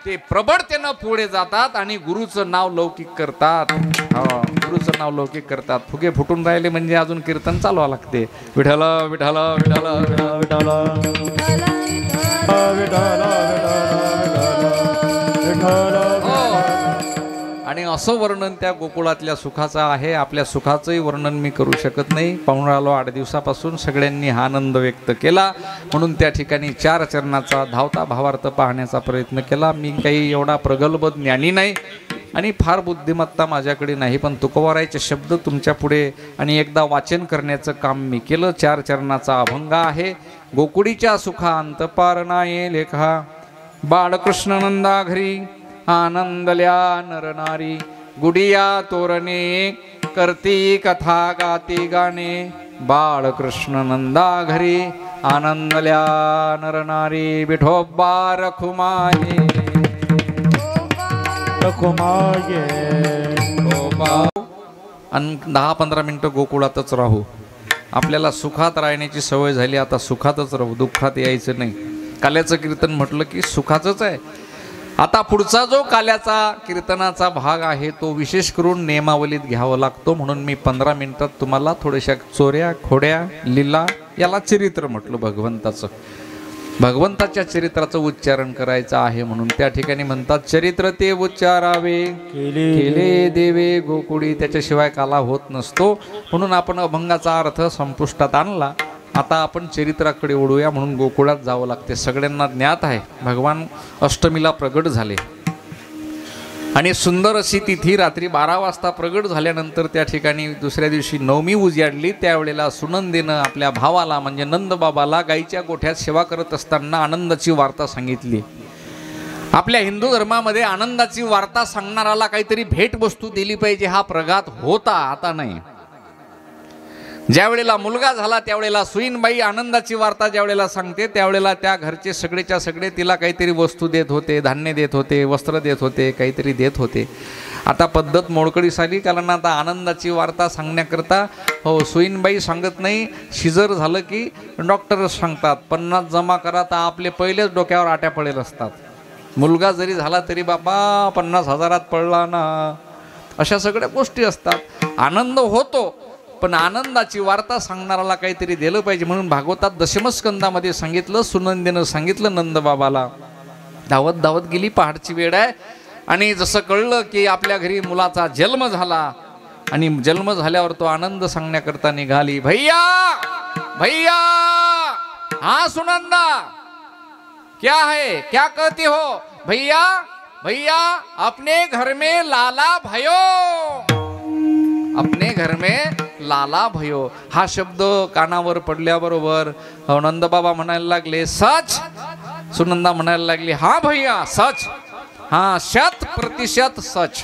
ते प्रबळतेनं पुढे जातात आणि गुरुचं नाव लौकिक करतात. गुरुचं नाव लौकिक करतात. फुगे फुटून राहिले म्हणजे अजून कीर्तन चालवा लागते. विठ्ठल विठ्ठल विठ्ठल विठ्ठल आणि असं वर्णन त्या गोकुळातल्या सुखाचं आहे. आपल्या सुखाचंही वर्णन मी करू शकत नाही. पाहून आलो 8 दिवसापासून सगळ्यांनी हा आनंद व्यक्त केला. म्हणून त्या ठिकाणी 4 चरणाचा धावता भावार्थ पाहण्याचा प्रयत्न केला. मी काही एवढा प्रगल्भ ज्ञानी नाही आणि फार बुद्धिमत्ता माझ्याकडे नाही, पण तुकोबारायचे शब्द तुमच्या पुढे आणि एकदा वाचन करण्याचं काम मी केलं. 4 चरणाचा अभंग आहे. गोकुळीच्या सुखांत पार नाये लेखा, बाळकृष्ण नंदा घरी आनंदल्या नरनारी, गुडिया तोरणे करती कथा गाती गाणे, बाळकृष्ण नंदा घरी आनंदल्या नरनारी, विठोबा रखुमाये रखुमाये. आणि 10-15 मिनिटं गोकुळातच राहू. आपल्याला सुखात राहण्याची सवय झाली, आता सुखातच राहू, दुःखात यायचं नाही. काल्याचं कीर्तन म्हटलं की सुखाचंच आहे. आता पुढचा जो काल्याचा कीर्तनाचा भाग आहे तो विशेष करून नियमावलीत घ्यावा लागतो. म्हणून मी 15 मिनिटात तुम्हाला थोड्याशा चोऱ्या खोड्या लीला, याला चरित्र म्हटलं भगवंताचं, भगवंताच्या चरित्राचं उच्चारण करायचं आहे. म्हणून त्या ठिकाणी म्हणतात चरित्र ते उच्चारावे केले देवे गोकुळी, त्याच्याशिवाय काला होत नसतो. म्हणून आपण अभंगाचा अर्थ संपुष्टात आणला. आता आपण चरित्राकडे ओढूया. म्हणून गोकुळात जावं लागते. सगळ्यांना ज्ञात आहे भगवान अष्टमीला प्रगट झाले आणि सुंदर अशी तिथी रात्री 12 वाजता प्रगट झाल्यानंतर त्या ठिकाणी दुसऱ्या दिवशी नवमी उजाडली. त्यावेळेला सुनंदेनं आपल्या भावाला म्हणजे नंदबाबाला गाईच्या गोठ्यात सेवा करत असताना आनंदाची वार्ता सांगितली. आपल्या हिंदू धर्मामध्ये आनंदाची वार्ता सांगणाराला काहीतरी भेटवस्तू दिली पाहिजे हा प्रघात होता, आता नाही. ज्या वेळेला मुलगा झाला त्यावेळेला सुईनबाई आनंदाची वार्ता ज्या वेळेला सांगते त्यावेळेला त्या घरचे सगळेच्या सगळे तिला काहीतरी वस्तू देत होते, धान्य देत होते, वस्त्र देत होते, काहीतरी देत होते. आता पद्धत मोडकळीस आली, कारण आता आनंदाची वार्ता सांगण्याकरता हो सुईनबाई सांगत नाही. शिजर झालं की डॉक्टर सांगतात 50 जमा करा, तर आपले पहिलेच डोक्यावर आट्या पडेल असतात. मुलगा जरी झाला तरी बाबा 50,000 पडला ना, अशा सगळ्या गोष्टी असतात. आनंद होतो पण आनंदाची वार्ता सांगणाराला काहीतरी दिलं पाहिजे. म्हणून भागवतात दशमस्कंदामध्ये सांगितलं, सुनंदेनं सांगितलं नंदबाबाला. धावत धावत गेली, पहाडची वेळ आहे. आणि जसं कळलं की आपल्या घरी मुलाचा जन्म झाला आणि जन्म झाल्यावर तो आनंद सांगण्याकरता निघाली. भैया भैया, हाँ सुनंदा, क्या है, क्या कहती हो? भैया भैया, अपने घर में लाला भयो, अपने घर में लाला भयो. हा शब्द कानावर पडल्याबरोबर नंदबाबा म्हणायला लागले सच. सुनंदा म्हणायला लागली हा भैया सच, हा 100% सच.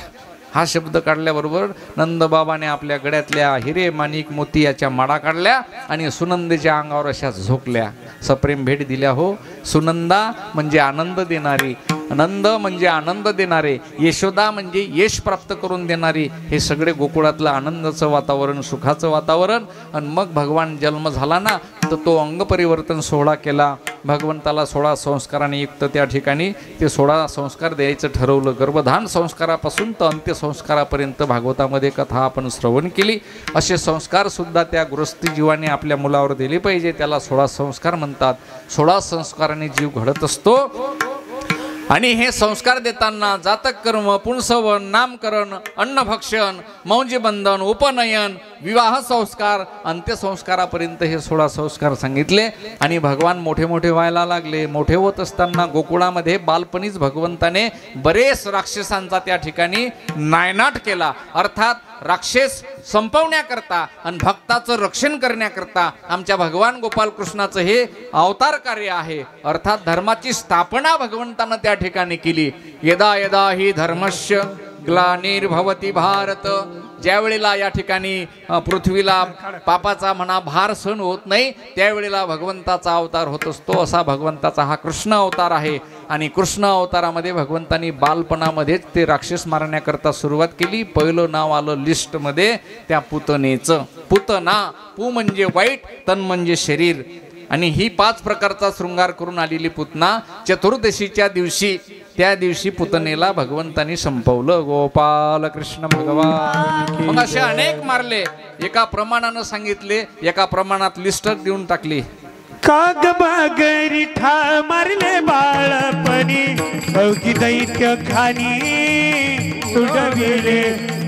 हा शब्द काढल्याबरोबर नंदबाबाने आपल्या गळ्यातल्या हिरे माणिक मोती याच्या माळा काढल्या आणि सुनंदेच्या अंगावर अशा झोकल्या. सप्रेम भेट दिल्या. हो, सुनंदा म्हणजे आनंद देणारी, नंद म्हणजे आनंद देणारे, यशोदा म्हणजे यश प्राप्त करून देणारी. हे सगळे गोकुळातलं आनंदाचं वातावरण, सुखाचं वातावरण. आणि मग भगवान जन्म झाला ना, तर तो अंग परिवर्तन सोहळा केला. भगवंताला 16 संस्काराने युक्त त्या ठिकाणी ते 16 संस्कार द्यायचं ठरवलं. गर्भधान संस्कारापासून तर अंत्यसंस्कारापर्यंत भागवतामध्ये कथा आपण श्रवण केली. असे संस्कार सुद्धा त्या गृहस्थी जीवाने आपल्या मुलावर दिले पाहिजे. त्याला 16 संस्कार म्हणतात. 16 संस्काराने जीव घडत असतो. आणि हे संस्कार देताना जातक कर्म, पुंसवन, नामकरण, अन्नभक्षण, मौंजीबंधन, उपनयन विवाह संस्कार अंत्यसंस्कारापर्यंत हे 16 संस्कार सांगितले आणि भगवान मोठे मोठे व्हायला लागले. मोठे होत असताना गोकुळामध्ये बालपणीच भगवंताने बरेच राक्षसांचा त्या ठिकाणी नायनाट केला. अर्थात राक्षस संपवण्याकरता आणि भक्ताचं रक्षण करण्याकरता आमच्या भगवान गोपाल कृष्णाचं हे अवतार कार्य आहे. अर्थात धर्माची स्थापना भगवंतानं त्या ठिकाणी केली. यदा यदा ही धर्मस्य ग्लानिर्भवती भारत, ज्या वेळेला या ठिकाणी पृथ्वीला पापाचा म्हणा भार सहन होत नाही त्यावेळेला भगवंताचा अवतार होत असतो. असा भगवंताचा हा कृष्ण अवतार आहे. आणि कृष्ण अवतारामध्ये भगवंतांनी बालपणामध्येच ते राक्षस मारण्याकरता सुरुवात केली. पहिलं नाव आलं लिस्टमध्ये त्या पुतनेचं. पुतना, पू म्हणजे वाईट, तन म्हणजे शरीर. आणि ही 5 प्रकारचा शृंगार करून आलेली पुतना चतुर्दशीच्या दिवशी त्या दिवशी पुतनेला भगवंतांनी संपवलं. गोपाल कृष्ण भगवान. मग असे अनेक मारले. एका प्रमाणानं सांगितले, एका प्रमाणात लिस्ट देऊन टाकली. काग बागरी ठा मारले बाळपणी अवघी दैत्य खानी तुडविले.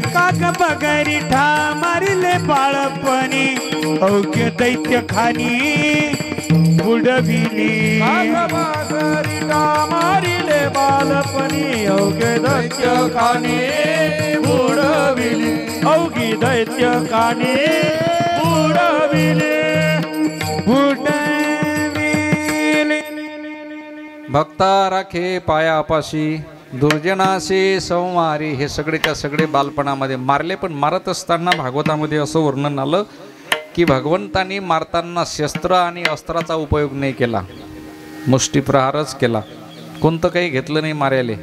काग बागरी ठा मारले बाळपणी अवघी दैत्य खानी बुडविली. मारिले बालपणी अवघे दैत्य खाणी बुडविली. अवघी दैत्य खाणी बुडविली. भक्ता राखे पायापाशी दुर्जनाशी संवारी. हे सगळेच्या सगळे बालपणामध्ये मारले. पण मारत असताना भागवतामध्ये असं वर्णन आलं की भगवंतांनी मारताना शस्त्र आणि अस्त्राचा उपयोग नाही केला, मुष्टीप्रहारच केला. कोणतं काही घेतलं नाही मारायले.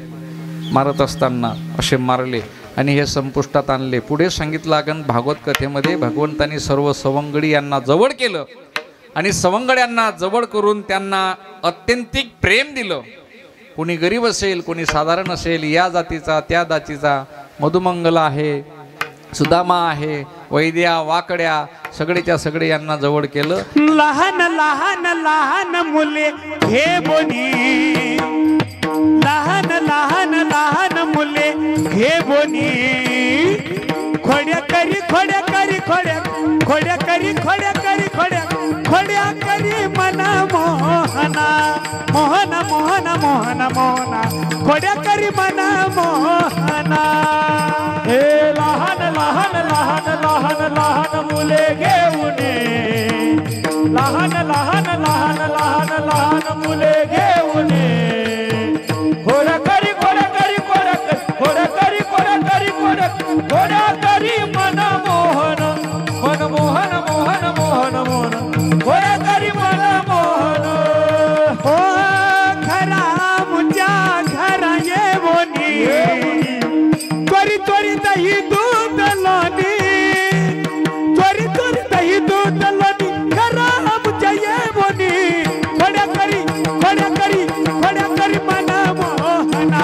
मारत असताना असे मारले आणि हे संपुष्टात आणले. पुढे सांगितलं लागन भागवत कथेमध्ये भगवंतांनी सर्व सवंगडी यांना जवळ केलं आणि सवंगड्यांना जवळ करून त्यांना अत्यंतिक प्रेम दिलं. कोणी गरीब असेल, कोणी साधारण असेल, या जातीचा त्या जातीचा, मधुमंगल आहे, सुदामा आहे, वैद्या वाकड्या, सगळेच्या सगळे यांना जवळ केलं. लहान लहान लहान मुले हे बोनी, लहान लहान लहान मुले हे बोनी. खोड्या करी खोड्या करी खोड्या खोड्या करी खोड्या करी खोड्या खोड्या करी मना मोहना मोहना मोहना मोहना मोहना खोड्या करी मना मोहना. हे लहान लहान लहान लहान लहान मुले घेऊन, लहान लहान लहान लहान लहान मुले घेऊन. खोड्या करी खोड्या करी खोड्या खोड्या करी खोड्या करी खोड्या खोड्या करी मन मोहन मन मोहन मोहन मोहन मोहन खोड्या करी मन मोहन. हो घरा मुझ्या घरा ये बोनी त्वरी त्वरी दही दूध लोनी त्वरी त्वरी दही दूध लोनी घरा मुझ्या ये बोनी. खोड्या करी मना मोहना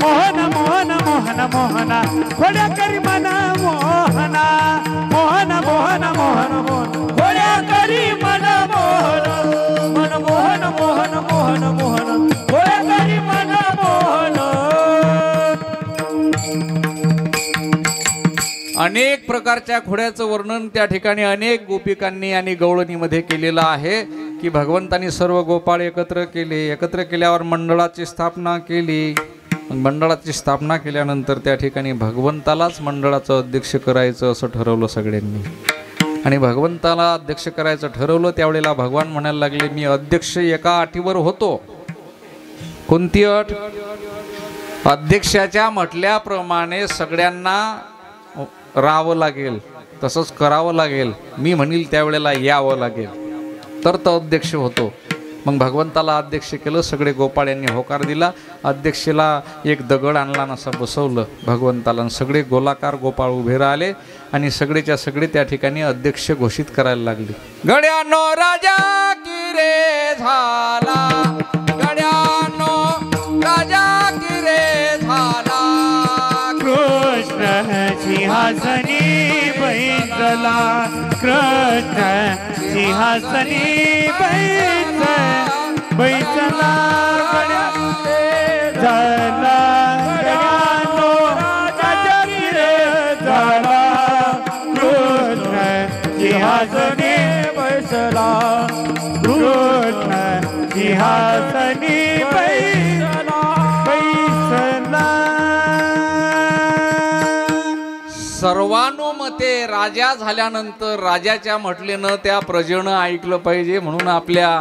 मोहना मोहना मोहना मोहना खोड्या करी मना मोहना मोहना मोहना मोहना मोहना खोड्या करी मन मोहन मन मोहन मोहन मोहन मोहन खोड्या करी मन मोहन. अनेक प्रकारच्या खोड्याचं वर्णन त्या ठिकाणी अनेक गोपिकांनी आणि गवळणीमध्ये केलेलं आहे की भगवंतांनी सर्व गोपाळ एकत्र केले. एकत्र केल्यावर मंडळाची स्थापना केली. मंडळाची स्थापना केल्यानंतर त्या ठिकाणी भगवंतालाच मंडळाचं अध्यक्ष करायचं असं ठरवलं सगळ्यांनी. आणि भगवंताला अध्यक्ष करायचं ठरवलं त्यावेळेला भगवान म्हणायला लागले मी अध्यक्ष एका अटीवर होतो. कोणती अट? अध्यक्षाच्या म्हटल्याप्रमाणे सगळ्यांना राहावं लागेल, तसंच करावं लागेल. मी म्हणील त्यावेळेला यावं लागेल तर तो अध्यक्ष होतो. मग भगवंताला अध्यक्ष केलं. सगळे गोपाळ यांनी होकार दिला. अध्यक्षाला एक दगड आणला नसं बसवलं भगवंताला. सगळे गोलाकार गोपाळ उभे राहिले आणि सगळेच्या सगळे त्या ठिकाणी अध्यक्ष घोषित करायला लागले. गड्यानो राजा की रे झाला, गड्यानो राजा की रे झाला. कृष्ण सिंहासनी बैसला, कृष्ण सिंहासनी बैसला. झाला गड्यानो राजा की रे झाला, कृष्ण सिंहासनी बैसला सर्वानुमते राजा झाल्यानंतर राजाच्या म्हटलेनं त्या प्रजेनं ऐकलं पाहिजे, म्हणून आपल्या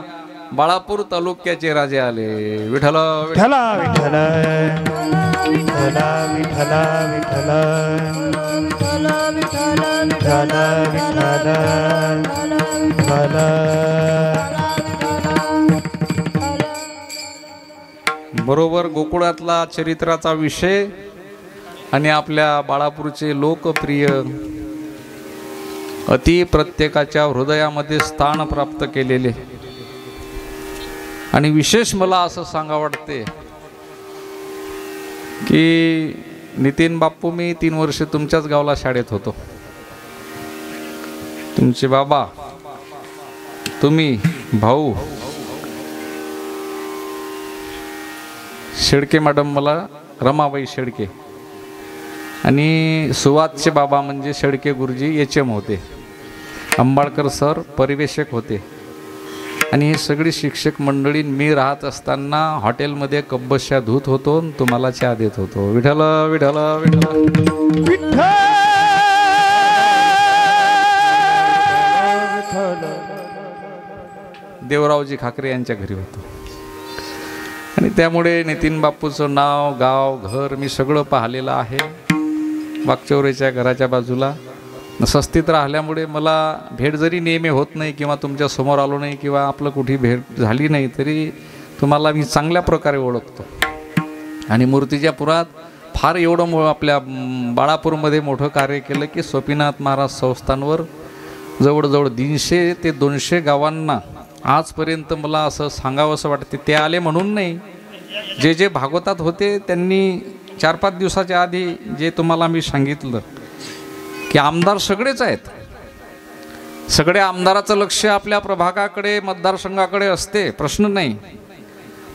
बाळापूर तालुक्याचे राजे आले. विठ्ठल विठ्ठल विठ्ठल विठ्ठल विठ्ठल विठ्ठल विठ्ठल विठ्ठल बरोबर गोकुळातला चरित्राचा विषय आणि आपल्या बाळापूरचे लोकप्रिय अति प्रत्येकाच्या हृदयामध्ये स्थान प्राप्त केलेले. आणि विशेष मला असं सांगा वाटते की नितीन बाप्पू, मी 3 वर्ष तुमच्याच गावाला शाळेत होतो. तुमचे बाबा, तुम्ही, भाऊ, शेडके मॅडम, मला रमाबाई शेडके, आणि सुवातचे बाबा म्हणजे शेडके गुरुजी HM होते, अंबाळकर सर परिवेशक होते. आणि ही सगळी शिक्षक मंडळी मी राहत असताना हॉटेलमध्ये कब्बशा धूत होतो, तुम्हाला चहा देत होतो. विठ्ठल विठ्ठल विठ्ठल देवरावजी खाकरे यांच्या घरी होतो. आणि त्यामुळे नितीन बापूचं नाव, गाव, घर मी सगळं पाहिलेलं आहे. वाकचौरेच्या घराच्या बाजूला सस्तीत राहिल्यामुळे मला भेट जरी नेहमी होत नाही किंवा तुमच्या समोर आलो नाही किंवा आपलं कुठे भेट झाली नाही, तरी तुम्हाला मी चांगल्या प्रकारे ओळखतो. आणि मूर्तीच्या पुरात फार एवढं आपल्या बाळापूरमध्ये मोठं कार्य केलं की सोपीनाथ महाराज संस्थानवर जवळजवळ 150 ते 200 गावांना आजपर्यंत मला असं सांगावं असं वाटते. ते आले म्हणून नाही, जे भागवतात होते त्यांनी 4-5 दिवसाच्या आधी जे तुम्हाला मी सांगितलं की आमदार सगळेच आहेत, सगळ्या आमदाराचं लक्ष आपल्या प्रभागाकडे, मतदारसंघाकडे असते, प्रश्न नाही.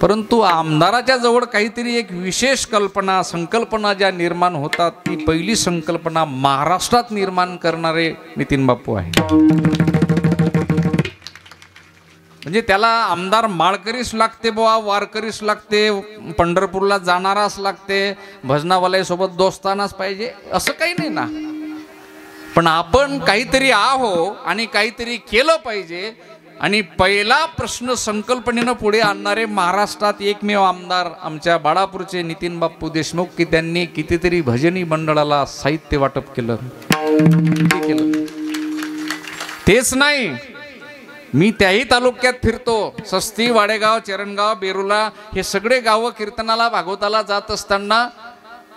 परंतु आमदाराच्या जवळ काहीतरी एक विशेष कल्पना, संकल्पना ज्या निर्माण होतात, ती पहिली संकल्पना महाराष्ट्रात निर्माण करणारे नितीन बापू आहे. म्हणजे त्याला आमदार माळकरीच लागते बुवा, वारकरीच लागते, पंढरपूरला जाणाराच लागते, भजनावाल्यासोबत दोस्तानाच पाहिजे असं काही नाही ना. पण आपण काहीतरी आहो आणि काहीतरी केलं पाहिजे. आणि पहिला प्रश्न संकल्पनेनं पुढे आणणारे महाराष्ट्रात एकमेव आमदार आमच्या बाळापूरचे नितीन बाप्पू देशमुख, की त्यांनी कितीतरी भजनी मंडळाला साहित्य वाटप केलं. तेच नाही, मी त्याही तालुक्यात फिरतो, सस्ती, वाडेगाव, चरणगाव, बेरुला, हे सगळे गावं कीर्तनाला भागवताला जात असताना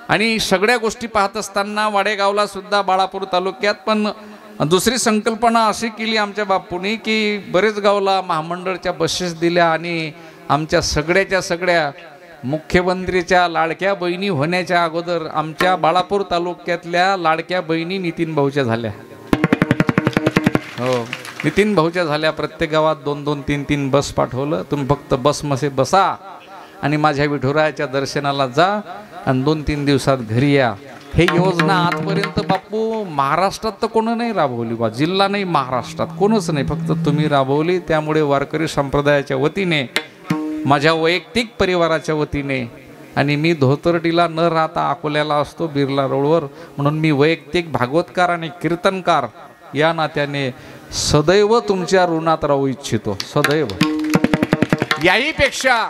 आणि सगळ्या गोष्टी पाहत असताना वाडेगावला सुद्धा बाळापूर तालुक्यात पण दुसरी संकल्पना अशी केली आमच्या बापूंनी की बरेच गावला महामंडळच्या बसेस दिल्या आणि आमच्या सगळ्याच्या सगळ्या मुख्यमंत्रीच्या लाडक्या बहिणी होण्याच्या अगोदर आमच्या बाळापूर तालुक्यातल्या लाडक्या बहिणी नितीन भाऊच्या झाल्या. हो, नितीन भाऊच्या झाल्या. प्रत्येक गावात 2-2, 3-3 बस पाठवलं. तुम्ही फक्त बसमध्ये बसा आणि माझ्या विठुरायाच्या दर्शनाला जा आणि 2-3 दिवसात घरी या. हे योजना आजपर्यंत बापू महाराष्ट्रात तर कोण नाही राबवली बा, जिल्हा नाही, महाराष्ट्रात कोणच नाही, फक्त तुम्ही राबवली. त्यामुळे वारकरी संप्रदायाच्या वतीने, माझ्या वैयक्तिक परिवाराच्या वतीने, आणि मी धोतरडीला न राहता अकोल्याला असतो बिर्ला रोडवर, म्हणून मी वैयक्तिक भागवतकार आणि कीर्तनकार या नात्याने सदैव तुमच्या ऋणात राहू इच्छितो, सदैव. याहीपेक्षा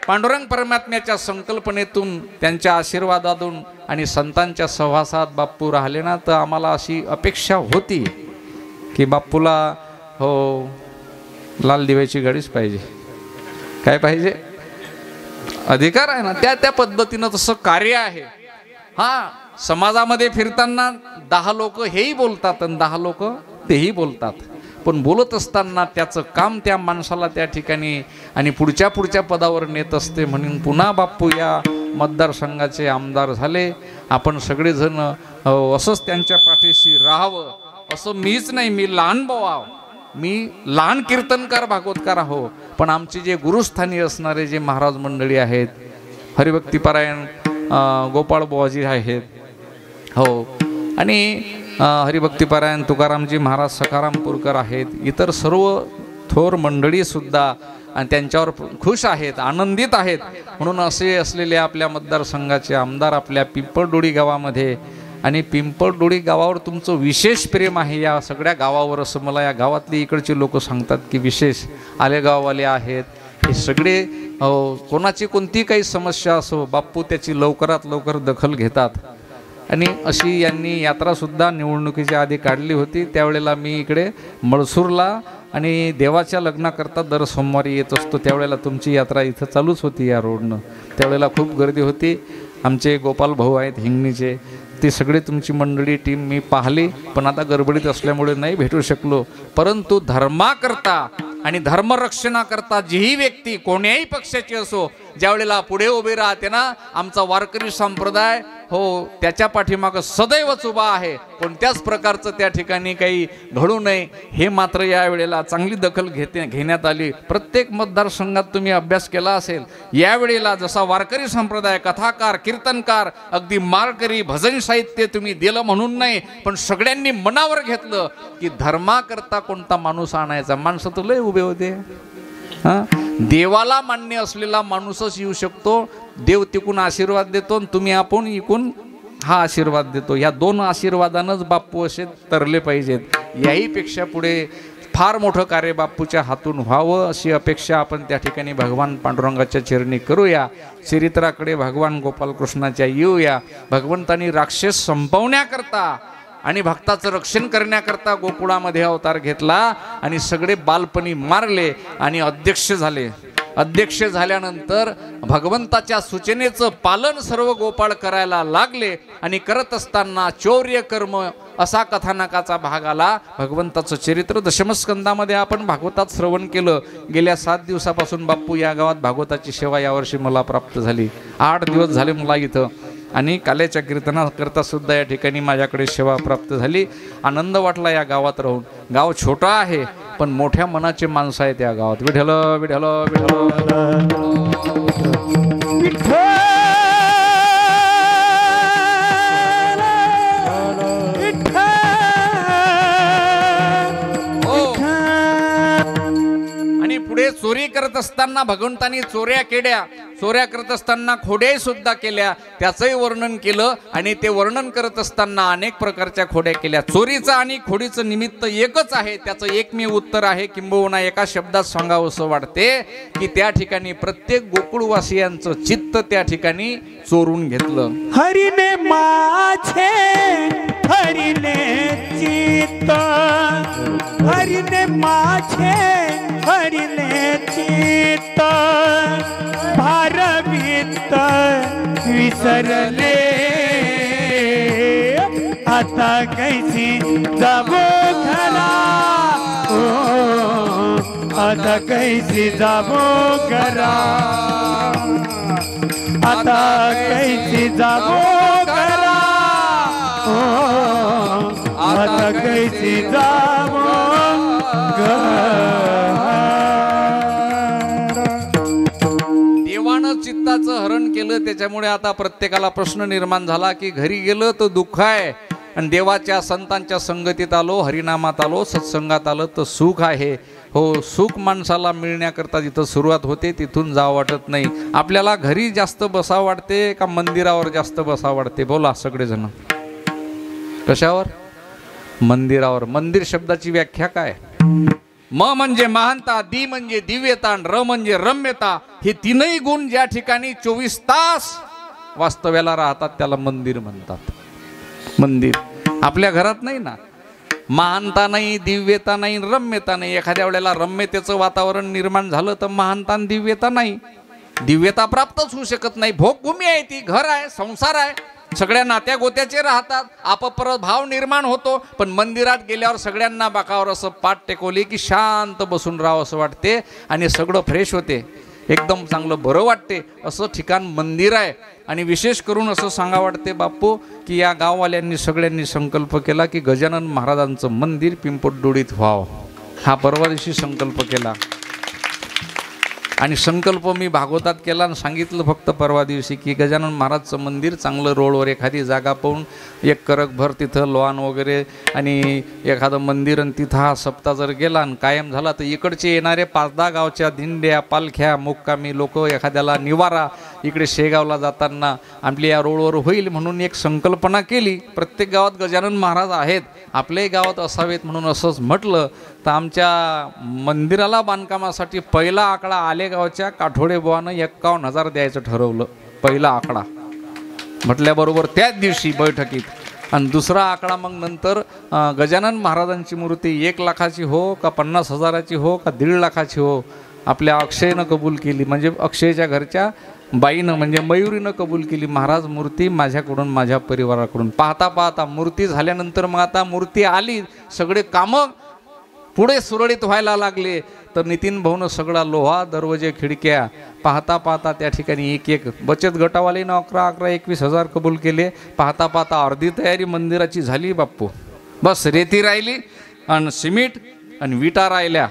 पांडुरंग परमात्म्याच्या संकल्पनेतून, त्यांच्या आशीर्वादातून आणि संतांच्या सहवासात बाप्पू राहिले ना, तर आम्हाला अशी अपेक्षा होती की बाप्पूला हो लाल दिव्याची गाडीच पाहिजे. काय पाहिजे? अधिकार आहे ना, त्या पद्धतीनं तसं कार्य आहे. हां, समाजामध्ये फिरताना 10 लोक हेही बोलतात आणि 10 लोक तेही बोलतात, पण बोलत असताना त्याचं काम त्या माणसाला त्या ठिकाणी आणि पुढच्या पदावर नेत असते. म्हणून पुन्हा बाप्पू या मतदारसंघाचे आमदार झाले. आपण सगळेजण असंच त्यांच्या पाठीशी राहावं, असं मीच नाही, मी लहान भाऊ आहो, मी लहान कीर्तनकार भागवतकार आहो, पण आमचे जे गुरुस्थानी असणारे जे महाराज मंडळी आहेत, हरिभक्तीपरायण गोपाळ बुवाजी आहेत, हो, आणि हरिभक्तीपरायण तुकारामजी महाराज सखारामपूरकर आहेत, इतर सर्व थोर मंडळी सुद्धा आणि त्यांच्यावर खुश आहेत, आनंदित आहेत. म्हणून असे असलेले आपल्या मतदारसंघाचे आमदार आपल्या पिंपळडोळी गावामध्ये, आणि पिंपळडोळी गावावर तुमचं विशेष प्रेम आहे या सगळ्या गावावर, असं मला या गावातली इकडचे लोक सांगतात की विशेष आलेगाववाले आहेत. हे सगळे कोणाची कोणती काही समस्या असो बाप्पू त्याची लवकरात लवकर दखल घेतात. आणि अशी यांनी यात्रासुद्धा निवडणुकीच्या आधी काढली होती. त्यावेळेला मी इकडे मळसूरला आणि देवाच्या लग्नाकरता दर सोमवारी येत असतो. त्यावेळेला तुमची यात्रा इथं चालूच होती या रोडनं. त्यावेळेला खूप गर्दी होती. आमचे गोपाल भाऊ आहेत हिंगणीचे, ती सगळी तुमची मंडळी टीम मी पाहिली, पण आता गडबडीत असल्यामुळे नाही भेटू शकलो. परंतु धर्माकरता आणि धर्मरक्षणाकरता जीही व्यक्ती कोण्याही पक्षाची असो ज्यावेळेला पुढे उभे राहते ना, आमचा वारकरी संप्रदाय हो त्याच्या पाठीमागं सदैवच उभा आहे. कोणत्याच प्रकारचं त्या ठिकाणी काही घडू नये हे मात्र यावेळेला चांगली दखल घेण्यात आली. प्रत्येक मतदारसंघात तुम्ही अभ्यास केला असेल, यावेळेला जसा वारकरी संप्रदाय कथाकार, कीर्तनकार, अगदी माळकरी, भजन साहित्य तुम्ही दिलं म्हणून नाही, पण सगळ्यांनी मनावर घेतलं की धर्माकरता कोणता माणूस आणायचा. माणसं तर लय उभे होते. देवाला मान्य असलेला माणूसच येऊ शकतो. देव तिकून आशीर्वाद देतो आणि तुम्ही आपण इकून हा आशीर्वाद देतो. या दोन आशीर्वादानंच बाप्पू असे तरले पाहिजेत. याहीपेक्षा पुढे फार मोठं कार्य बाप्पूच्या हातून व्हावं अशी अपेक्षा आपण त्या ठिकाणी भगवान पांडुरंगाच्या चरणी करूया. चरित्राकडे भगवान गोपालकृष्णाच्या येऊया. भगवंतांनी राक्षस संपवण्याकरता आणि भक्ताचं रक्षण करण्याकरता गोकुळामध्ये अवतार घेतला आणि सगळे बालपणी मारले आणि अध्यक्ष झाले. अध्यक्ष झाल्यानंतर भगवंताच्या सूचनेचं पालन सर्व गोपाळ करायला लागले आणि करत असताना चौर्य कर्म असा कथानकाचा भाग आला. भगवंताचं चरित्र दशमस्कंदामध्ये आपण भागवतात श्रवण केलं. गेल्या 7 दिवसापासून बाप्पू या गावात भागवताची सेवा यावर्षी मला प्राप्त झाली. 8 दिवस झाले मला इथं, आणि काल्याच्या कीर्तनाकरता सुद्धा या ठिकाणी माझ्याकडे सेवा प्राप्त झाली. आनंद वाटला या गावात राहून. गाव छोटं आहे पण मोठ्या मनाचे माणसं आहेत या गावात. विठ्ठल विठ्ठल विठ्ठल पुढे चोरी करत असताना भगवंतांनी चोऱ्या करत असताना खोड्या सुद्धा केल्या, त्याचंही वर्णन केलं. आणि ते वर्णन करत असताना अनेक प्रकारच्या खोड्या केल्या. चोरीचं आणि खोडीचं निमित्त एकच आहे, त्याचं एकमेव उत्तर आहे. किंबहुना एका शब्दात सांगावं असं वाटते की त्या ठिकाणी प्रत्येक गोकुळवासियांचं चित्त त्या ठिकाणी चोरून घेतलं. हरिने माझे हरिने चित्त, हरिने माझे हरिने चित्त, भारवित विसरले, आता कैसी जाबो घरा, आता कैसी जाबो घरा, आता कैसी जाबो घरा, आता कैसी जाबो देवानं चित्ताचं हरण केलं. त्याच्यामुळे आता प्रत्येकाला प्रश्न निर्माण झाला की घरी गेलं तर दुःख आहे आणि देवाच्या संतांच्या संगतीत आलो, हरिनामात आलो, सत्संगात आलं तर सुख आहे. हो, सुख माणसाला मिळण्याकरता जिथं सुरुवात होते तिथून जावं वाटत नाही. आपल्याला घरी जास्त बसावं वाटते का मंदिरावर जास्त बसावं वाटते? बोला सगळेजण. कशावर? मंदिरावर. मंदिर शब्दाची व्याख्या काय? म म्हणजे महानता, दी म्हणजे दिव्यता, र म्हणजे रम्यता. हे तीनही गुण ज्या ठिकाणी 24 तास वास्तव्याला राहतात त्याला मंदिर म्हणतात. मंदिर आपल्या घरात नाही ना. महानता नाही, दिव्यता नाही, रम्यता नाही. एखाद्या वेळेला रम्यतेचं वातावरण निर्माण झालं तर महानता आणि दिव्यता नाही. दिव्यता प्राप्तच होऊ शकत नाही. भोगभूमी आहे ती, घर आहे, संसार आहे, सगळ्या नात्या गोत्याचे राहतात, आपपर भाव निर्माण होतो. पण मंदिरात गेल्यावर सगळ्यांना बाकावर असं पाठ टेकवली की शांत बसून राहावं असं वाटते आणि सगळं फ्रेश होते, एकदम चांगलं बरं वाटते. असं ठिकाण मंदिर आहे. आणि विशेष करून असं सांगा वाटते बाप्पू की या गाववाल्यांनी सगळ्यांनी संकल्प केला की गजानन महाराजांचं मंदिर पिंपळडोळीत व्हावं. हा परवा दिवशी संकल्प केला. आणि संकल्प मी भागवतात केला आणि सांगितलं फक्त परवा दिवशी की गजानन महाराजचं मंदिर चांगलं रोडवर एखादी जागा पाहून 1 करकभर तिथं लॉन वगैरे आणि एखादं मंदिर आणि तिथं हा सप्ताह जर गेला आणि कायम झाला तर इकडचे येणारे 5-10 गावच्या दिंड्या पालख्या मुक्कामी लोक एखाद्याला निवारा इकडे शेगावला जाताना आपली या रोडवर होईल म्हणून एक संकल्पना केली. प्रत्येक गावात गजानन महाराज आहेत, आपल्याही गावात असावेत म्हणून असंच म्हटलं. तर आमच्या मंदिराला बांधकामासाठी पहिला आकडा आलेगावच्या काठोडे बुवानं 51,000 द्यायचं ठरवलं. पहिला आकडा म्हटल्याबरोबर त्याच दिवशी बैठकीत. आणि दुसरा आकडा मग नंतर गजानन महाराजांची मूर्ती 1 लाखाची हो का 50,000ची हो का 1.5 लाखाची हो आपल्या अक्षयनं कबूल केली. म्हणजे अक्षयच्या घरच्या बाईनं म्हणजे मयुरीनं कबूल केली. महाराज मूर्ती माझ्याकडून माझ्या परिवाराकडून. पाहता पाहता मूर्ती झाल्यानंतर मग आता मूर्ती आली, सगळे कामं पुढे सुरळीत व्हायला लागले. तर नितीन भाऊनं सगळा लोहा दरवाजे खिडक्या पाहता पाहता त्या ठिकाणी एक बचत गटावालीनं 11-11-21,000 कबूल केले. पाहता पाहता अर्धी तयारी मंदिराची झाली बाप्पू. बस रेती राहिली आणि सिमेंट आणि विटा राहिल्या.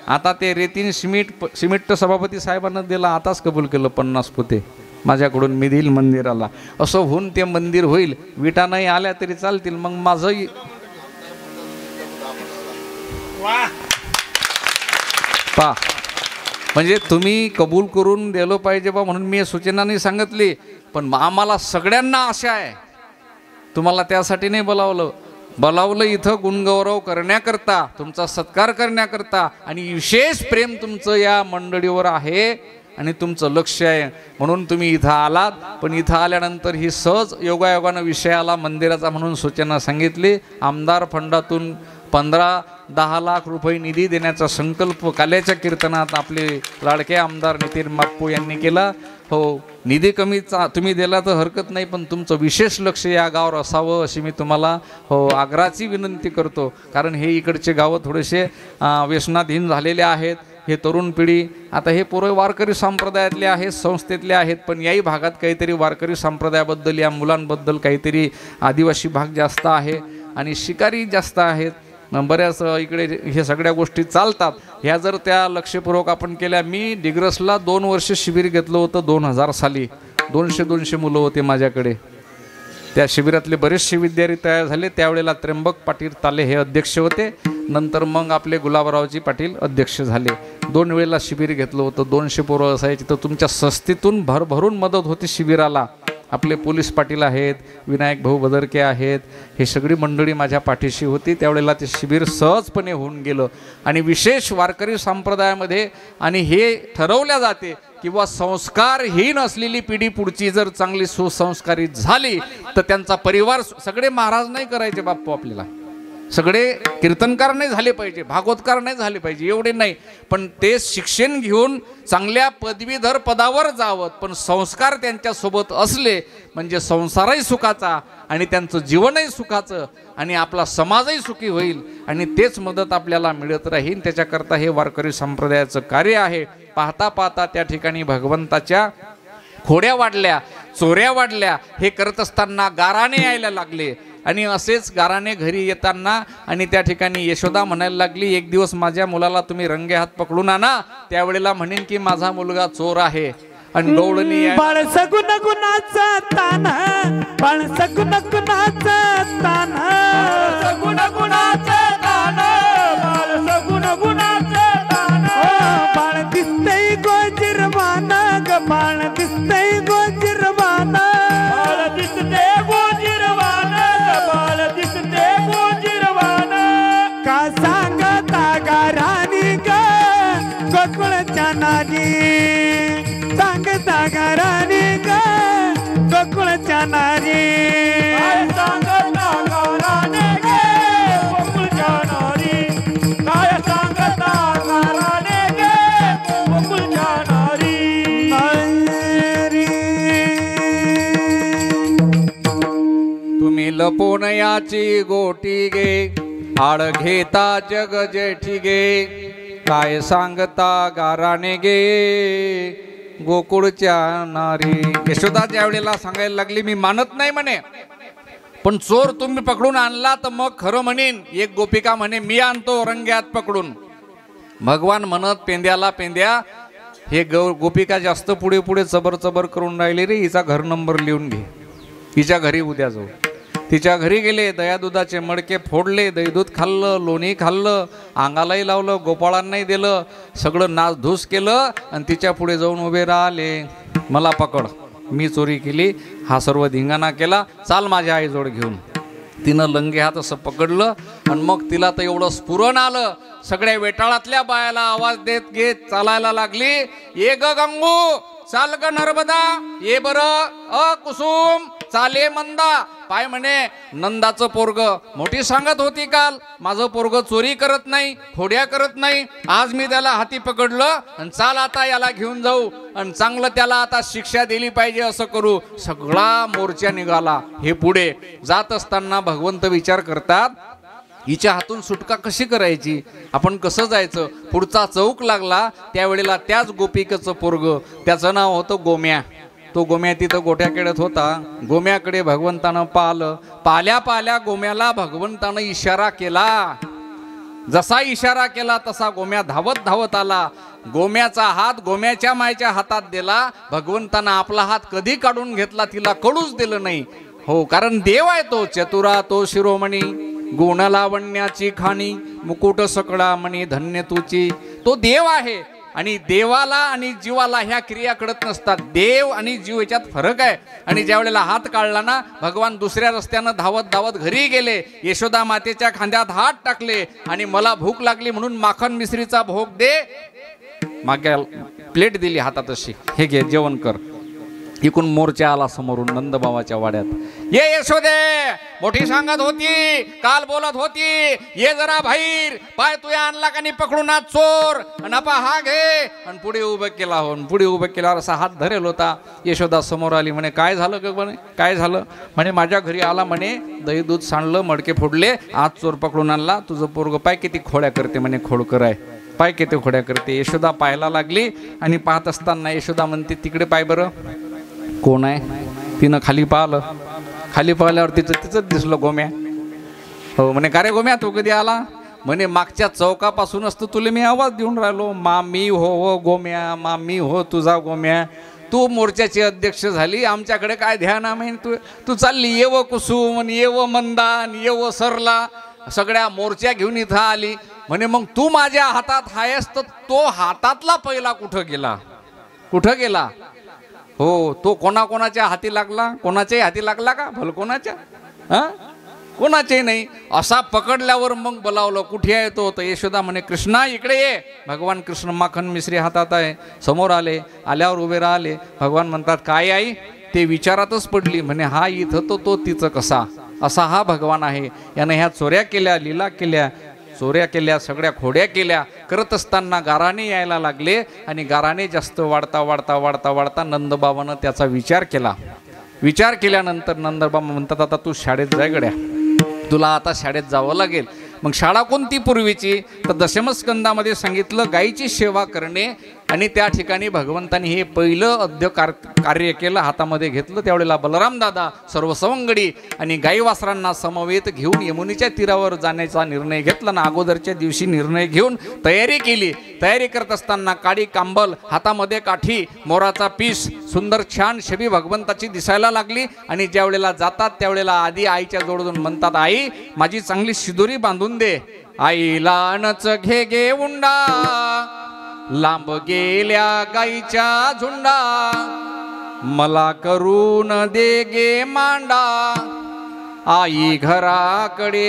आता ते रेतीने सिमेंट तर सभापती साहेबांना दिला, आताच कबूल केलं 50 पोते माझ्याकडून मी देईल मंदिराला. असं होऊन ते मंदिर होईल. विटा नाही आल्या तरी चालतील. मग माझंही पा म्हणजे तुम्ही कबूल करून दिलं पाहिजे बा म्हणून मी सूचना नाही सांगितली. पण आम्हाला सगळ्यांना आशा आहे. तुम्हाला त्यासाठी नाही बोलावलं इथं गुणगौरव करण्याकरता, तुमचा सत्कार करण्याकरता आणि विशेष प्रेम तुमचं या मंडळीवर आहे आणि तुमचं लक्ष आहे म्हणून तुम्ही इथं आलात. पण इथं आल्यानंतर ही सहज योगायोगानं विषय आला मंदिराचा म्हणून सूचना सांगितली. आमदार फंडातून 15-10 लाख रुपये निधी देण्याचा संकल्प काल्याच्या कीर्तनात आपले लाडके आमदार नितीन बाप्पू यांनी केला. हो, निधी कमीचा तुम्ही दिला तर हरकत नाही, पण तुमचं विशेष लक्ष या गावावर असावं अशी मी तुम्हाला आग्रहाची विनंती करतो. कारण हे इकडचे गावं थोडेसे व्यसनाधीन झालेले आहेत. हे तरुण पिढी आता हे पूर्व वारकरी संप्रदायातले आहेत, संस्थेतले आहेत, पण याही भागात काहीतरी वारकरी संप्रदायाबद्दल या मुलांबद्दल काहीतरी आदिवासी भाग जास्त आहे आणि शिकारी जास्त आहेत. बऱ्याच इकडे हे सगळ्या गोष्टी चालतात. ह्या जर त्या लक्षपूर्वक आपण केल्या. मी डिग्रसला 2 वर्ष शिबिर घेतलं होतं 2000 साली. 200 मुलं होते माझ्याकडे. त्या शिबिरातले बरेचसे विद्यार्थी तयार झाले. त्यावेळेला त्र्यंबक पाटील ताले हे अध्यक्ष होते. नंतर मग आपले गुलाबरावजी पाटील अध्यक्ष झाले. 2 वेळेला शिबिर घेतलं होतं. 200 पोरं असायची. तर तुमच्या संस्थेतून भरभरून मदत होती शिबिराला. आपले पोलीस पाटील आहेत, विनायक भाऊ बदरके आहेत, हे सगळी मंडळी माझ्या पाठीशी होती. त्यावेळेला ते शिबिर सहजपणे होऊन गेलं. आणि विशेष वारकरी संप्रदायामध्ये आणि हे ठरवल्या जाते किंवा संस्कारहीन असलेली पिढी पुढची जर चांगली सुसंस्कारित झाली तर त्यांचा परिवार, सगळे महाराज नाही करायचे बाप्पू, आपल्याला सगळे कीर्तनकार नाही झाले पाहिजे, भागवतकार नाही झाले पाहिजे, एवढे नाही, पण ते शिक्षण घेऊन चांगल्या पदवीधर पदावर जावं. पण संस्कार त्यांच्यासोबत असले म्हणजे संसारही सुखाचा आणि त्यांचं जीवनही सुखाचं आणि आपला समाजही सुखी होईल आणि तेच मदत आपल्याला मिळत राहील. त्याच्याकरता हे वारकरी संप्रदायाचं कार्य आहे. पाहता पाहता त्या ठिकाणी भगवंताच्या खोड्या वाढल्या, चोऱ्या वाढल्या. हे करत असताना गाराणे यायला लागले आणि असेच गाराणे घरी येताना आणि त्या ठिकाणी यशोदा म्हणायला लागली, एक दिवस माझ्या मुलाला तुम्ही रंगे हात पकडून आणा, त्यावेळेला म्हणेन की माझा मुलगा चोर आहे. आणि गवळणी बाळ सगुण गुणाचा ताना, बाळ सगुण गुणाचा ताना, सगुण गुणाचा ताना, बाळ सगुण गुणाचा ताना. बाळ दिसतंय गोजिरवाना ग, बाळ दिसतंय गोजिरवाना, बाळ दिसतंय गोजिरवाना ग, बाळ दिसतंय गोजिरवाना. का सांगता गाराणी ग गोकुळच्या नानी, सांगता गाराणी ग गोकुळच्या नानी, सांगता गाराणी ग गोकुळच्या नानी, काय सांगता गाराणी ग गोकुळच्या नानी. तुम्ही लपून याची गोटी गे, आड घेता जग जेठी गे, काय सांगता गाराणे गे गोकुळच्या नारी. यशोदा ज्या वेळेला सांगायला लागली, मी मानत नाही म्हणे, पण चोर तुम्ही पकडून आणला तर मग खरं म्हणेन. एक गोपिका म्हणे, मी आणतो रंग्यात पकडून. भगवान म्हणत, पेंद्याला पेंद्या हे गोपिका जास्त पुढे पुढे चबर चबर करून राहिली रे, हिचा घर नंबर लिहून घे, हिच्या घरी उद्या जाऊ. तिच्या घरी गेले, दयादुधाचे मडके फोडले, दहीदूध खाल्लं, लोणी खाल्लं, अंगालाही लावलं, गोपाळांनाही दिलं, सगळं नासधूस केलं आणि तिच्या पुढे जाऊन उभे राहिले. मला पकड, मी चोरी केली, हा सर्व धिंगाणा केला, चाल माझ्या आईजवळ घेऊन. तिनं लंगे हात असं पकडलं आणि मग तिला तर एवढं स्फुरण आलं, सगळ्या वेटाळातल्या बायाला आवाज देत घेत चालायला लागली. ये ग गंगू, चाल ग नर्मदा, ये बरं कुसुम, चाले मंदा. पाय म्हणे नंदाचं पोरग, मोठी सांगत होती काल माझं पोरग चोरी करत नाही, खोड्या करत नाही, आज मी त्याला हाती पकडलं आणि चाल आता याला घेऊन जाऊ आणि चांगलं त्याला आता शिक्षा दिली पाहिजे असं करू. सगळा मोर्चा निघाला. हे पुढे जात असताना भगवंत विचार करतात, हिच्या हातून सुटका कशी करायची, आपण कसं जायचं. पुढचा चौक लागला, त्यावेळेला त्याच गोपिकेचं पोरग, त्याचं नाव होतं गोम्या. तो गोम्या तिथं गोट्या खेळत होता. गोम्याकडे भगवंतानं पाहिलं. पाल्या पाल्या गोम्याला भगवंतानं इशारा केला. जसा इशारा केला तसा गोम्या धावत धावत आला. गोम्याचा हात गोम्याच्या मायच्या हातात दिला. भगवंतानं आपला हात कधी काढून घेतला तिला कळूच दिलं नाही. हो, कारण देव आहे तो, चतुरा तो शिरोमणी, गुण लावण्याची खाणी, मुकुट सकळा मणी धन्य तुची. तो देव आहे आणि देवाला आणि जीवाला ह्या क्रिया कळत नसतात. देव आणि जीव याच्यात फरक आहे. आणि ज्या वेळेला हात काढला ना, भगवान दुसऱ्या रस्त्यानं धावत धावत घरी गेले. यशोदा मातेच्या खांद्यात हात टाकले आणि मला भूक लागली म्हणून माखन मिश्रीचा भोग दे, मागे प्लेट दिली हातात अशी, हे घे जेवण कर. इकून मोर्चा आला समोरून नंदबाबाच्या वाड्यात. ये यशोदे, मोठी सांगत होती काल बोलत होती, ये जरा बाहेर, पाय तुया आणला का नाही पकडून आज चोर, नपा हा घे. आणि पुढे उभं केला हो, पुढे उभं केल्यावर असा हात धरेल होता. यशोदा समोर आली. म्हणे काय झालं ग, म्हणे काय झालं. म्हणे माझ्या घरी आला, म्हणे दही दूध सांडलं, मडके फोडले, आज चोर पकडून आणला. तुझं पोरग पाय किती खोड्या करते, म्हणे खोडकर आहे, पाय किती खोड्या करते. यशोदा पाहायला लागली आणि पाहत असताना यशोदा म्हणते तिकडे पाय बरं कोण आहे. तिनं खाली पाहिलं. खाली पाहिल्यावर तिचं दिसलं गोम्या. हो म्हणे का रे गोम्या, तू कधी आला. म्हणे मागच्या चौकापासूनच तर तुला मी आवाज देऊन राहिलो, मामी हो गोम्या, मामी हो तुझा गोम्या. तू मोर्चाची अध्यक्ष झाली, आमच्याकडे काय ध्यान आहे. तू चालली येव कुसुम, येव मंदान, येव सरला, सगळ्या मोर्चा घेऊन इथं आली. म्हणे मग तू माझ्या हातात आहेस तर तो हातातला पहिला कुठं गेला, कुठं गेला. हो, तो कोणाकोणाच्या हाती लागला, कोणाच्याही हाती लागला का, भल कोणाच्या, कोणाच्याही नाही. असा पकडल्यावर मग बोलावलं, कुठे आहे तो. तर यशोदा म्हणे कृष्णा इकडे ये. भगवान कृष्ण माखन मिश्री हातात आहे. समोर आले. आल्यावर उभे राहिले. भगवान म्हणतात काय आई. ते विचारातच पडली. म्हणे हा इथं तो तिचं कसा, असा हा भगवान आहे. यानं ह्या चोऱ्या केल्या, लीला केल्या, चोऱ्या केल्या, सगळ्या खोड्या केल्या. करत असताना गाराणे यायला लागले आणि गाराणे जास्त वाढता वाढता वाढता वाढता नंदबाबानं त्याचा विचार केला. विचार केल्यानंतर नंदबाबा म्हणतात आता तू शाळेत जाय गड्या, तुला आता शाळेत जावं लागेल. मग शाळा कोणती पूर्वीची, तर दशमस्कंदामध्ये सांगितलं गायीची सेवा करणे. आणि त्या ठिकाणी भगवंतांनी हे पहिलं अद्य कार्य केलं, हातामध्ये घेतलं. त्यावेळेला बलराम दादा सर्व सवंगडी आणि गाई वासरांना समवेत घेऊन यमुनेच्या तीरावर जाण्याचा निर्णय घेतला ना. अगोदरच्या दिवशी निर्णय घेऊन तयारी केली. तयारी करत असताना काडी कांबल, हातामध्ये काठी, मोराचा पीस, सुंदर छान छबी भगवंताची दिसायला लागली. आणि ज्या वेळेला जातात त्यावेळेला आधी आईच्या जोडून म्हणतात आई माझी चांगली शिदोरी बांधून दे. आईला नच घे गे उंडा, लांब गेल्या गाईच्या झुंडा, मला करून दे गे मांडा. आई घराकडे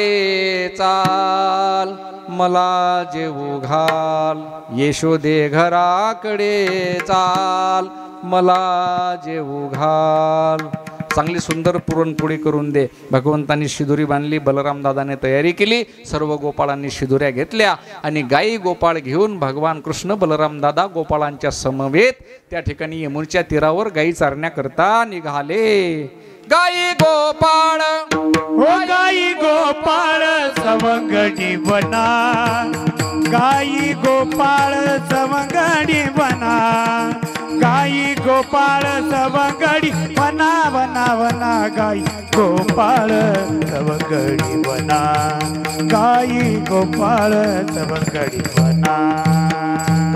चाल, मला जेवू घाल. यशोदे घराकडे चाल, मला जेवू घाल. चांगली सुंदर पुरणपोळी करून दे. भगवंतांनी शिदोरी बांधली. बलराम दादाने तयारी केली. सर्व गोपाळांनी शिदोऱ्या घेतल्या आणि गाई गोपाळ घेऊन भगवान कृष्ण बलराम दादा गोपाळांच्या समवेत त्या ठिकाणी यमुनेच्या तीरावर गाई चारण्याकरता निघाले. गाई गोपाळ हो गाई गोपाळ सवंगडी बना, गाई गोपाळ सवंगडी बना, गाई गोपाळ सवंगडी बना बना बना. गाई गोपाळ सवंगडी बना, गाई गोपाळ सवंगडी बना.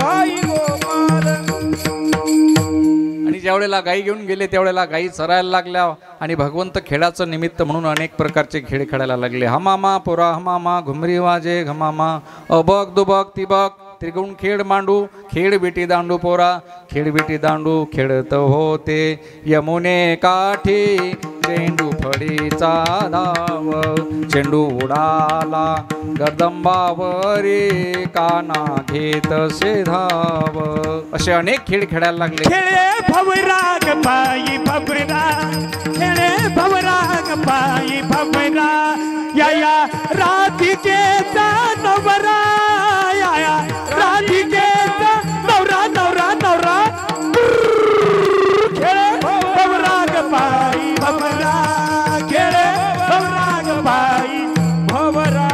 गाई गोपाळ ज्यावेळेला गाई घेऊन गेले त्यावेळेला गाई चरायला लागल्या आणि भगवंत खेळाचं निमित्त म्हणून अनेक प्रकारचे खेळ खेळायला लागले. हमामा पोरा हमामा घुमरी वाजे घमामा अबक दुबक तिबक त्रिगुण खेळ मांडू खेळ बेटी दांडू पोरा खेळ बेटी दांडू खेळत होते यमुने काठी चेंडू फळीचा धाव चेंडू उडाला गर्दंबावरी काना घेत से धाव असे अनेक खेळ खेळायला लागले. खेळे भवराग पायी भवरा खेळे भवराग पायी भवरा या राधिकेचा नवरा या राधिकेचा नवरा नवरा नवरा खेळे भवराग पायी भवरा खेळे भवराग पायी भवरा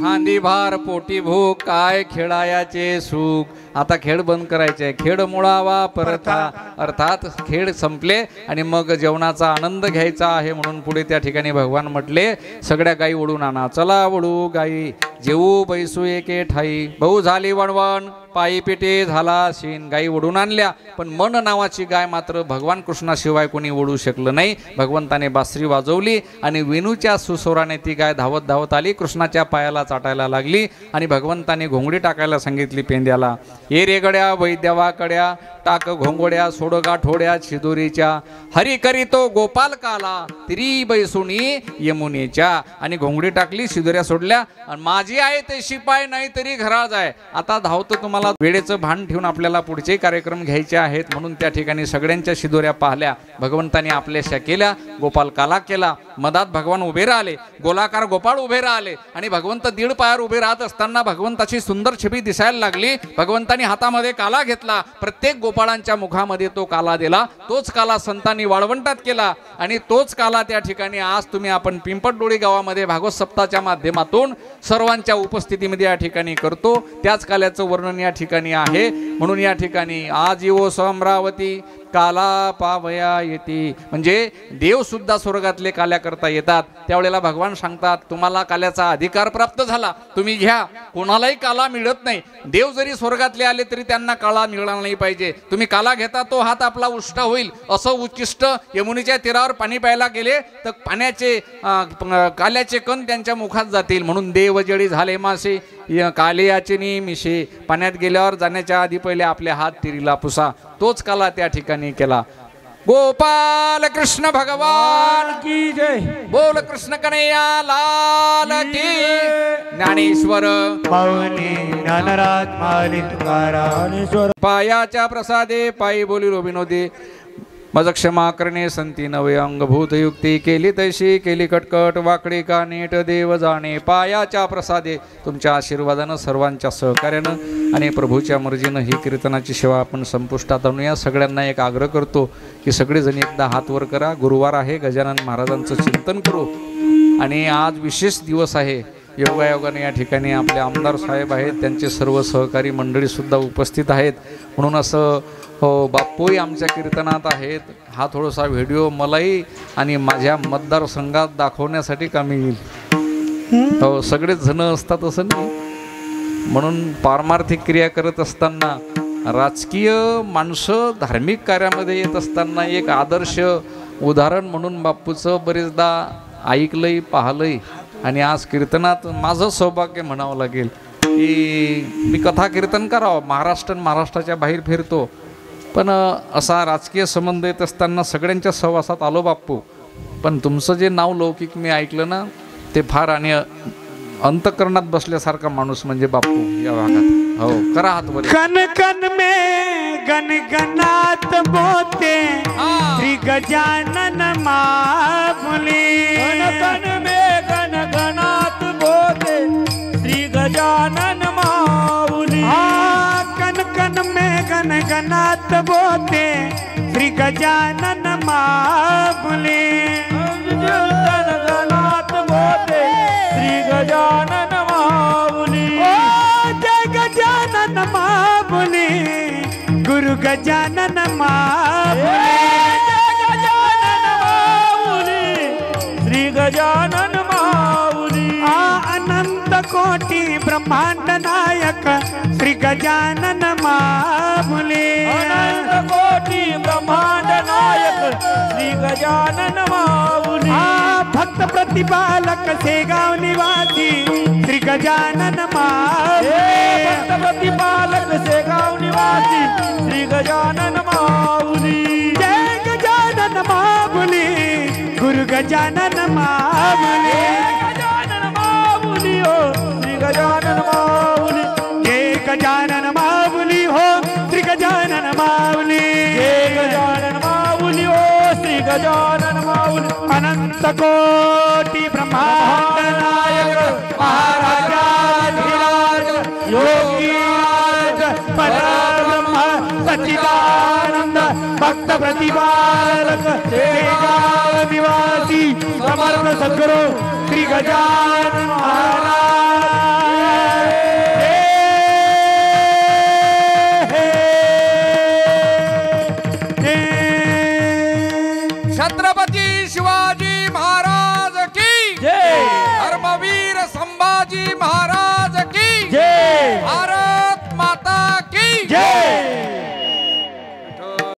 खांदी भार पोटी भूक काय खेळायाचे सुख. आता खेळ बंद करायचे खेळ मुळावा परथा अर्थात खेळ संपले आणि मग जेवणाचा आनंद घ्यायचा आहे म्हणून पुढे त्या ठिकाणी भगवान म्हटले सगळ्या गायी ओढून आणा चला ओढू गायी जेवू बैसू एके ठाई भाऊ झाली वणवण पायी पेटे झाला शीन गायी ओढून आणल्या पण मन नावाची गाय मात्र भगवान कृष्णाशिवाय कोणी ओढू शकलं नाही. भगवंताने बासरी वाजवली आणि वेणूच्या सुस्वराने ती गाय धावत धावत आली कृष्णाच्या पायाला चाटायला लागली आणि भगवंताने घोंगडी टाकायला सांगितली पेंद्याला. ये रे गड्या वैद्यवा कड्या टाक घोंगोड्या सोड गाठोड्या शिदोरीच्या हरी करी तो गोपाल काला तिरी बैसुनी यमुनेच्या आणि घोंगडी टाकली शिदोऱ्या सोडल्या आणि माझी आहे ते शिपाय नाही तरी घरात आहे. आता धावतं तुम्हाला वेळेचं भान ठेवून आपल्याला पुढचे कार्यक्रम घ्यायचे आहेत म्हणून त्या ठिकाणी सगळ्यांच्या शिदोऱ्या पाहिल्या. भगवंताने आपल्याशा केल्या गोपाल काला केला मधात भगवान उभे राहिले गोलाकार गोपाळ उभे राहिले आणि भगवंत दीड पायावर उभे राहत असताना भगवंताची सुंदर छबी दिसायला लागली. भगवंतानी हातामध्ये काला घेतला प्रत्येक गोपाळांच्या मुखामध्ये तो काला दिला. तोच काला संतांनी वाळवंटात केला आणि तोच काला त्या ठिकाणी आज तुम्ही आपण पिंपटडोळी गावामध्ये भागवत सप्ताहाच्या माध्यमातून सर्वांच्या उपस्थितीमध्ये या ठिकाणी करतो. त्याच काल्याचं वर्णन या ठिकाणी आहे म्हणून या ठिकाणी आज येवो अमरावती काला पावया येती म्हणजे देव सुद्धा स्वर्गातले काल्या करता येतात. त्यावेळेला भगवान सांगतात तुम्हाला काल्याचा अधिकार प्राप्त झाला तुम्ही घ्या. कोणालाही काला मिळत नाही. देव जरी स्वर्गातले आले तरी त्यांना काला मिळणार नाही पाहिजे. तुम्ही काला घेता तो हात आपला उष्ट होईल असं उच्चिष्ट यमुनेच्या तीरावर पाणी प्यायला गेले तर पाण्याचे काल्याचे कण त्यांच्या मुखात जातील म्हणून देव जळी झाले मासे कालियाचे निमिषे पाण्यात गेल्यावर जाण्याच्या आधी पहिले आपले हात तिरीला पुसा. तोच काला त्या ठिकाणी केला. गोपाल कृष्ण भगवान की जय बोल कृष्ण कन्हैया लाल की ज्ञानेश्वर पावनी ज्ञानराज माली तुकाराम पायाच्या प्रसादे पायी बोलिलो विनोदी मज क्षमा करणे संती नवे अंगभूत युक्ती केली तैशी केली कटकट वाकडी का नीट देव जाणे. पायाच्या प्रसादे तुमच्या आशीर्वादानं सर्वांच्या सहकार्यानं आणि प्रभूच्या मर्जीनं ही कीर्तनाची सेवा आपण संपुष्टात आणूया. सगळ्यांना एक आग्रह करतो की सगळेजण एकदा हात वर करा. गुरुवार आहे गजानन महाराजांचं चिंतन करू आणि आज विशेष दिवस आहे. योगायोगाने या ठिकाणी आपले आमदार साहेब आहेत त्यांचे सर्व सहकारी मंडळी सुद्धा उपस्थित आहेत म्हणून असं हो बापूही आमच्या कीर्तनात आहेत. हा थोडासा व्हिडिओ मलाही आणि माझ्या मतदारसंघात दाखवण्यासाठी कामी येईल. हो सगळेच जण असतात असं नाही म्हणून पारमार्थिक क्रिया करत असताना राजकीय माणसं धार्मिक कार्यामध्ये येत असताना एक आदर्श उदाहरण म्हणून बापूचं बरेचदा ऐकलंय पाहिलंय आणि आज कीर्तनात माझं सौभाग्य म्हणावं लागेल की मी कथा कीर्तन करावं. महाराष्ट्राच्या बाहेर फिरतो पण असा राजकीय संबंध येत असताना सगळ्यांच्या सहवासात आलो बाप्पू. पण तुमचं जे नाव लौकिक मी ऐकलं ना ते फार आणि अंतकरणात बसल्यासारखा माणूस म्हणजे बाप्पू या भागात. हो करा हात वर. कन कन में गणगणात बोते श्री गजानन माऊली. कन कन में गणगणात बोते श्री गजानन माऊली. कन कन में गणगणात बोते श्री गजानन माऊली. गणगणात बोते श्री गजानन माऊली. जय गजानन माऊली गुरु गजानन माऊली. गजानन माऊली श्री गजानन माऊली. अनंत कोटी ब्रह्मांड नायक श्री गजानन माऊली. मुली अनंत कोटी ब्रह्मांड नायक श्री गजानन माऊली भक्त प्रतिपालक शेगाव निवासी श्री गजानन भक्त प्रतिपालक शेगाव निवासी श्री गजानन माऊली जय गजानन माऊली गुरु गजानन माऊली गजानन माऊली हो श्री गजानन माऊली जय गजानन माऊली हो श्री गजानन माऊली जय गजानन माऊली हो श्री गजानन माऊली अनंत कोटी ब्रह्मांड नायक महाराजाधिराज योगी परब्रह्म सच्चिदानंद भक्त प्रतिपालक शेगाव निवासी समर्थ सद्गुरु श्री गजानन महाराज छत्रपती शिवाजी महाराज